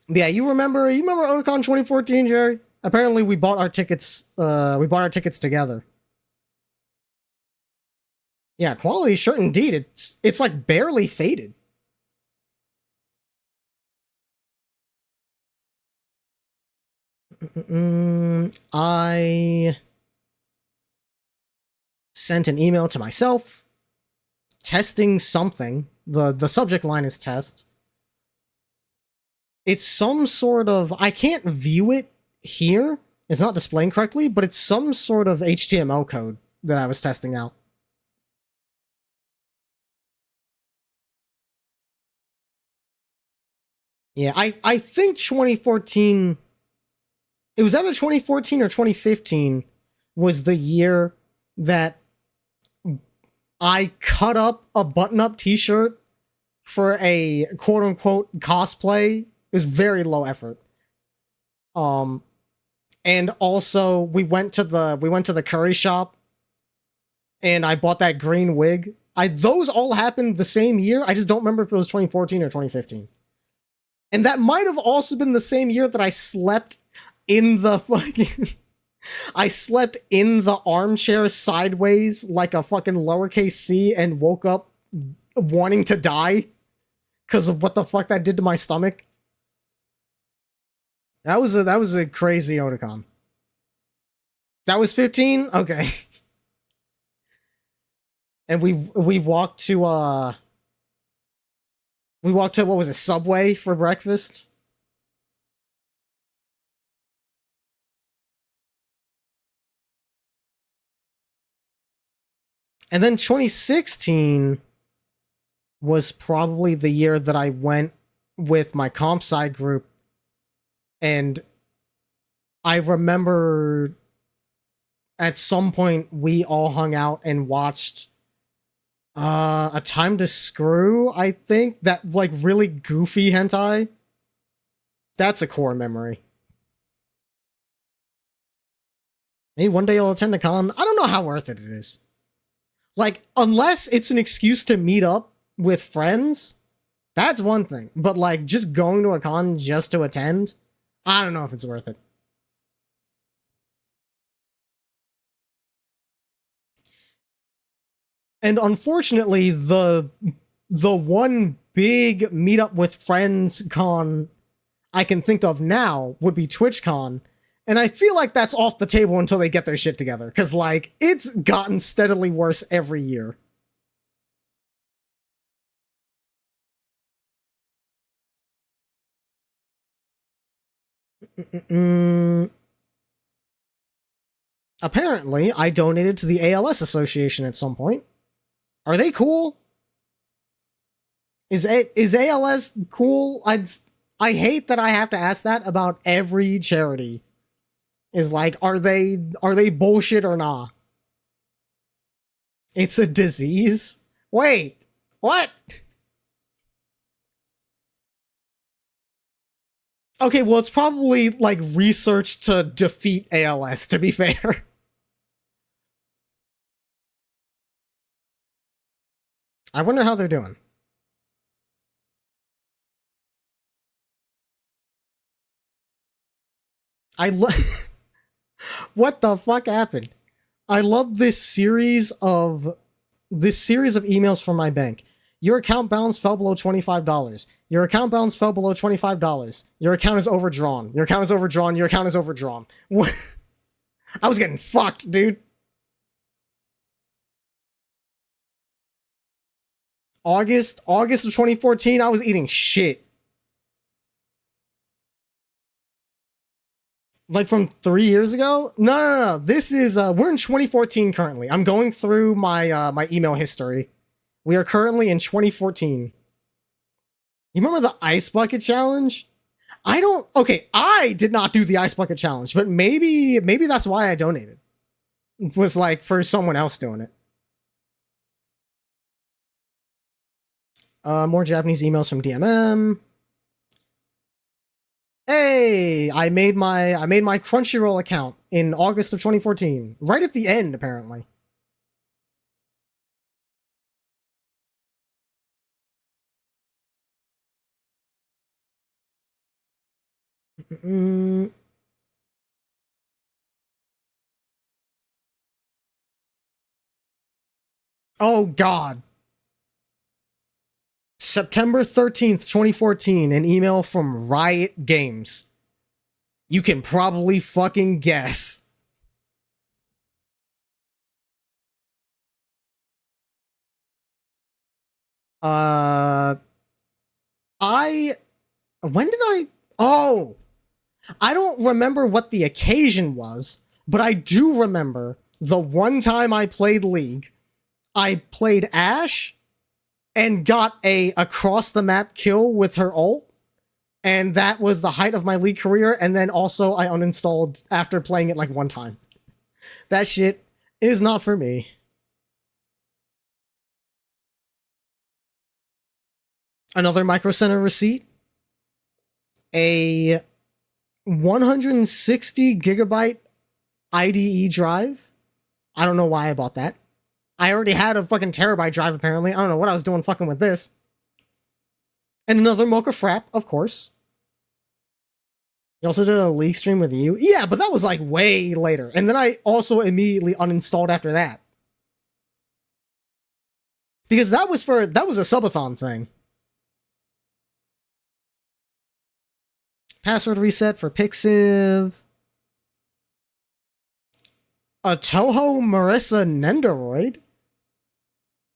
Yeah, you remember Otakon 2014, Jerry? Apparently we bought our tickets together. Yeah, quality shirt indeed. It's like barely faded. I sent an email to myself testing something. The subject line is test. It's some sort of, I can't view it here. It's not displaying correctly, but it's some sort of HTML code that I was testing out. Yeah, I think 2014, it was either 2014 or 2015 was the year that I cut up a button-up t-shirt for a quote-unquote cosplay. It was very low effort. And also we went to the curry shop and I bought that green wig. Those all happened the same year. I just don't remember if it was 2014 or 2015. And that might have also been the same year that I slept in the fucking I slept in the armchair sideways like a fucking lowercase c and woke up wanting to die because of what the fuck that did to my stomach. That was a crazy Otakon. That was 15? Okay. And we walked to what was it, Subway for breakfast? And then 2016 was probably the year that I went with my comp sci group, and I remember at some point we all hung out and watched A Time to Screw, I think, that like really goofy hentai. That's a core memory. Maybe one day I'll attend a con. I don't know how worth it is. Like, unless it's an excuse to meet up with friends, that's one thing. But like, just going to a con just to attend, I don't know if it's worth it. And unfortunately, the one big meetup with friends con I can think of now would be TwitchCon. And I feel like that's off the table until they get their shit together. Because, like, it's gotten steadily worse every year. Apparently, I donated to the ALS Association at some point. Are they cool? Is ALS cool? I hate that I have to ask that about every charity. Is like, are they bullshit or not? It's a disease? Wait, what? Okay, well, it's probably like research to defeat ALS, to be fair. I wonder how they're doing. I love. What the fuck happened? I love this series of emails from my bank. Your account balance fell below $25. Your account balance fell below $25. Your account is overdrawn. Your account is overdrawn. Your account is overdrawn. What? I was getting fucked, dude. August of 2014, I was eating shit. Like from 3 years ago? No. This is we're in 2014 currently. I'm going through my email history. We are currently in 2014. You remember the ice bucket challenge? I did not do the ice bucket challenge, but maybe that's why I donated. It was like for someone else doing it. More Japanese emails from DMM. Hey, I made my Crunchyroll account in August of 2014, right at the end apparently. Mm. Oh god. September 13th, 2014, an email from Riot Games. You can probably fucking guess. Uh, I. When did I. Oh! I don't remember what the occasion was, but I do remember the one time I played League. I played Ashe and got a across the map kill with her ult. And that was the height of my League career. And then also I uninstalled after playing it like one time. That shit is not for me. Another Micro Center receipt. A 160 gigabyte IDE drive. I don't know why I bought that. I already had a fucking terabyte drive apparently. I don't know what I was doing fucking with this. And another Mocha Frap, of course. You also did a League stream with you? Yeah, but that was like way later. And then I also immediately uninstalled after that. Because that was a subathon thing. Password reset for Pixiv. A Toho Marissa Nendoroid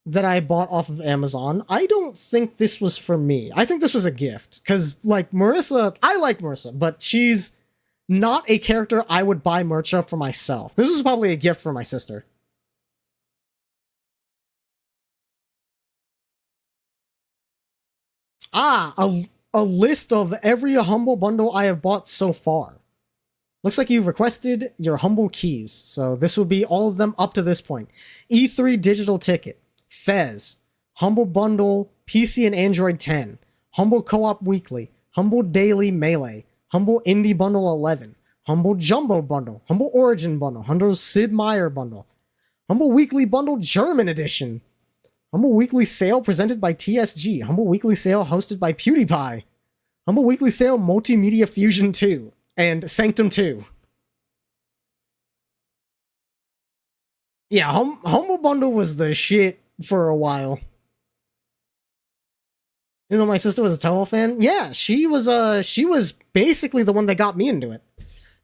that I bought off of Amazon. I don't think this was for me. I think this was a gift. Because, like, Marissa, I like Marissa, but she's not a character I would buy merch of for myself. This was probably a gift for my sister. A list of every Humble Bundle I have bought so far. Looks like you've requested your Humble Keys, so this will be all of them up to this point. E3 Digital Ticket, Fez, Humble Bundle, PC and Android 10, Humble Co-op Weekly, Humble Daily Melee, Humble Indie Bundle 11, Humble Jumbo Bundle, Humble Origin Bundle, Humble Sid Meier Bundle, Humble Weekly Bundle German Edition, Humble Weekly Sale presented by TSG, Humble Weekly Sale hosted by PewDiePie, Humble Weekly Sale Multimedia Fusion 2, and Sanctum 2. Yeah, Humble Bundle was the shit for a while. You know, my sister was a Toho fan. Yeah, she was basically the one that got me into it.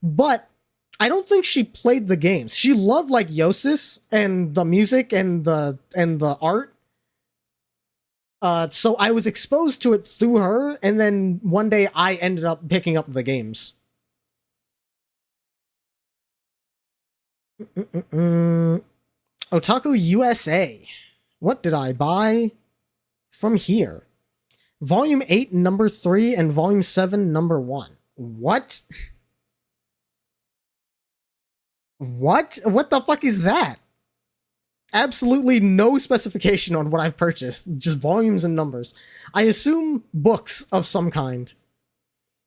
But I don't think she played the games. She loved like Yosis and the music and the art. So I was exposed to it through her, and then one day I ended up picking up the games. Otaku USA. What did I buy from here? Volume 8, number 3, and Volume 7, number 1. What? What? What the fuck is that? Absolutely no specification on what I've purchased. Just volumes and numbers. I assume books of some kind.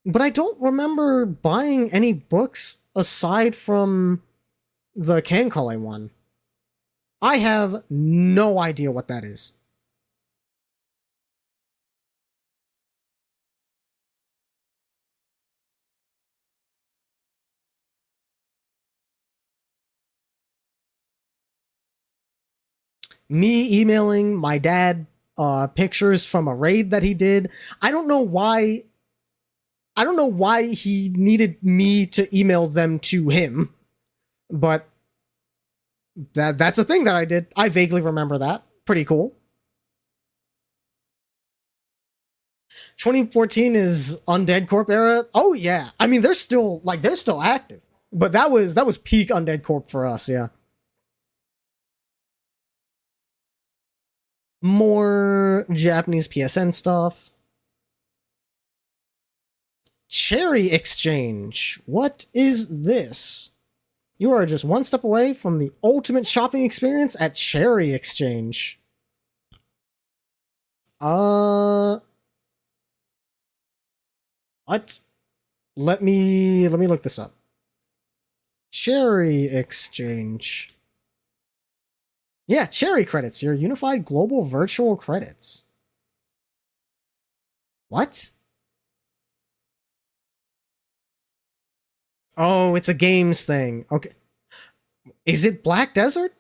But I don't remember buying any books aside from the Kankale one. I have no idea what that is. Me emailing my dad pictures from a raid that he did. I don't know why he needed me to email them to him, but that's a thing that I did. I vaguely remember that. Pretty cool. 2014 is Undead Corp era. Oh yeah. I mean, they're still active. But that was peak Undead Corp for us, yeah. More Japanese PSN stuff. Cherry Exchange. What is this? You are just one step away from the ultimate shopping experience at Cherry Exchange. What? Let me look this up. Cherry Exchange. Yeah, Cherry credits, your unified global virtual credits. What? Oh, it's a games thing. Okay. Is it Black Desert?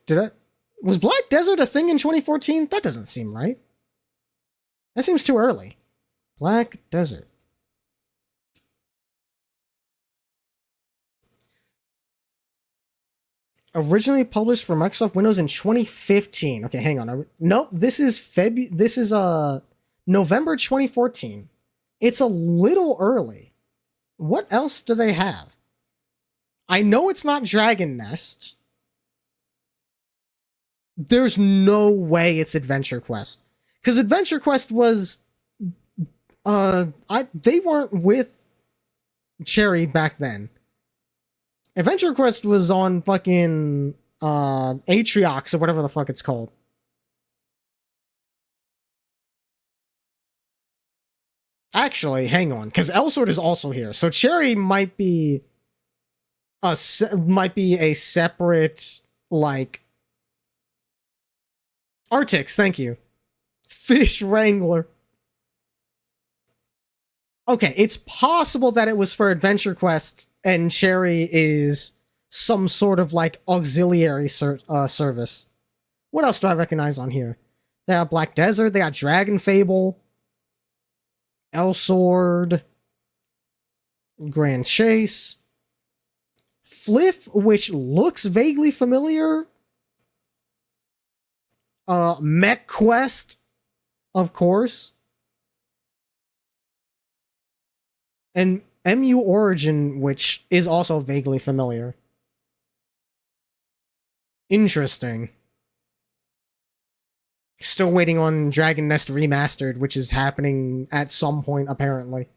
Was Black Desert a thing in 2014? That doesn't seem right. That seems too early. Black Desert. Originally published for Microsoft Windows in 2015. Okay, hang on. Nope, this is November 2014. It's a little early. What else do they have? I know it's not Dragon Nest. There's no way it's Adventure Quest. Because Adventure Quest was they weren't with Cherry back then. Adventure Quest was on fucking Atriox or whatever the fuck it's called. Actually, hang on, because Elsword is also here, so Cherry might be a separate like Artix. Thank you, Fish Wrangler. Okay, it's possible that it was for Adventure Quest and Cherry is some sort of like auxiliary service. What else do I recognize on here? They got Black Desert, they got Dragon Fable, Elsword, Grand Chase, Fliff, which looks vaguely familiar. Mech Quest, of course. And MU Origin, which is also vaguely familiar. Interesting. Still waiting on Dragon Nest Remastered, which is happening at some point, apparently.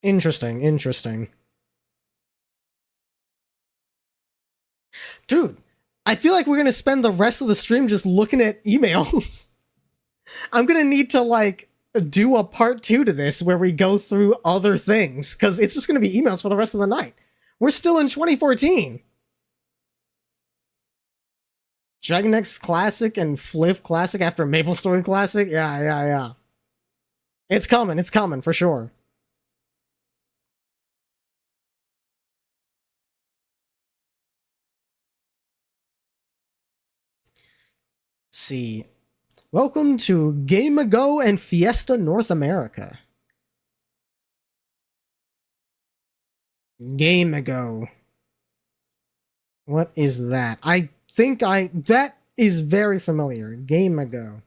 Interesting, interesting. Dude, I feel like we're gonna spend the rest of the stream just looking at emails. I'm gonna need to, like, do a part 2 to this where we go through other things, because it's just gonna be emails for the rest of the night. We're still in 2014. Dragon X Classic and Fliff Classic after Maple Story Classic? Yeah. It's coming, for sure. Let's see. Welcome to Game Ago and Fiesta North America. Game Ago. What is that? I think that is very familiar. Game Ago.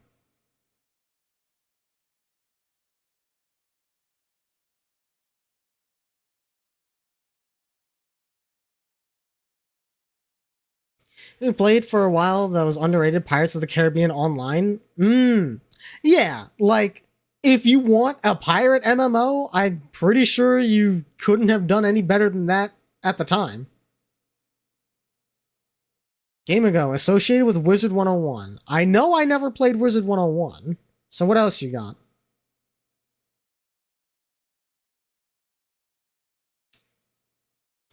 We played for a while that was underrated, Pirates of the Caribbean Online. Yeah, like, if you want a pirate MMO, I'm pretty sure you couldn't have done any better than that at the time. Game Ago, associated with Wizard 101. I know I never played Wizard 101, so what else you got?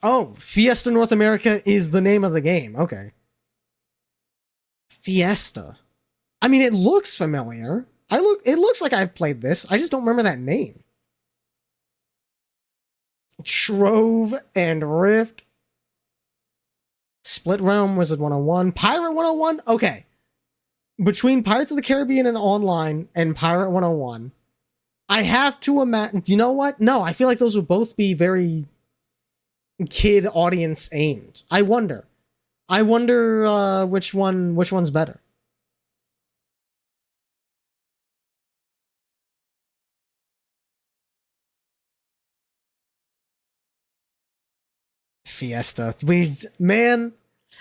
Oh, Fiesta North America is the name of the game. Okay. Fiesta. I mean, it looks familiar. It looks like I've played this. I just don't remember that name. Trove and Rift. Split Realm, Wizard 101. Pirate 101? Okay. Between Pirates of the Caribbean and Online and Pirate 101, I have to imagine... Do you know what? No, I feel like those would both be very kid audience aimed. I wonder which one's better. Fiesta. Man,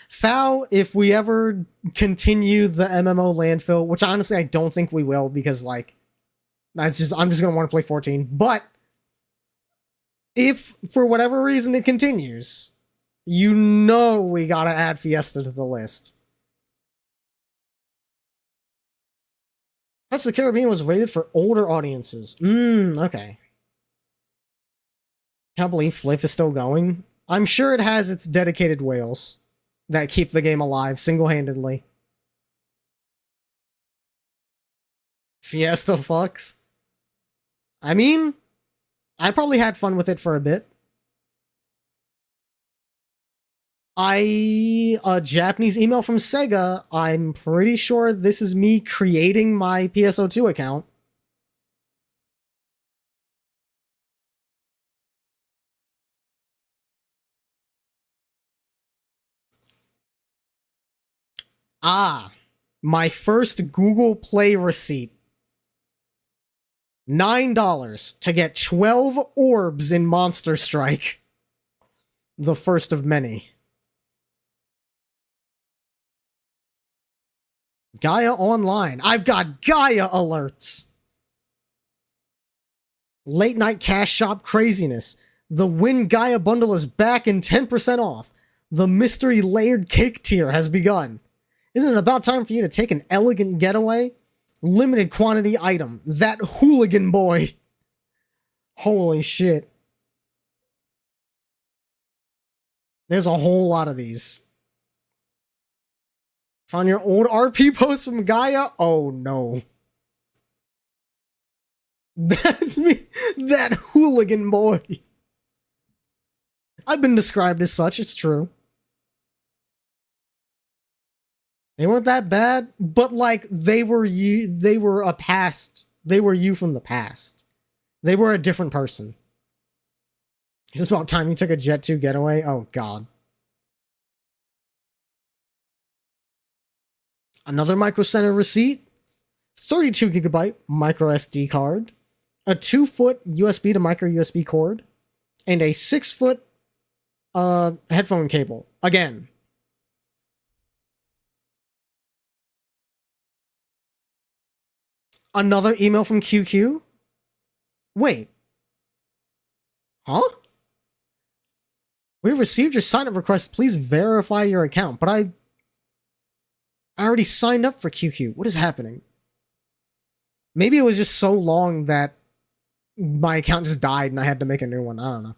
Foul, if we ever continue the MMO landfill, which honestly I don't think we will, because like I'm just gonna want to play 14. But if for whatever reason it continues, you know we gotta add Fiesta to the list. That's the Caribbean was rated for older audiences. Okay. Can't believe Fliff is still going. I'm sure it has its dedicated whales that keep the game alive single-handedly. Fiesta fucks. I mean, I probably had fun with it for a bit. A Japanese email from Sega. I'm pretty sure this is me creating my PSO2 account. My first Google Play receipt. $9 to get 12 orbs in Monster Strike. The first of many. Gaia Online. I've got Gaia alerts. Late night cash shop craziness. The Win Gaia bundle is back and 10% off. The mystery layered cake tier has begun. Isn't it about time for you to take an elegant getaway? Limited quantity item. That hooligan boy. Holy shit. There's a whole lot of these. Found your old RP post from Gaia? Oh no. That's me. That hooligan boy. I've been described as such, it's true. They weren't that bad, but like they were you they were you from the past. They were a different person. It's about time you took a Jet 2 getaway. Oh god. Another Micro Center receipt, 32 gigabyte micro SD card, a 2-foot USB to micro USB cord, and a 6-foot headphone cable. Again. Another email from QQ? Wait. Huh? We received your sign-up request. Please verify your account. But I already signed up for QQ. What is happening? Maybe it was just so long that my account just died and I had to make a new one. I don't know.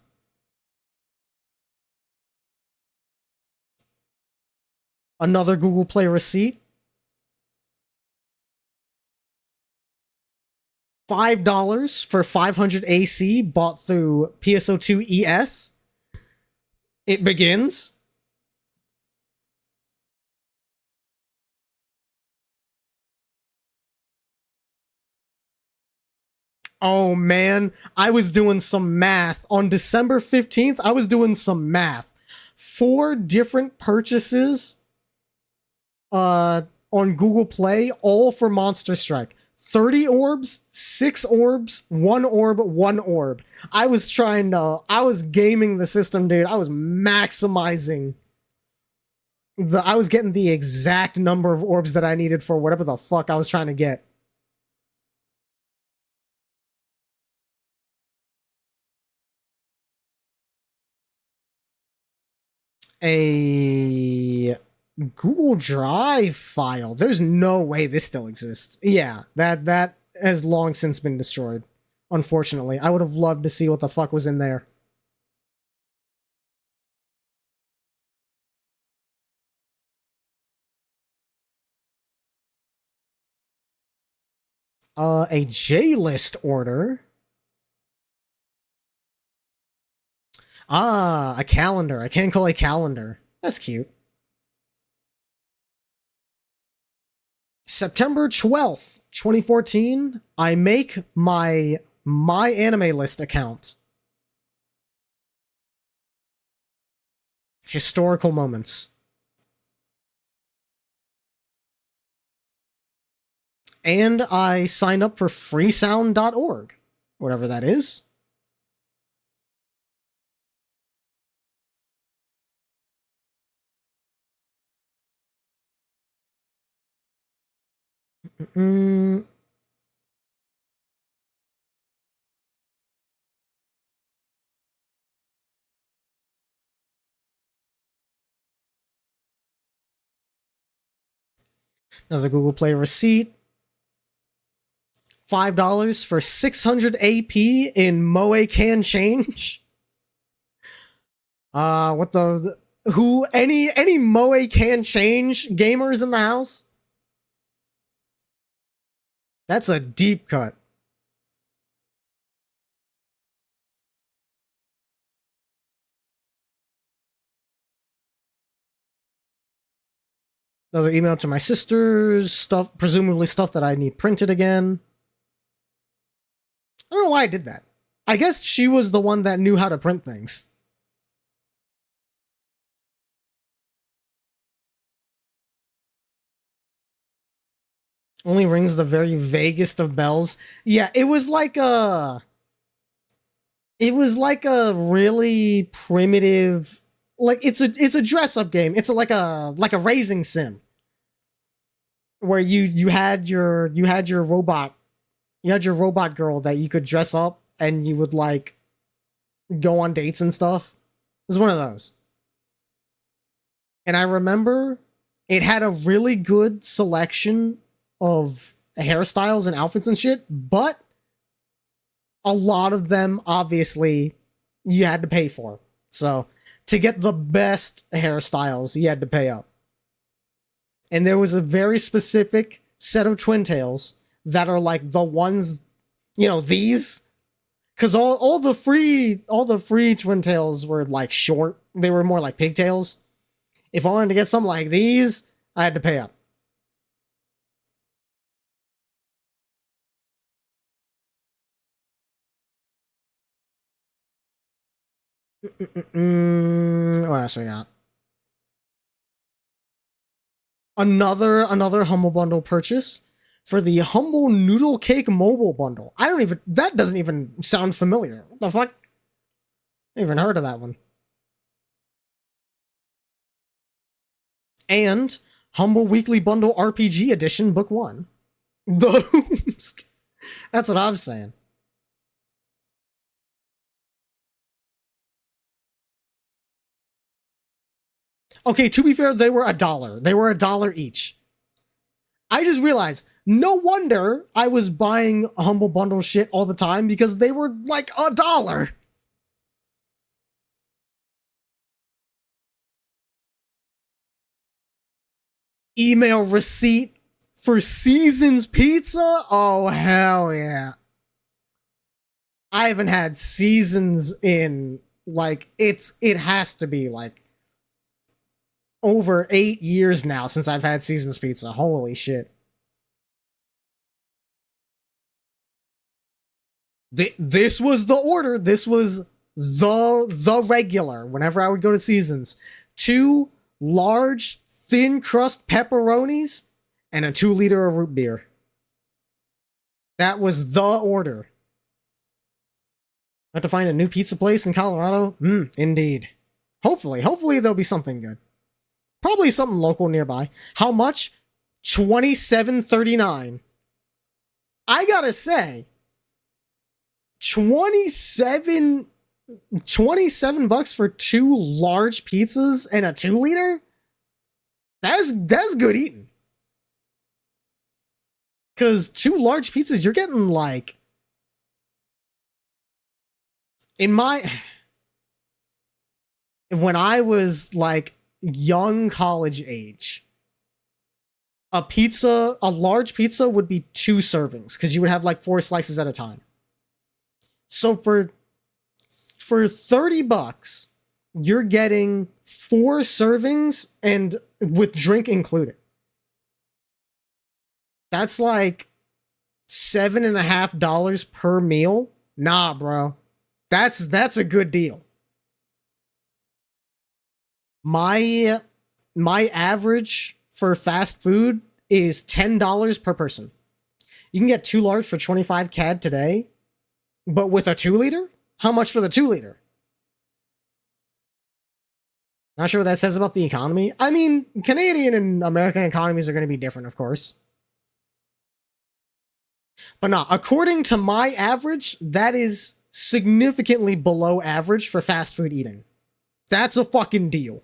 Another Google Play receipt. $5 for 500 AC bought through PSO2 ES. It begins. Oh man, I was doing some math. On December 15th, I was doing some math. 4 different purchases on Google Play, all for Monster Strike. 30 orbs, 6 orbs, 1 orb, 1 orb. I was gaming the system, dude. I was maximizing I was getting the exact number of orbs that I needed for whatever the fuck I was trying to get. A Google Drive file. There's no way this still exists. Yeah, that has long since been destroyed. Unfortunately, I would have loved to see what the fuck was in there. A J-list order. Ah, a calendar. I can call a calendar. That's cute. September 12th, 2014, I make my anime list account. Historical moments. And I sign up for freesound.org, whatever that is. Mm. Another Google Play receipt. $5 for 600 AP in Moe can change. What the who any Moe can change gamers in the house? That's a deep cut. Another email to my sisters, stuff, presumably stuff that I need printed again. I don't know why I did that. I guess she was the one that knew how to print things. Only rings the very vaguest of bells. Yeah, it was like a really primitive, like it's a dress up game. It's like a raising sim where you had your robot, you had your robot girl that you could dress up and you would like go on dates and stuff. It was one of those. And I remember it had a really good selection of hairstyles and outfits and shit, but a lot of them obviously you had to pay for. So to get the best hairstyles, you had to pay up. And there was a very specific set of twin tails that are like the ones, you know, these, because all the free twin tails were like short. They were more like pigtails. If I wanted to get something like these, I had to pay up. What else we got? Another Humble Bundle purchase for the Humble Noodle Cake Mobile Bundle. That doesn't even sound familiar. What the fuck? I haven't even heard of that one. And Humble Weekly Bundle RPG Edition Book 1. The Host. That's what I'm saying. Okay, to be fair, they were $1. They were $1 each. I just realized, no wonder I was buying Humble Bundle shit all the time because they were like $1. Email receipt for Seasons Pizza? Oh, hell yeah. I haven't had Seasons in, like, it has to be, like, over 8 years now since I've had Seasons Pizza. Holy shit. This was the order. This was the regular whenever I would go to Seasons. 2 large, thin crust pepperonis and a 2-liter of root beer. That was the order. I have to find a new pizza place in Colorado? Indeed. Hopefully there'll be something good. Probably something local nearby. How much? $27.39. I gotta say, 27 bucks for 2 large pizzas and a 2-liter? That's good eating. Cause 2 large pizzas, you're getting like when I was like young college age, a large pizza would be 2 servings because you would have like 4 slices at a time. So for $30, you're getting 4 servings and with drink included. That's like $7.50 per meal. Nah, bro. That's a good deal. My average for fast food is $10 per person. You can get 2 large for 25 CAD today, but with a 2-liter? How much for the 2-liter? Not sure what that says about the economy. I mean, Canadian and American economies are going to be different, of course. But no, according to my average, that is significantly below average for fast food eating. That's a fucking deal.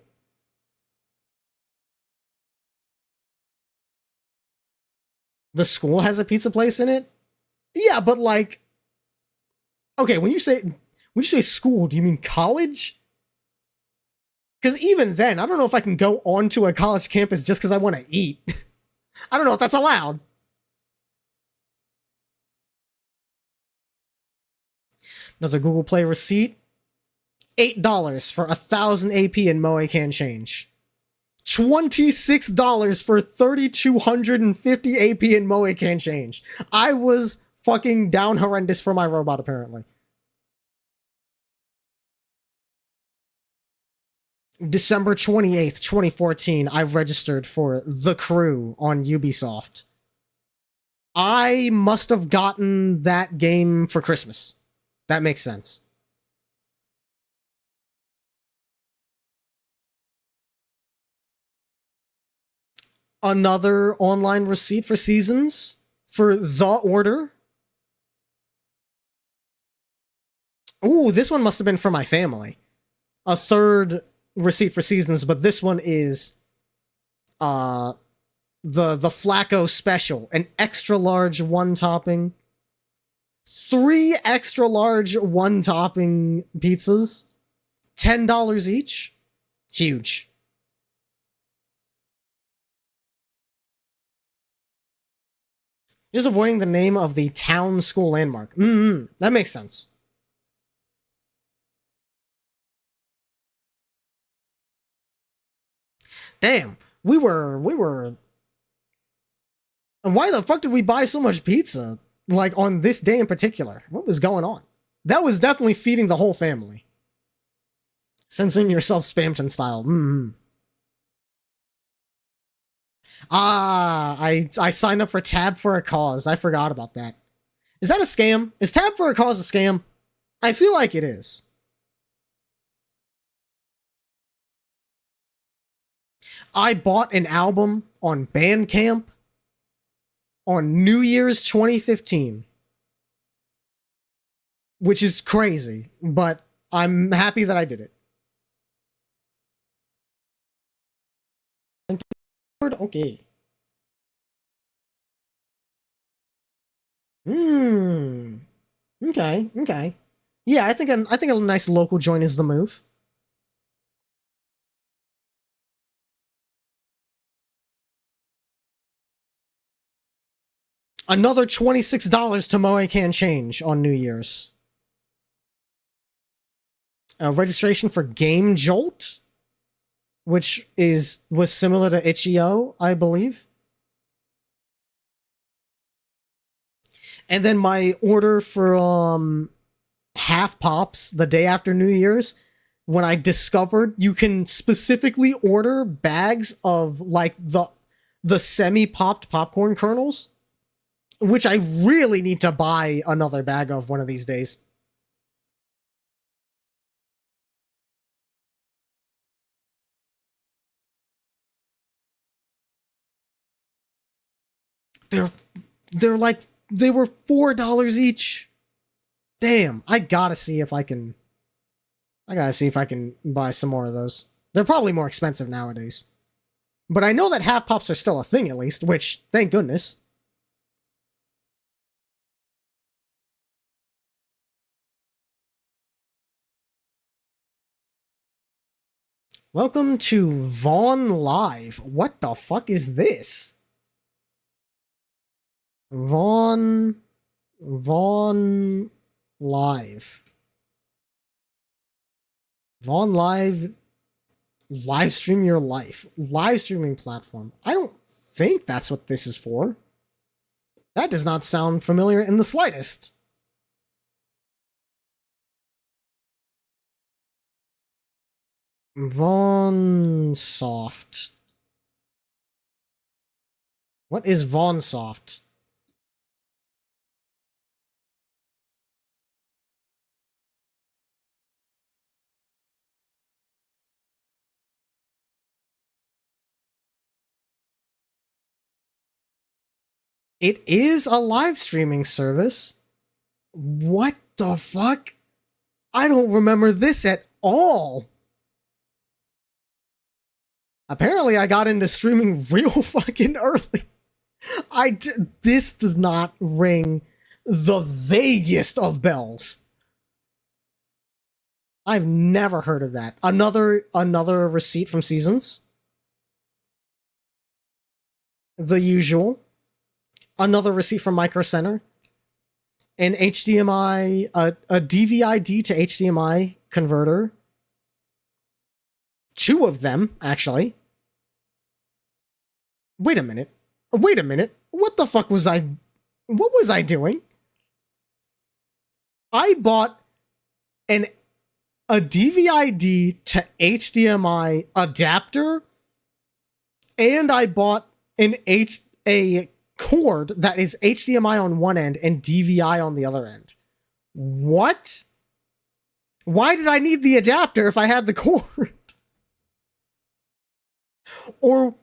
The school has a pizza place in it? Yeah, but like, okay, when you say school, do you mean college? Because even then, I don't know if I can go onto a college campus just because I want to eat. I don't know if that's allowed. Another Google Play receipt. $8 for 1,000 AP in Moe can change. $26 for 3,250 AP in Moe can change. I was fucking down horrendous for my robot, apparently. December 28th, 2014, I registered for The Crew on Ubisoft. I must have gotten that game for Christmas. That makes sense. Another online receipt for Seasons for The Order. Ooh, this one must have been for my family. A third receipt for Seasons, but this one is the Flacco special, an extra large 1 topping, 3 extra large 1 topping pizzas, $10 each. Huge. Just avoiding the name of the town school landmark. That makes sense. Damn, we were. Why the fuck did we buy so much pizza? Like, on this day in particular? What was going on? That was definitely feeding the whole family. Censoring yourself Spamton style. I signed up for Tab for a Cause. I forgot about that. Is that a scam? Is Tab for a Cause a scam? I feel like it is. I bought an album on Bandcamp on New Year's 2015. Which is crazy, but I'm happy that I did it. Okay. Okay. Yeah, I think a nice local joint is the move. Another $26 to Moe can change on New Year's. Registration for Game Jolt, which was similar to Itch.io, I believe. And then my order for Half Pops the day after New Year's, when I discovered you can specifically order bags of like the semi-popped popcorn kernels, which I really need to buy another bag of one of these days. They're like, they were $4 each. Damn, I gotta see if I can buy some more of those. They're probably more expensive nowadays. But I know that half pops are still a thing at least, which, thank goodness. Welcome to Vaughn Live. What the fuck is this? Vaughn Live. Vaughn Live. Live stream your life. Live streaming platform. I don't think that's what this is for. That does not sound familiar in the slightest. Vaughnsoft. What is Vaughnsoft? It is a live streaming service. What the fuck? I don't remember this at all. Apparently, I got into streaming real fucking early. This does not ring the vaguest of bells. I've never heard of that. Another receipt from Seasons. The usual. Another receipt from Micro Center. An HDMI, a DVI-D to HDMI converter. 2 of them, actually. Wait a minute. What the fuck was I... What was I doing? I bought a DVI-D to HDMI adapter, and I bought a cord that is HDMI on one end and DVI on the other end. What? Why did I need the adapter if I had the cord? Or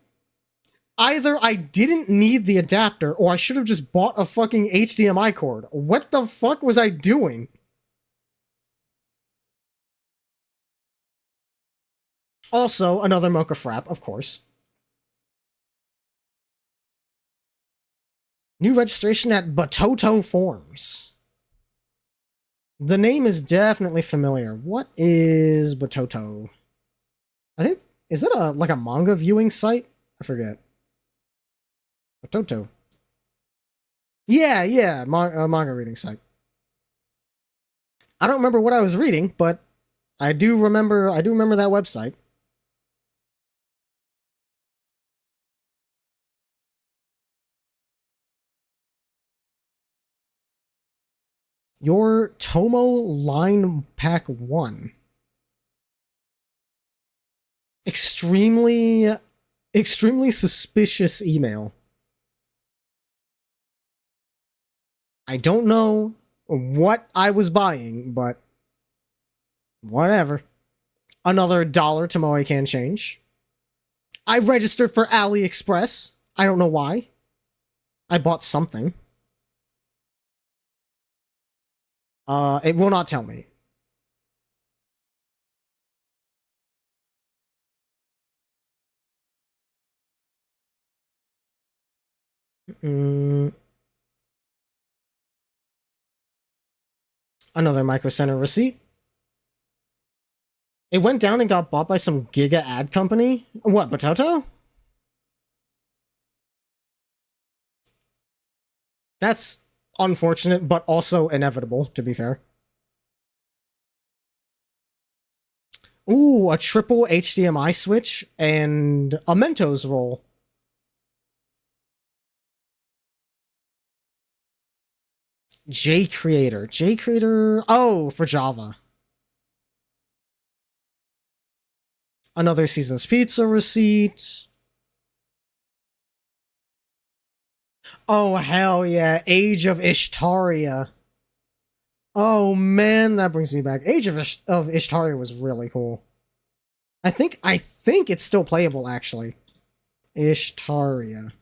either I didn't need the adapter, or I should have just bought a fucking HDMI cord. What the fuck was I doing? Also, another mocha frap, of course. New registration at Batoto Forms. The name is definitely familiar. What is Batoto? I think, is that like a manga viewing site? I forget. Batoto. Yeah, manga reading site. I don't remember what I was reading, but I do remember that website. Your Tomo Line Pack 1. Extremely suspicious email. I don't know what I was buying, but whatever. Another $1 to Moe can change. I registered for AliExpress. I don't know why. I bought something. It will not tell me. Another Micro Center receipt. It went down and got bought by some giga ad company. What, Batoto? That's unfortunate, but also inevitable, to be fair. Ooh, a triple HDMI switch and a Mentos roll. J-Creator, oh, for Java. Another Seasons Pizza receipt. Oh, hell yeah, Age of Ishtaria. Oh man, that brings me back. Age of Ishtaria was really cool. I think it's still playable, actually. Ishtaria.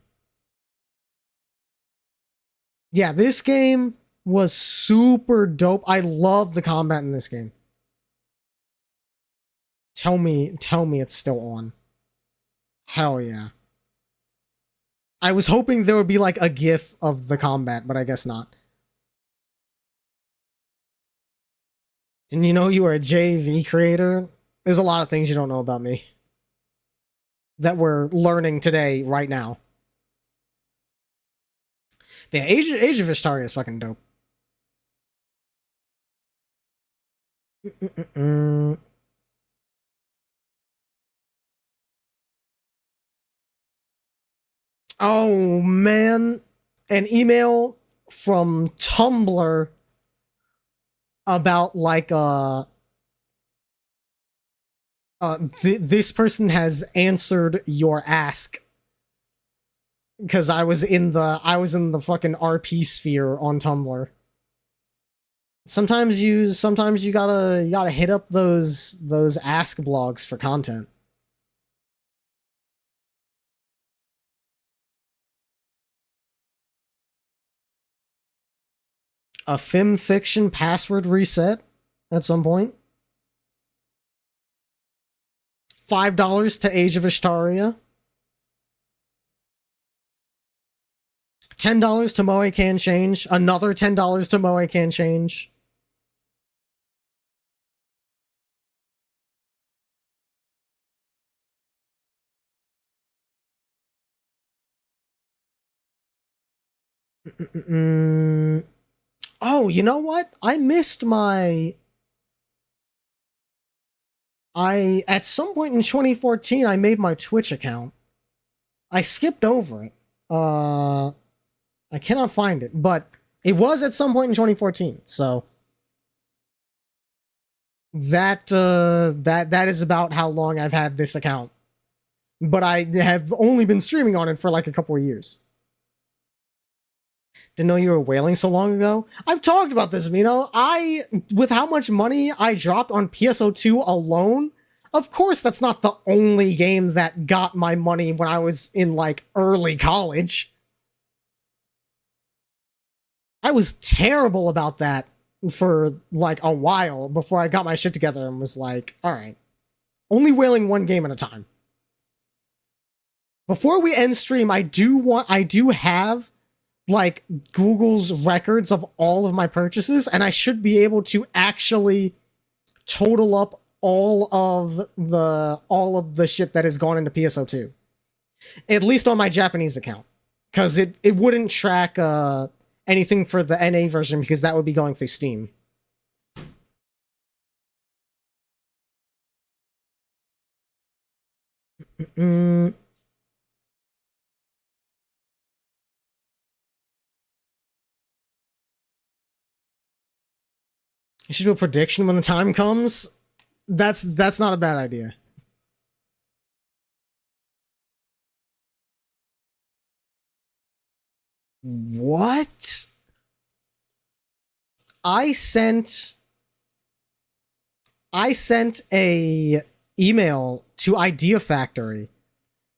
Yeah, this game was super dope. I love the combat in this game. Tell me it's still on. Hell yeah. I was hoping there would be like a gif of the combat, but I guess not. Didn't you know you were a JV creator? There's a lot of things you don't know about me that we're learning today, right now. Yeah, Age of Ashtaria is fucking dope. Oh man, an email from Tumblr about like this person has answered your ask because I was in the fucking RP sphere on Tumblr. Sometimes you gotta hit up those ask blogs for content. A film fiction password reset at some point. $5 to Age of Ashtaria. $10 to Moe Can Change. Another $10 to Moe Can Change. Oh, you know what? I missed my. At some point in 2014, I made my Twitch account. I skipped over it. I cannot find it, but it was at some point in 2014. So that is about how long I've had this account. But I have only been streaming on it for like a couple of years. Didn't know you were whaling so long ago. I've talked about this, Mino. With how much money I dropped on PSO2 alone, of course that's not the only game that got my money when I was in like early college. I was terrible about that for like a while before I got my shit together and was like, all right, only whaling one game at a time. Before we end stream, I do have like Google's records of all of my purchases, and I should be able to actually total up all of the shit that has gone into PSO2. At least on my Japanese account. Because it wouldn't track anything for the NA version because that would be going through Steam. You should do a prediction when the time comes. That's not a bad idea. What? I sent a email to Idea Factory.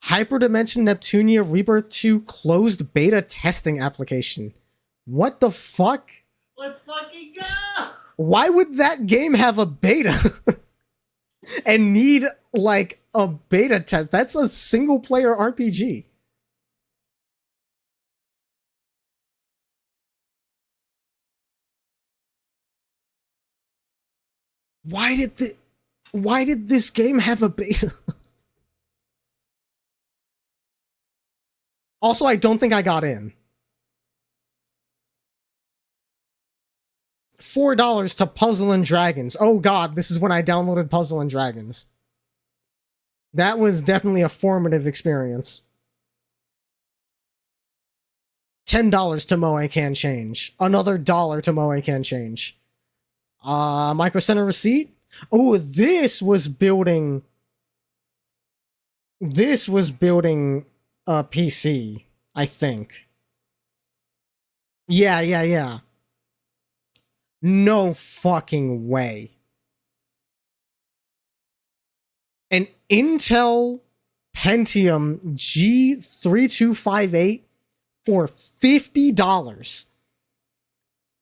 Hyperdimension Neptunia Rebirth 2 closed beta testing application. What the fuck? Let's fucking go! Why would that game have a beta and need like a beta test? That's a single player RPG. Why did this game have a beta? Also, I don't think I got in. $4 to Puzzle and Dragons. Oh god, this is when I downloaded Puzzle and Dragons. That was definitely a formative experience. $10 to Moe Can Change. Another $1 to Moe Can Change. Micro Center receipt? Oh, this was building a PC, I think. Yeah. No fucking way. An Intel Pentium G3258 for $50.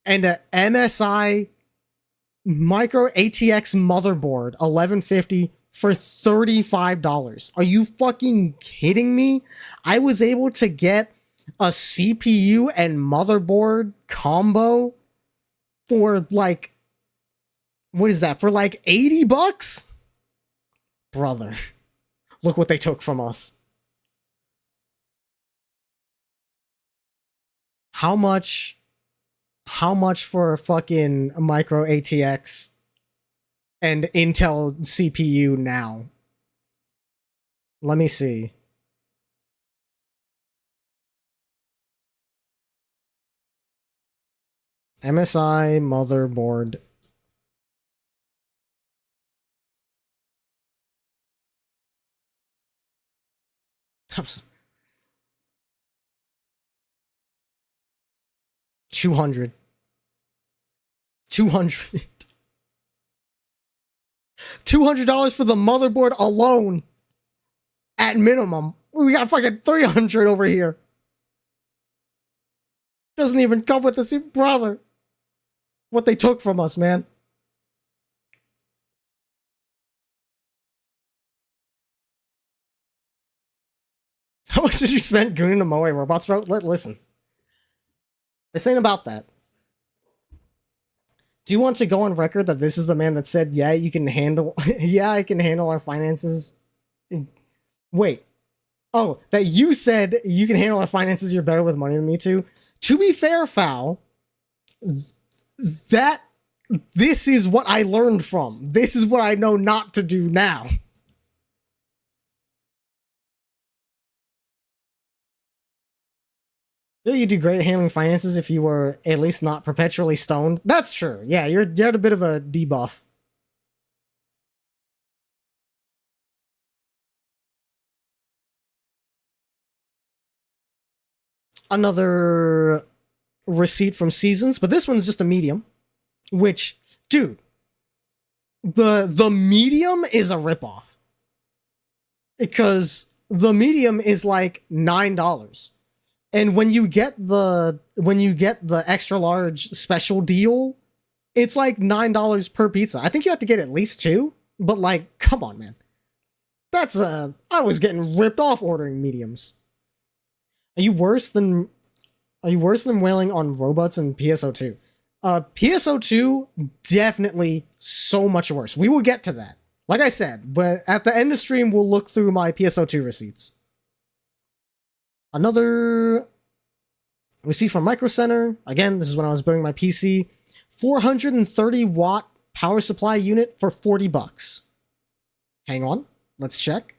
and a MSI micro ATX motherboard 1150 for $35. Are you fucking kidding me? I was able to get a CPU and motherboard combo for like, what is that? For like $80? Brother, look what they took from us. How much for a fucking micro ATX and Intel CPU now? Let me see. MSI motherboard. $200 for the motherboard alone. At minimum. We got fucking 300 over here. Doesn't even come with the brother. What they took from us, man. How much did you spend gooning the Moe robots, bro? Listen. This ain't about that. Do you want to go on record that this is the man that said, yeah, you can handle, yeah, I can handle our finances? Wait. Oh, that you said you can handle our finances, you're better with money than me too? To be fair, Foul, this is what I learned from. This is what I know not to do now. You do great at handling finances if you were at least not perpetually stoned. That's true. Yeah, you're at a bit of a debuff. Another receipt from Seasons, but this one's just a medium. Which, dude, the medium is a ripoff. Because the medium is like $9. And when you get the extra large special deal, it's like $9 per pizza. I think you have to get at least 2, but like, come on, man. I was getting ripped off ordering mediums. Are you worse than wailing on robots in PSO2? PSO2 definitely so much worse. We will get to that. Like I said, but at the end of stream we'll look through my PSO2 receipts. Another receipt from Micro Center. Again, this is when I was building my PC. 430 watt power supply unit for $40. Hang on. Let's check.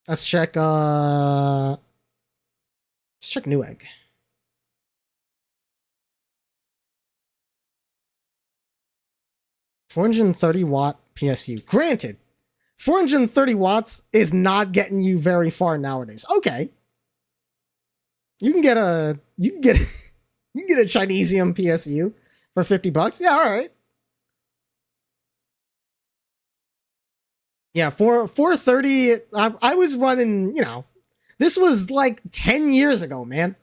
Let's check Newegg. $430 PSU. Granted, 430 watts is not getting you very far nowadays. Okay. You can get a Chinesium PSU for $50. Yeah, all right. Yeah, 430, I was running, this was like 10 years ago, man.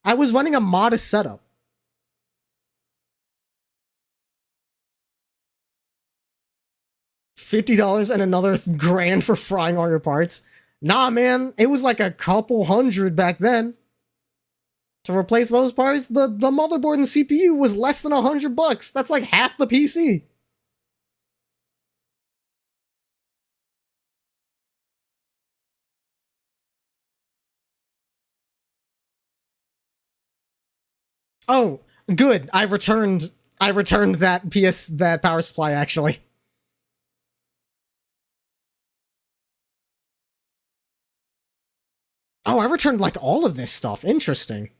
I was running a modest setup. $50 and another grand for frying all your parts. Nah, man, it was like a couple hundred back then. To replace those parts, the motherboard and CPU was less than $100. That's like half the PC. Oh, good. I returned that power supply actually. Oh, I returned like all of this stuff. Interesting.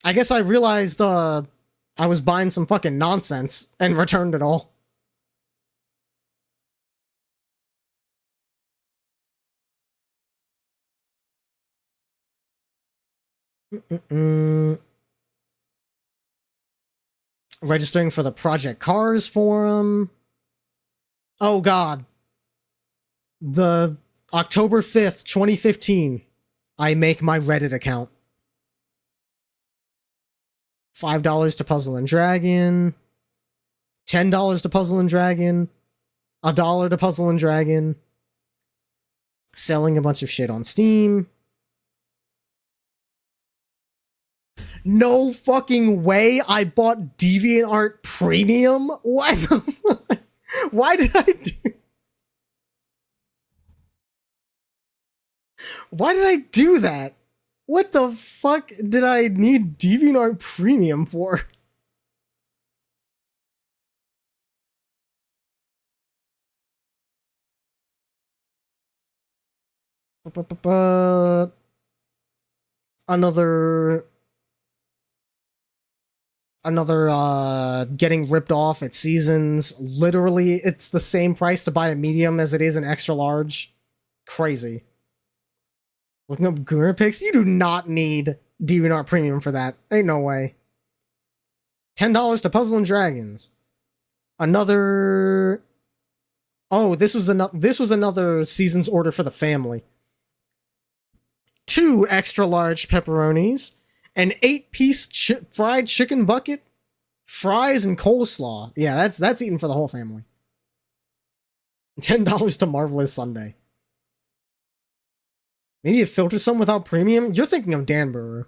I guess I realized I was buying some fucking nonsense and returned it all. Registering for the Project Cars forum. Oh god. The October 5th, 2015, I make my Reddit account. $5 to Puzzle and Dragon, $10 to Puzzle and Dragon, $1 to Puzzle and Dragon, selling a bunch of shit on Steam. No fucking way I bought DeviantArt Premium? Why the fuck? Why did I do... Why did I do that? What the fuck did I need DeviantArt Premium for? Another getting ripped off at Seasons. Literally, it's the same price to buy a medium as it is an extra large. Crazy. Looking up Guru pics, you do not need DeviantArt Premium for that. Ain't no way. $10 to Puzzle and Dragons. Another... Oh, this was another Seasons order for the family. 2 extra large pepperonis, an 8-piece fried chicken bucket, fries, and coleslaw. Yeah, that's eaten for the whole family. $10 to Marvelous Sunday. Maybe a filter some without premium? You're thinking of Danburu.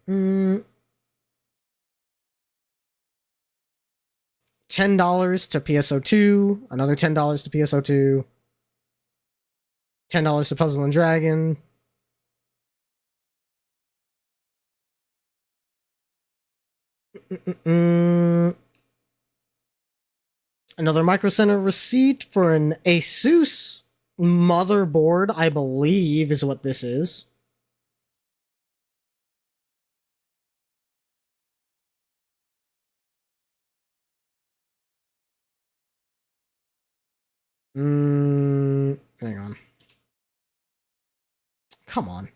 $10 to PSO2, another $10 to PSO2, $10 to Puzzle and Dragon. Another Micro Center receipt for an Asus motherboard, I believe is what this is. Hang on. Come on.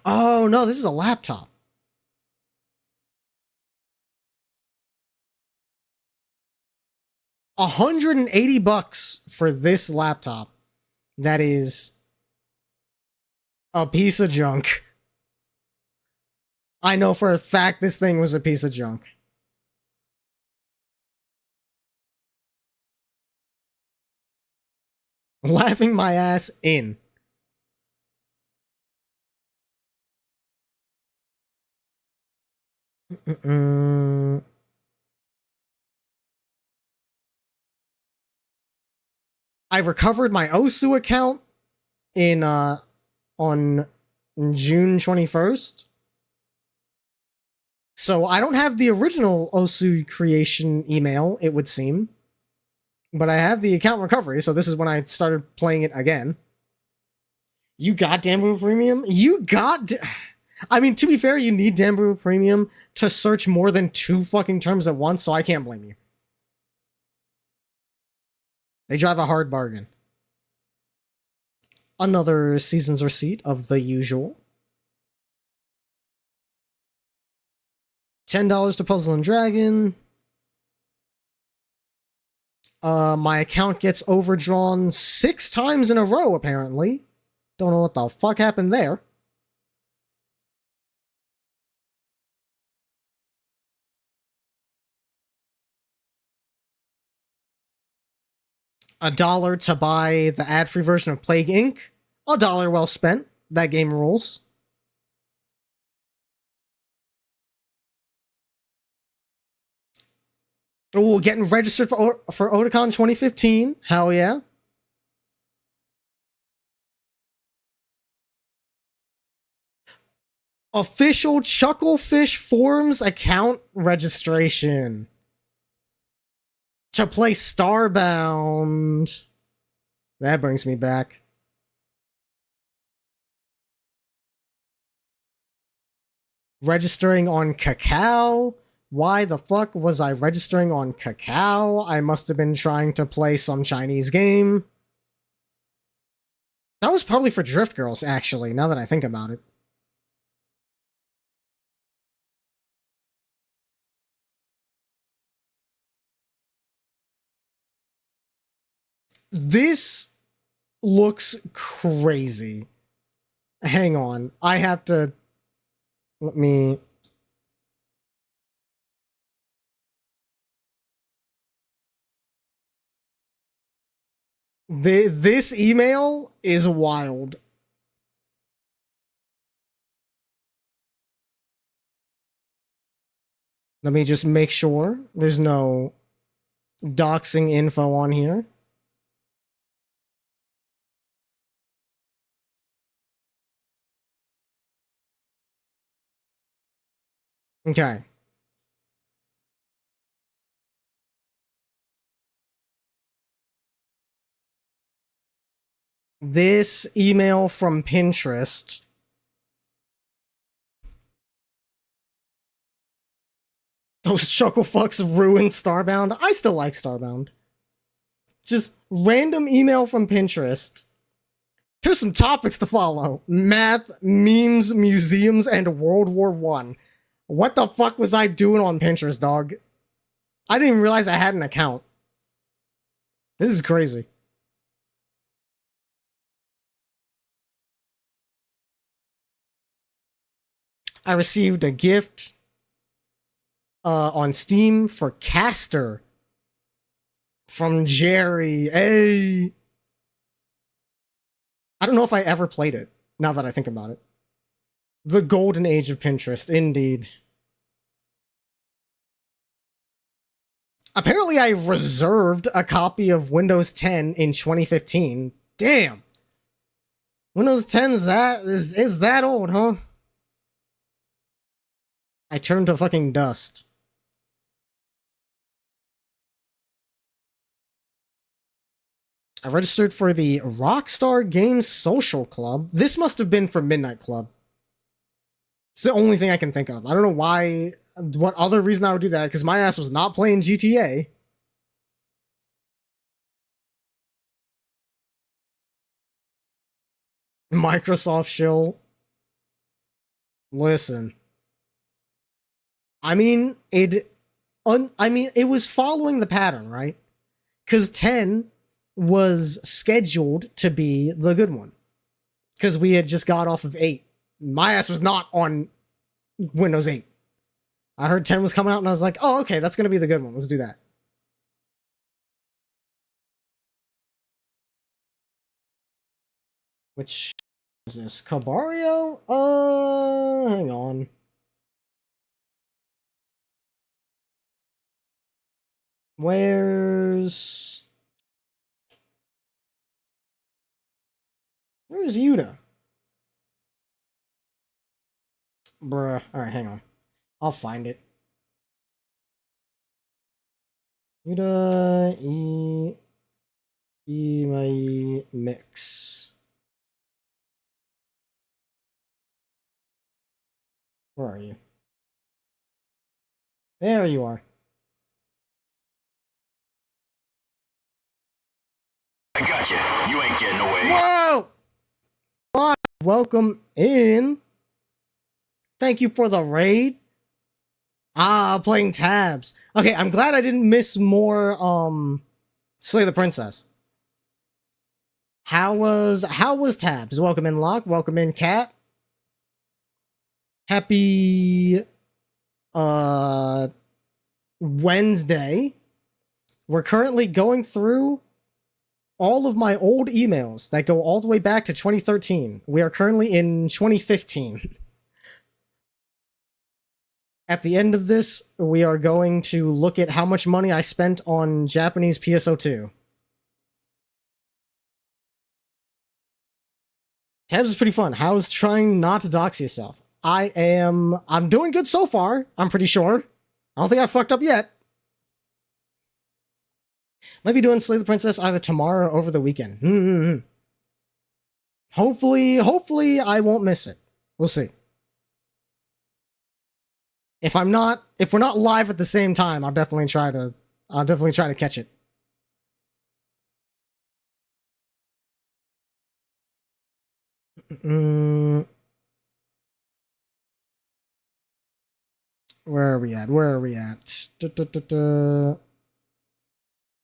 Oh, no, this is a laptop. $180 for this laptop. That is a piece of junk. I know for a fact this thing was a piece of junk. Laughing my ass in. I recovered my Osu account in on June 21st. So I don't have the original Osu creation email, it would seem. But I have the account recovery, so this is when I started playing it again. You got Danburu Premium? I mean, to be fair, you need Danburu Premium to search more than 2 fucking terms at once, so I can't blame you. They drive a hard bargain. Another Seasons receipt of the usual. $10 to Puzzle and Dragon. My account gets overdrawn 6 times in a row, apparently. Don't know what the fuck happened there. $1 to buy the ad-free version of Plague Inc. $1 well spent. That game rules. Oh, getting registered for Otakon 2015. Hell yeah. Official Chucklefish Forums account registration. To play Starbound. That brings me back. Registering on Kakao. Why the fuck was I registering on Kakao? I must have been trying to play some Chinese game. That was probably for Drift Girls, actually, now that I think about it. This looks crazy. Hang on. I have to... Let me... This email is wild. Let me just make sure there's no doxing info on here. Okay. This email from Pinterest. Those chuckle fucks ruined Starbound. I still like Starbound. Just random email from Pinterest. Here's some topics to follow. Math, memes, museums, and World War I. What the fuck was I doing on Pinterest, dog? I didn't even realize I had an account. This is crazy. I received a gift on Steam for Caster from Jerry. Hey. I don't know if I ever played it, now that I think about it. The golden age of Pinterest, indeed. Apparently I reserved a copy of Windows 10 in 2015. Damn. Windows 10 is that old, huh? I turned to fucking dust. I registered for the Rockstar Games Social Club. This must have been for Midnight Club. It's the only thing I can think of. I don't know why, what other reason I would do that, because my ass was not playing GTA. Microsoft shill. Listen. I mean, it was following the pattern, right? Because 10 was scheduled to be the good one. Because we had just got off of 8. My ass was not on Windows 8. I heard 10 was coming out and I was like, oh, okay, that's going to be the good one. Let's do that. Which is this? Cabario? Hang on. Where's Yuta? Bruh. Alright, hang on. I'll find it. Yuta my mix. Where are you? There you are. I got you. You ain't getting away. Whoa! Hi, welcome in. Thank you for the raid. Playing tabs. Okay, I'm glad I didn't miss more, Slay the Princess. How was tabs? Welcome in, Locke. Welcome in, Cat. Happy, Wednesday. We're currently going through all of my old emails that go all the way back to 2013. We are currently in 2015. At the end of this, we are going to look at how much money I spent on Japanese PSO2. Tabs is pretty fun. How's trying not to dox yourself? I'm doing good so far, I'm pretty sure. I don't think I fucked up yet. Might be doing Slay the Princess either tomorrow or over the weekend. Hopefully I won't miss it. We'll see. If we're not live at the same time, I'll definitely try to catch it. Where are we at?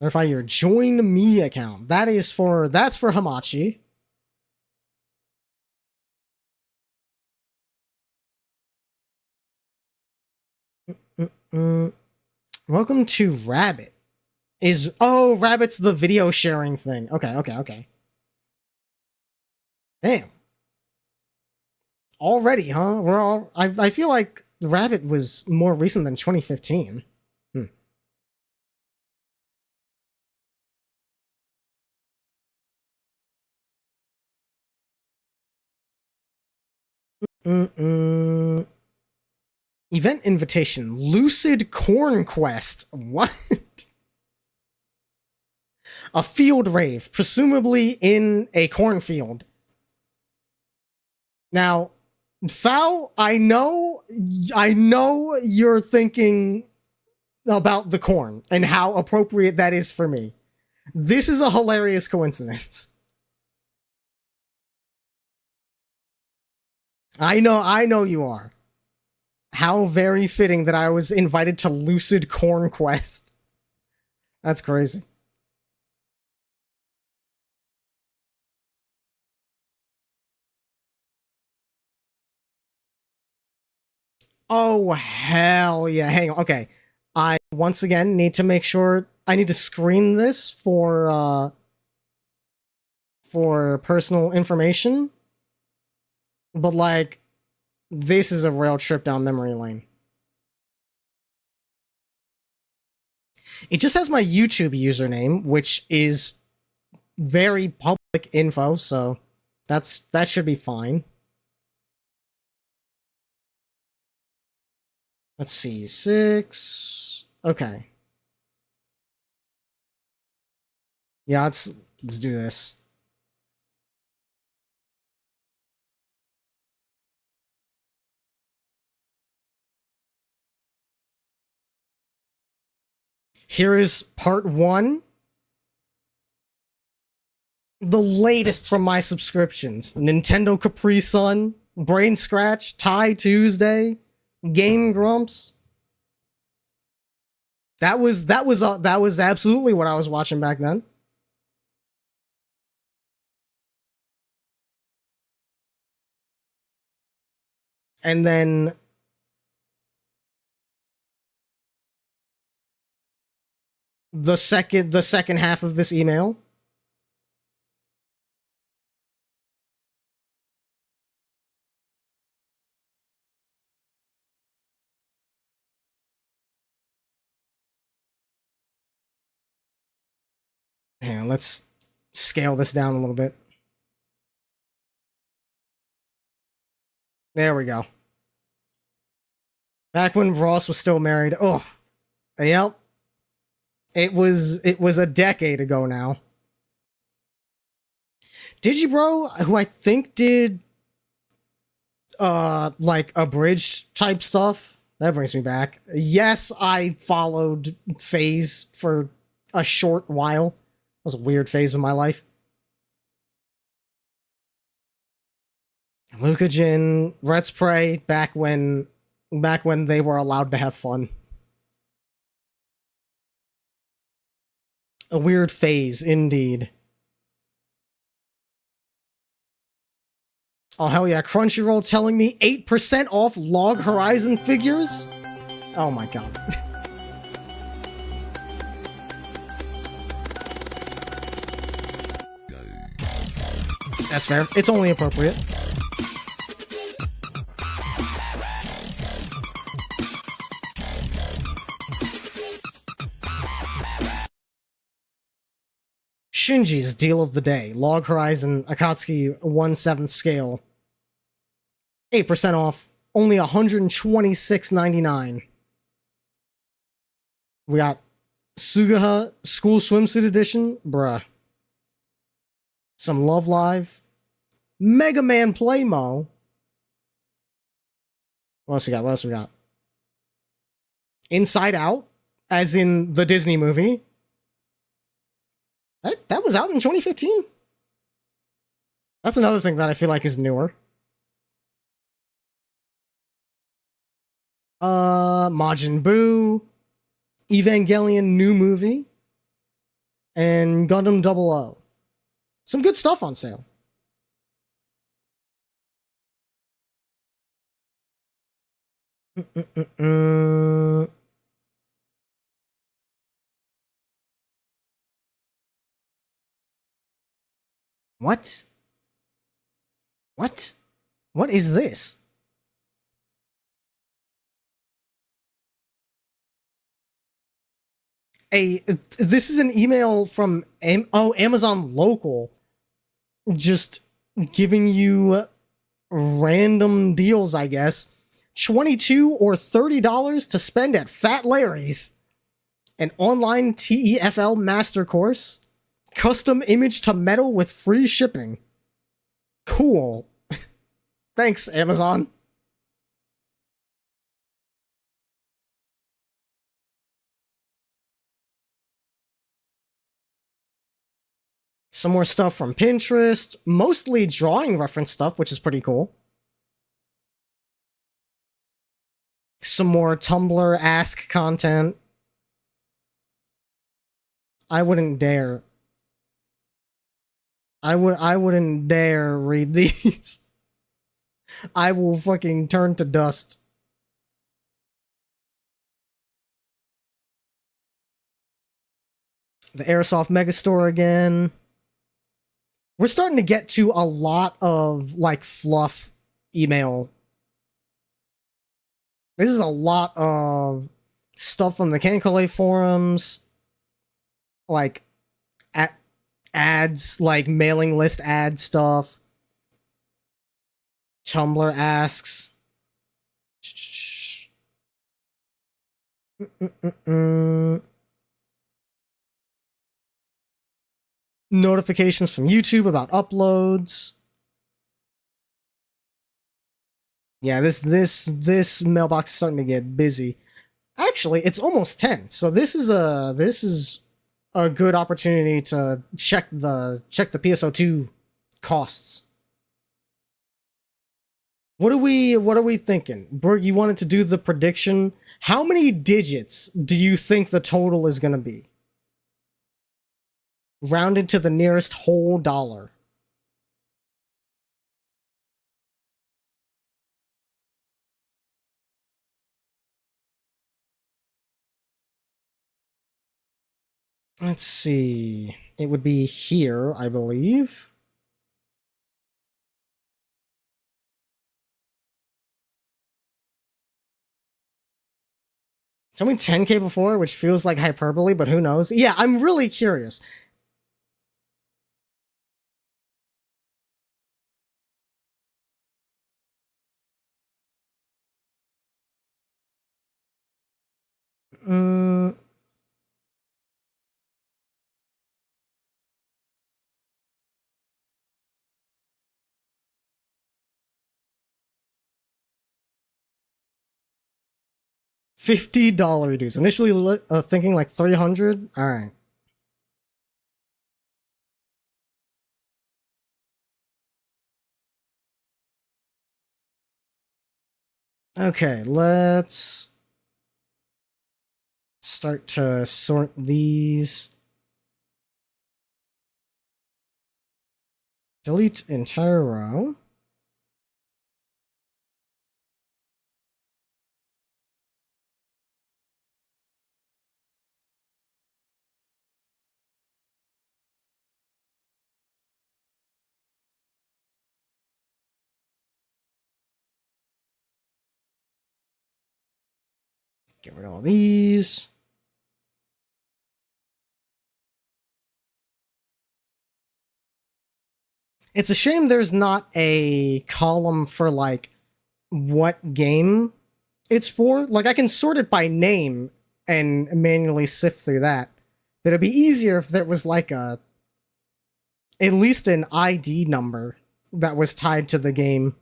Verify your join me account. That's for Hamachi. Welcome to Rabbit. Rabbit's the video sharing thing. Okay. Damn. Already, huh? I feel like Rabbit was more recent than 2015. Event invitation. Lucid Corn Quest. What? A field rave, presumably in a cornfield. Now, Foul, I know you're thinking about the corn and how appropriate that is for me. This is a hilarious coincidence. I know you are. How very fitting that I was invited to Lucid Corn Quest. That's crazy. Oh, hell yeah. Hang on. Okay. I, once again, need to make sure... I need to screen this for personal information. But, like, this is a real trip down memory lane. It just has my YouTube username, which is very public info, so that should be fine. Let's see, 6. Okay. Yeah, let's do this. Here is part 1. The latest from my subscriptions. Nintendo Capri Sun, Brain Scratch, Tie Tuesday, Game Grumps. That was absolutely what I was watching back then. And then the second half of this email. Hang on, let's scale this down a little bit. There we go. Back when Ross was still married. Oh, yep. It was a decade ago now. Digibro, who I think did like abridged type stuff. That brings me back. Yes, I followed FaZe for a short while. It was a weird phase of my life. Luca Jin, Let's Pray, back when they were allowed to have fun. A weird phase, indeed. Oh, hell yeah. Crunchyroll telling me 8% off Log Horizon figures? Oh my god. That's fair. It's only appropriate. Shinji's deal of the day. Log Horizon Akatsuki 1/7 scale. 8% off. Only $126.99. We got Sugaha School Swimsuit Edition. Bruh. Some Love Live. Mega Man Playmo. What else we got? Inside Out. As in the Disney movie. That was out in 2015? That's another thing that I feel like is newer. Majin Buu. Evangelion new movie. and Gundam 00. Some good stuff on sale. What? What? What is this? This is an email from Amazon Local, just giving you random deals, I guess. $22 or $30 to spend at Fat Larry's. An online TEFL master course. Custom image to metal with free shipping. Cool. Thanks, Amazon. Some more stuff from Pinterest. Mostly drawing reference stuff, which is pretty cool. Some more Tumblr Ask content. I wouldn't dare. I wouldn't dare read these. I will fucking turn to dust. The Airsoft Megastore again. We're starting to get to a lot of, like, fluff email. This is a lot of stuff from the Cancale forums. Like, ads, like mailing list ad stuff. Tumblr asks. Notifications from YouTube about uploads. Yeah, this mailbox is starting to get busy. Actually, it's almost 10, so this is a good opportunity to check the PSO2 costs. What are we thinking? Berg, you wanted to do the prediction. How many digits do you think the total is going to be? Rounded to the nearest whole dollar. Let's see. It would be here, I believe. Tell me 10K before, which feels like hyperbole, but who knows? Yeah, I'm really curious. $50 dues. Initially thinking like 300. All right. Okay, let's start to sort these. Delete entire row. Get rid of all these. It's a shame there's not a column for, like, what game it's for. Like, I can sort it by name and manually sift through that. But it'd be easier if there was, like, at least an ID number that was tied to the game.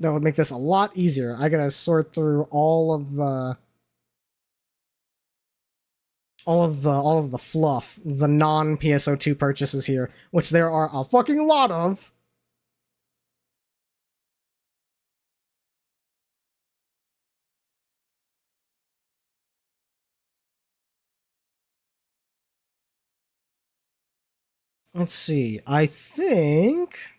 That would make this a lot easier. I gotta sort through all of the fluff, the non-PSO2 purchases here, which there are a fucking lot of. Let's see. I think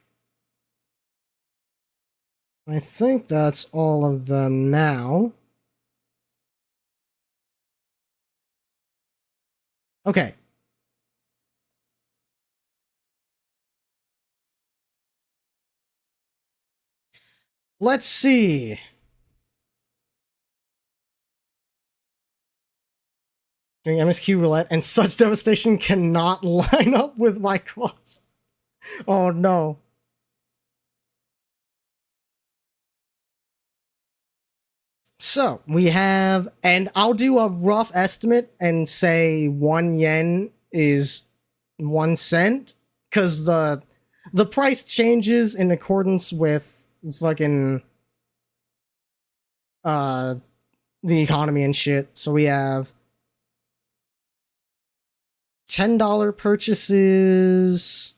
that's all of them now. Okay. Let's see. Doing MSQ roulette and such devastation cannot line up with my cost. Oh no. So we have, and I'll do a rough estimate and say 1 yen is 1 cent, because the price changes in accordance with fucking the economy and shit. So we have $10 purchases.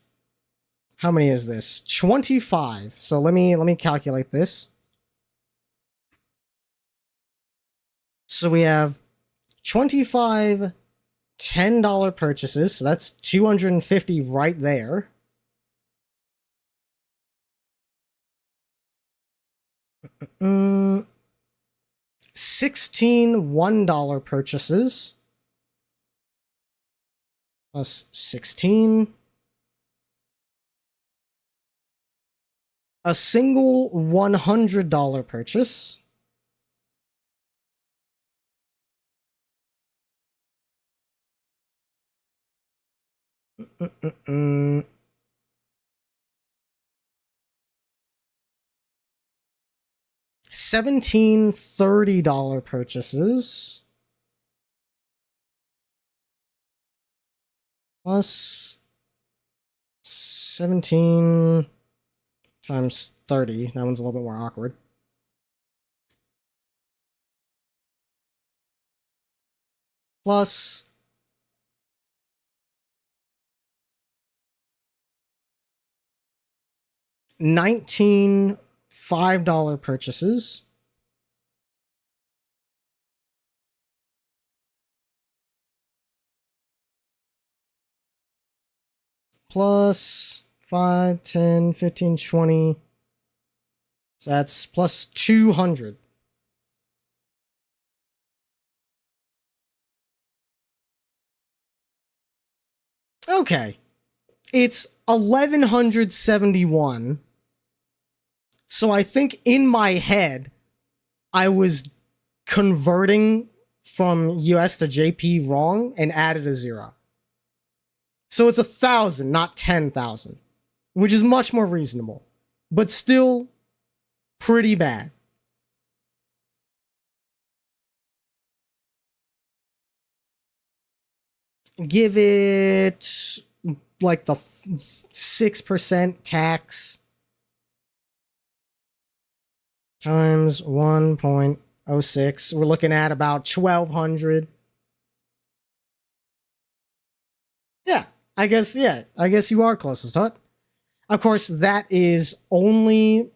How many is this? 25. So let me calculate this. So we have 25 $10 purchases, so that's 250 right there. Mm, 16 $1 purchases plus 16. A single $100 purchase. Mm-mm-mm. $17 $30 purchases plus 17 times 30. That one's a little bit more awkward. Plus 19 $5 purchases plus 5, 10, 15, 20. So that's plus 200. Okay. It's 1171. So I think in my head, I was converting from US to JP wrong and added a 0. So it's 1,000, not 10,000, which is much more reasonable, but still pretty bad. Give it like the 6% tax times 1.06. We're looking at about 1,200. Yeah, I guess you are closest, huh? Of course, that is only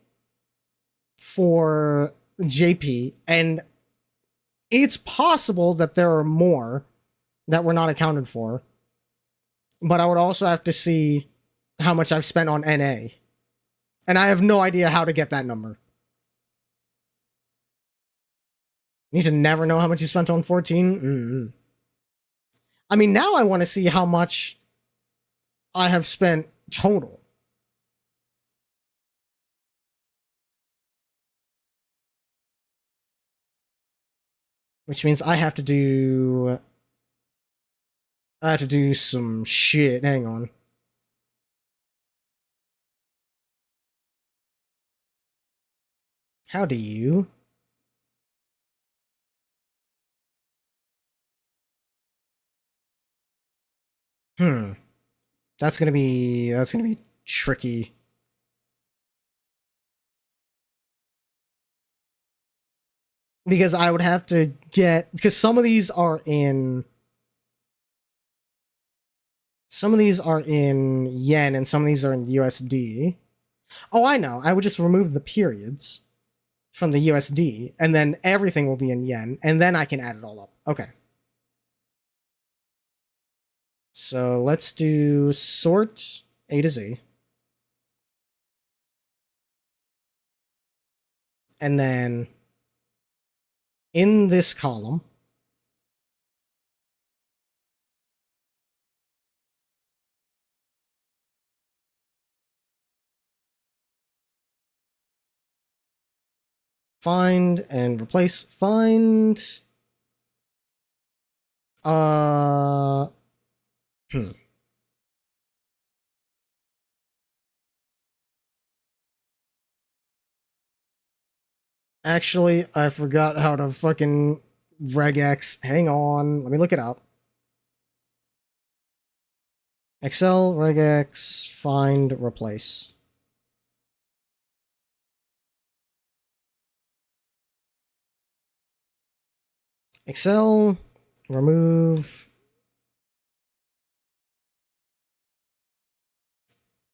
for JP, and it's possible that there are more that were not accounted for. But I would also have to see how much I've spent on NA. And I have no idea how to get that number. You should never know how much you spent on 14. Mm-mm. I mean, now I want to see how much I have spent total. Which means I have to do some shit. Hang on. How do you? That's gonna be tricky. Because I would have to get, because some of these are in yen and some of these are in USD. Oh, I know. I would just remove the periods from the USD and then everything will be in yen and then I can add it all up. Okay. So let's do sort A to Z. And then in this column, find and replace. Find. Uh. Hmm. Actually, I forgot how to fucking regex. Hang on, let me look it up. Excel regex find replace. Excel remove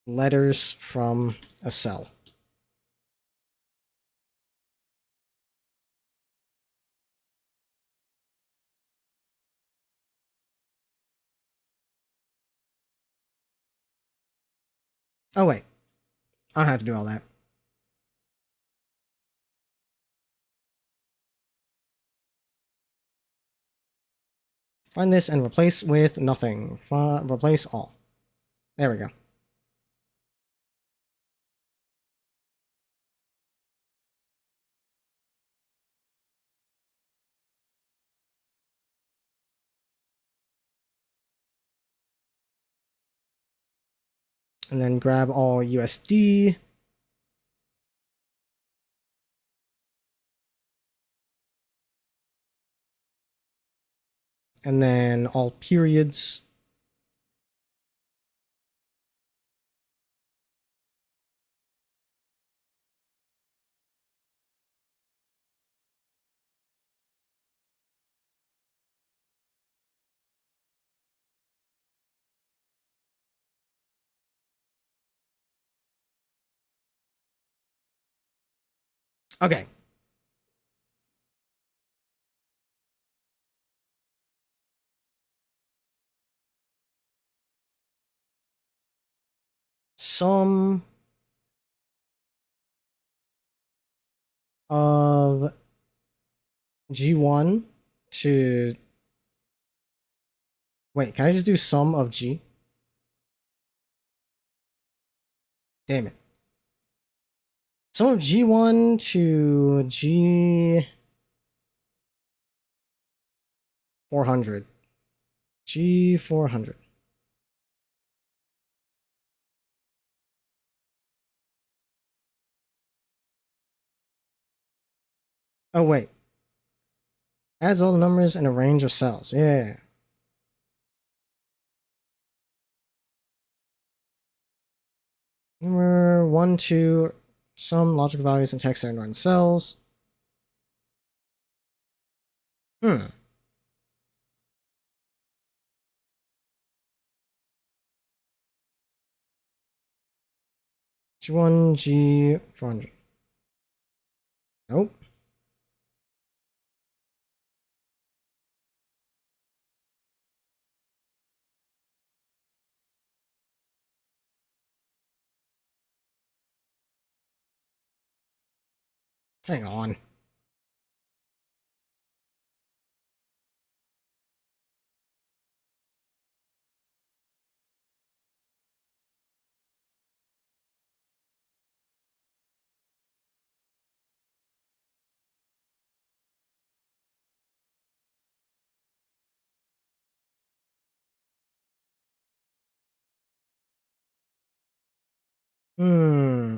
letters from a cell. Oh wait, I don't have to do all that. Find this and replace with nothing. Replace all. There we go. And then grab all USD. And then all periods. Okay. Sum of G1 to... Wait, can I just do sum of G? Damn it. Sum of G1 to G400. G400. Oh, wait. Adds all the numbers in a range of cells. Yeah. Number 1, 2, some logical values and text are in cells. Hmm. G1, G400. Nope. Hang on. Hmm.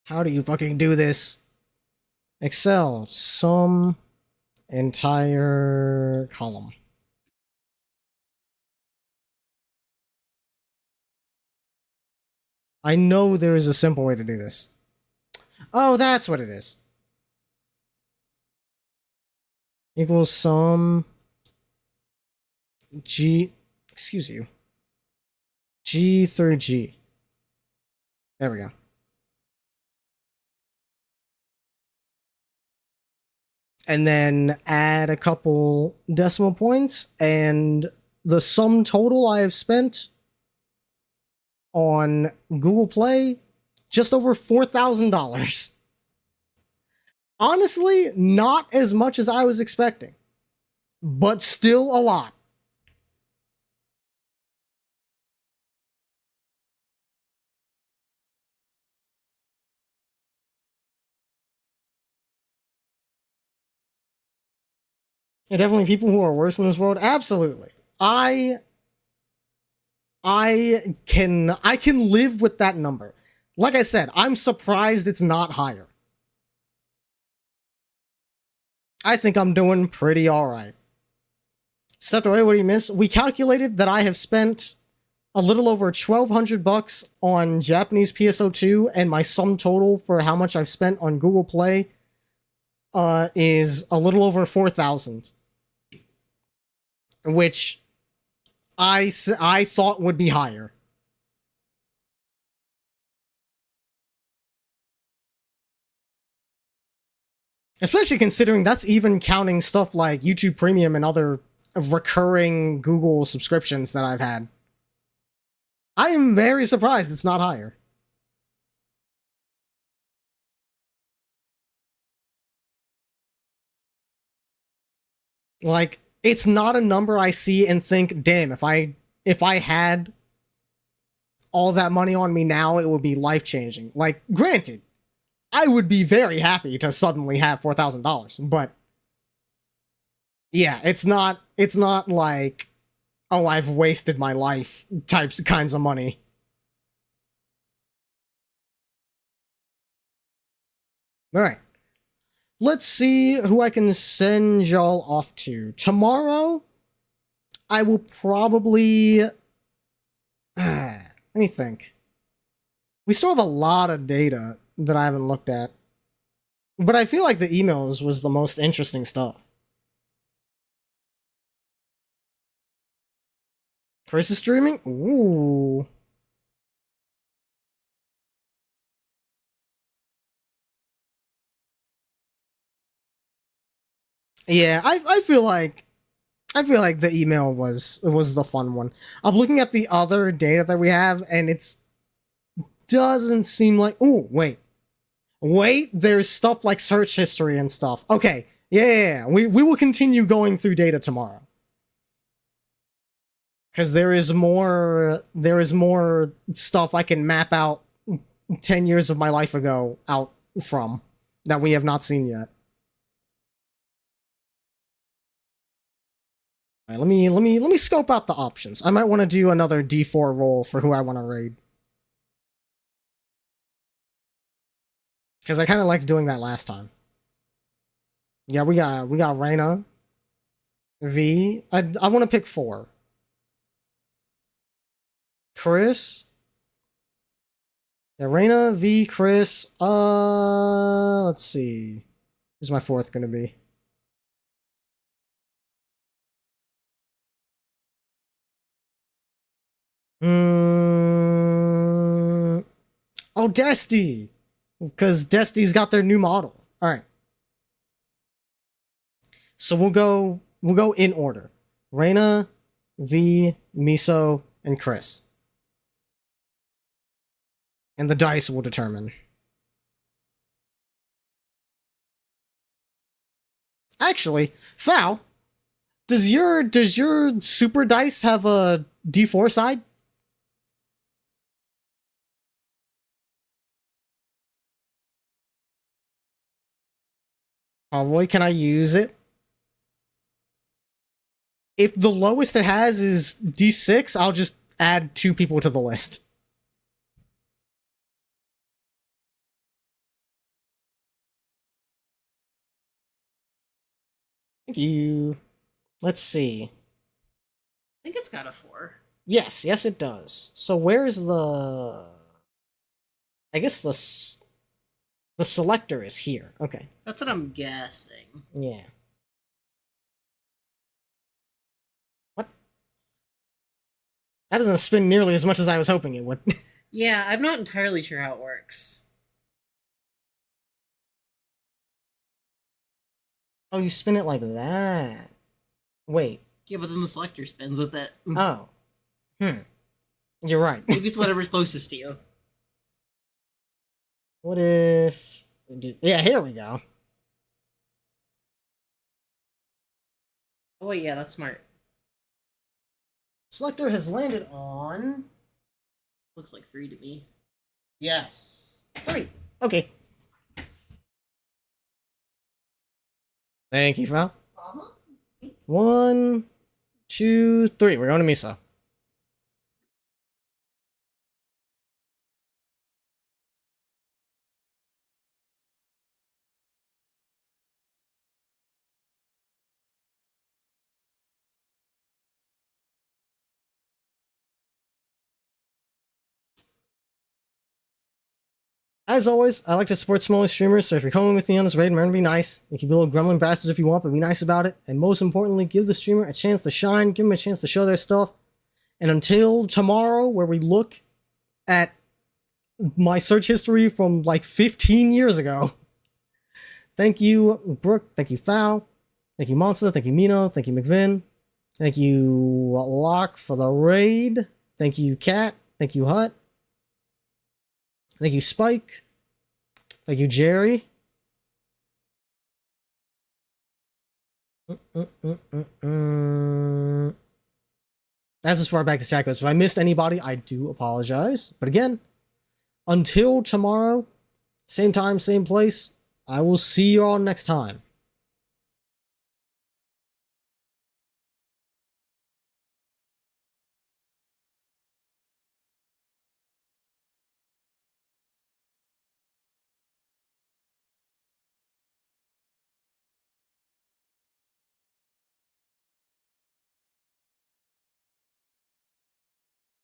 How do you fucking do this? Excel, sum entire column. I know there is a simple way to do this. Oh, that's what it is. Equals sum G, excuse you, G through G. There we go. and then add a couple decimal points, and the sum total I have spent on Google Play, just over $4,000. Honestly, not as much as I was expecting, but still a lot. Yeah, definitely people who are worse in this world. Absolutely. I can live with that number. Like I said, I'm surprised it's not higher. I think I'm doing pretty alright. Stepped away, what do you miss? We calculated that I have spent a little over $1,200 on Japanese PSO2, and my sum total for how much I've spent on Google Play is a little over 4,000, which I thought would be higher. Especially considering that's even counting stuff like YouTube Premium and other recurring Google subscriptions that I've had. I am very surprised it's not higher. Like, it's not a number I see and think, damn, if I had all that money on me now, it would be life-changing. Like, granted, I would be very happy to suddenly have $4,000, but yeah, it's not like, oh, I've wasted my life kinds of money. All right. Let's see who I can send y'all off to. Tomorrow, I will probably... let me think. We still have a lot of data that I haven't looked at. But I feel like the emails was the most interesting stuff. Chris is streaming? Ooh. Yeah, I feel like the email was the fun one. I'm looking at the other data that we have, and it's doesn't seem like. Ooh, wait, there's stuff like search history and stuff. Okay, yeah. We will continue going through data tomorrow because there is more stuff I can map out 10 years of my life ago out from that we have not seen yet. All right, let me scope out the options. I might want to do another D4 roll for who I want to raid. Because I kind of liked doing that last time. Yeah, we got Reyna, V. I want to pick 4. Chris. Yeah, Reyna, V, Chris. Let's see. Who's my 4th gonna be? Oh, Desty! Because Desty's got their new model. Alright. So we'll go in order. Reyna, V, Miso, and Chris. And the dice will determine. Actually, Foul, does your super dice have a D4 side? Probably. Can I use it? If the lowest it has is D6, I'll just add 2 people to the list. Thank you. Let's see. I think it's got a 4. Yes, it does. So where's the... I guess the selector is here. Okay. That's what I'm guessing. Yeah. What? That doesn't spin nearly as much as I was hoping it would. Yeah, I'm not entirely sure how it works. Oh, you spin it like that. Wait. Yeah, but then the selector spins with it. Oh. You're right. Maybe it's whatever's closest to you. What if... Yeah, here we go. Oh, yeah, that's smart. Selector has landed on... Looks like 3 to me. Yes. 3. Okay. Thank you, Val. 1, 2, 3. We're going to Miso. As always, I like to support smaller streamers, so if you're coming with me on this raid, remember to be nice. You can be little gremlin bastards if you want, but be nice about it. And most importantly, give the streamer a chance to shine, give them a chance to show their stuff. And until tomorrow, where we look at my search history from like 15 years ago, thank you, Brooke, thank you, Foul, thank you, Monster, thank you, Mino, thank you, McVin, thank you, Locke, for the raid, thank you, Cat, thank you, Hut. Thank you, Spike. Thank you, Jerry. That's as far back as that goes. If I missed anybody, I do apologize. But again, until tomorrow, same time, same place, I will see you all next time.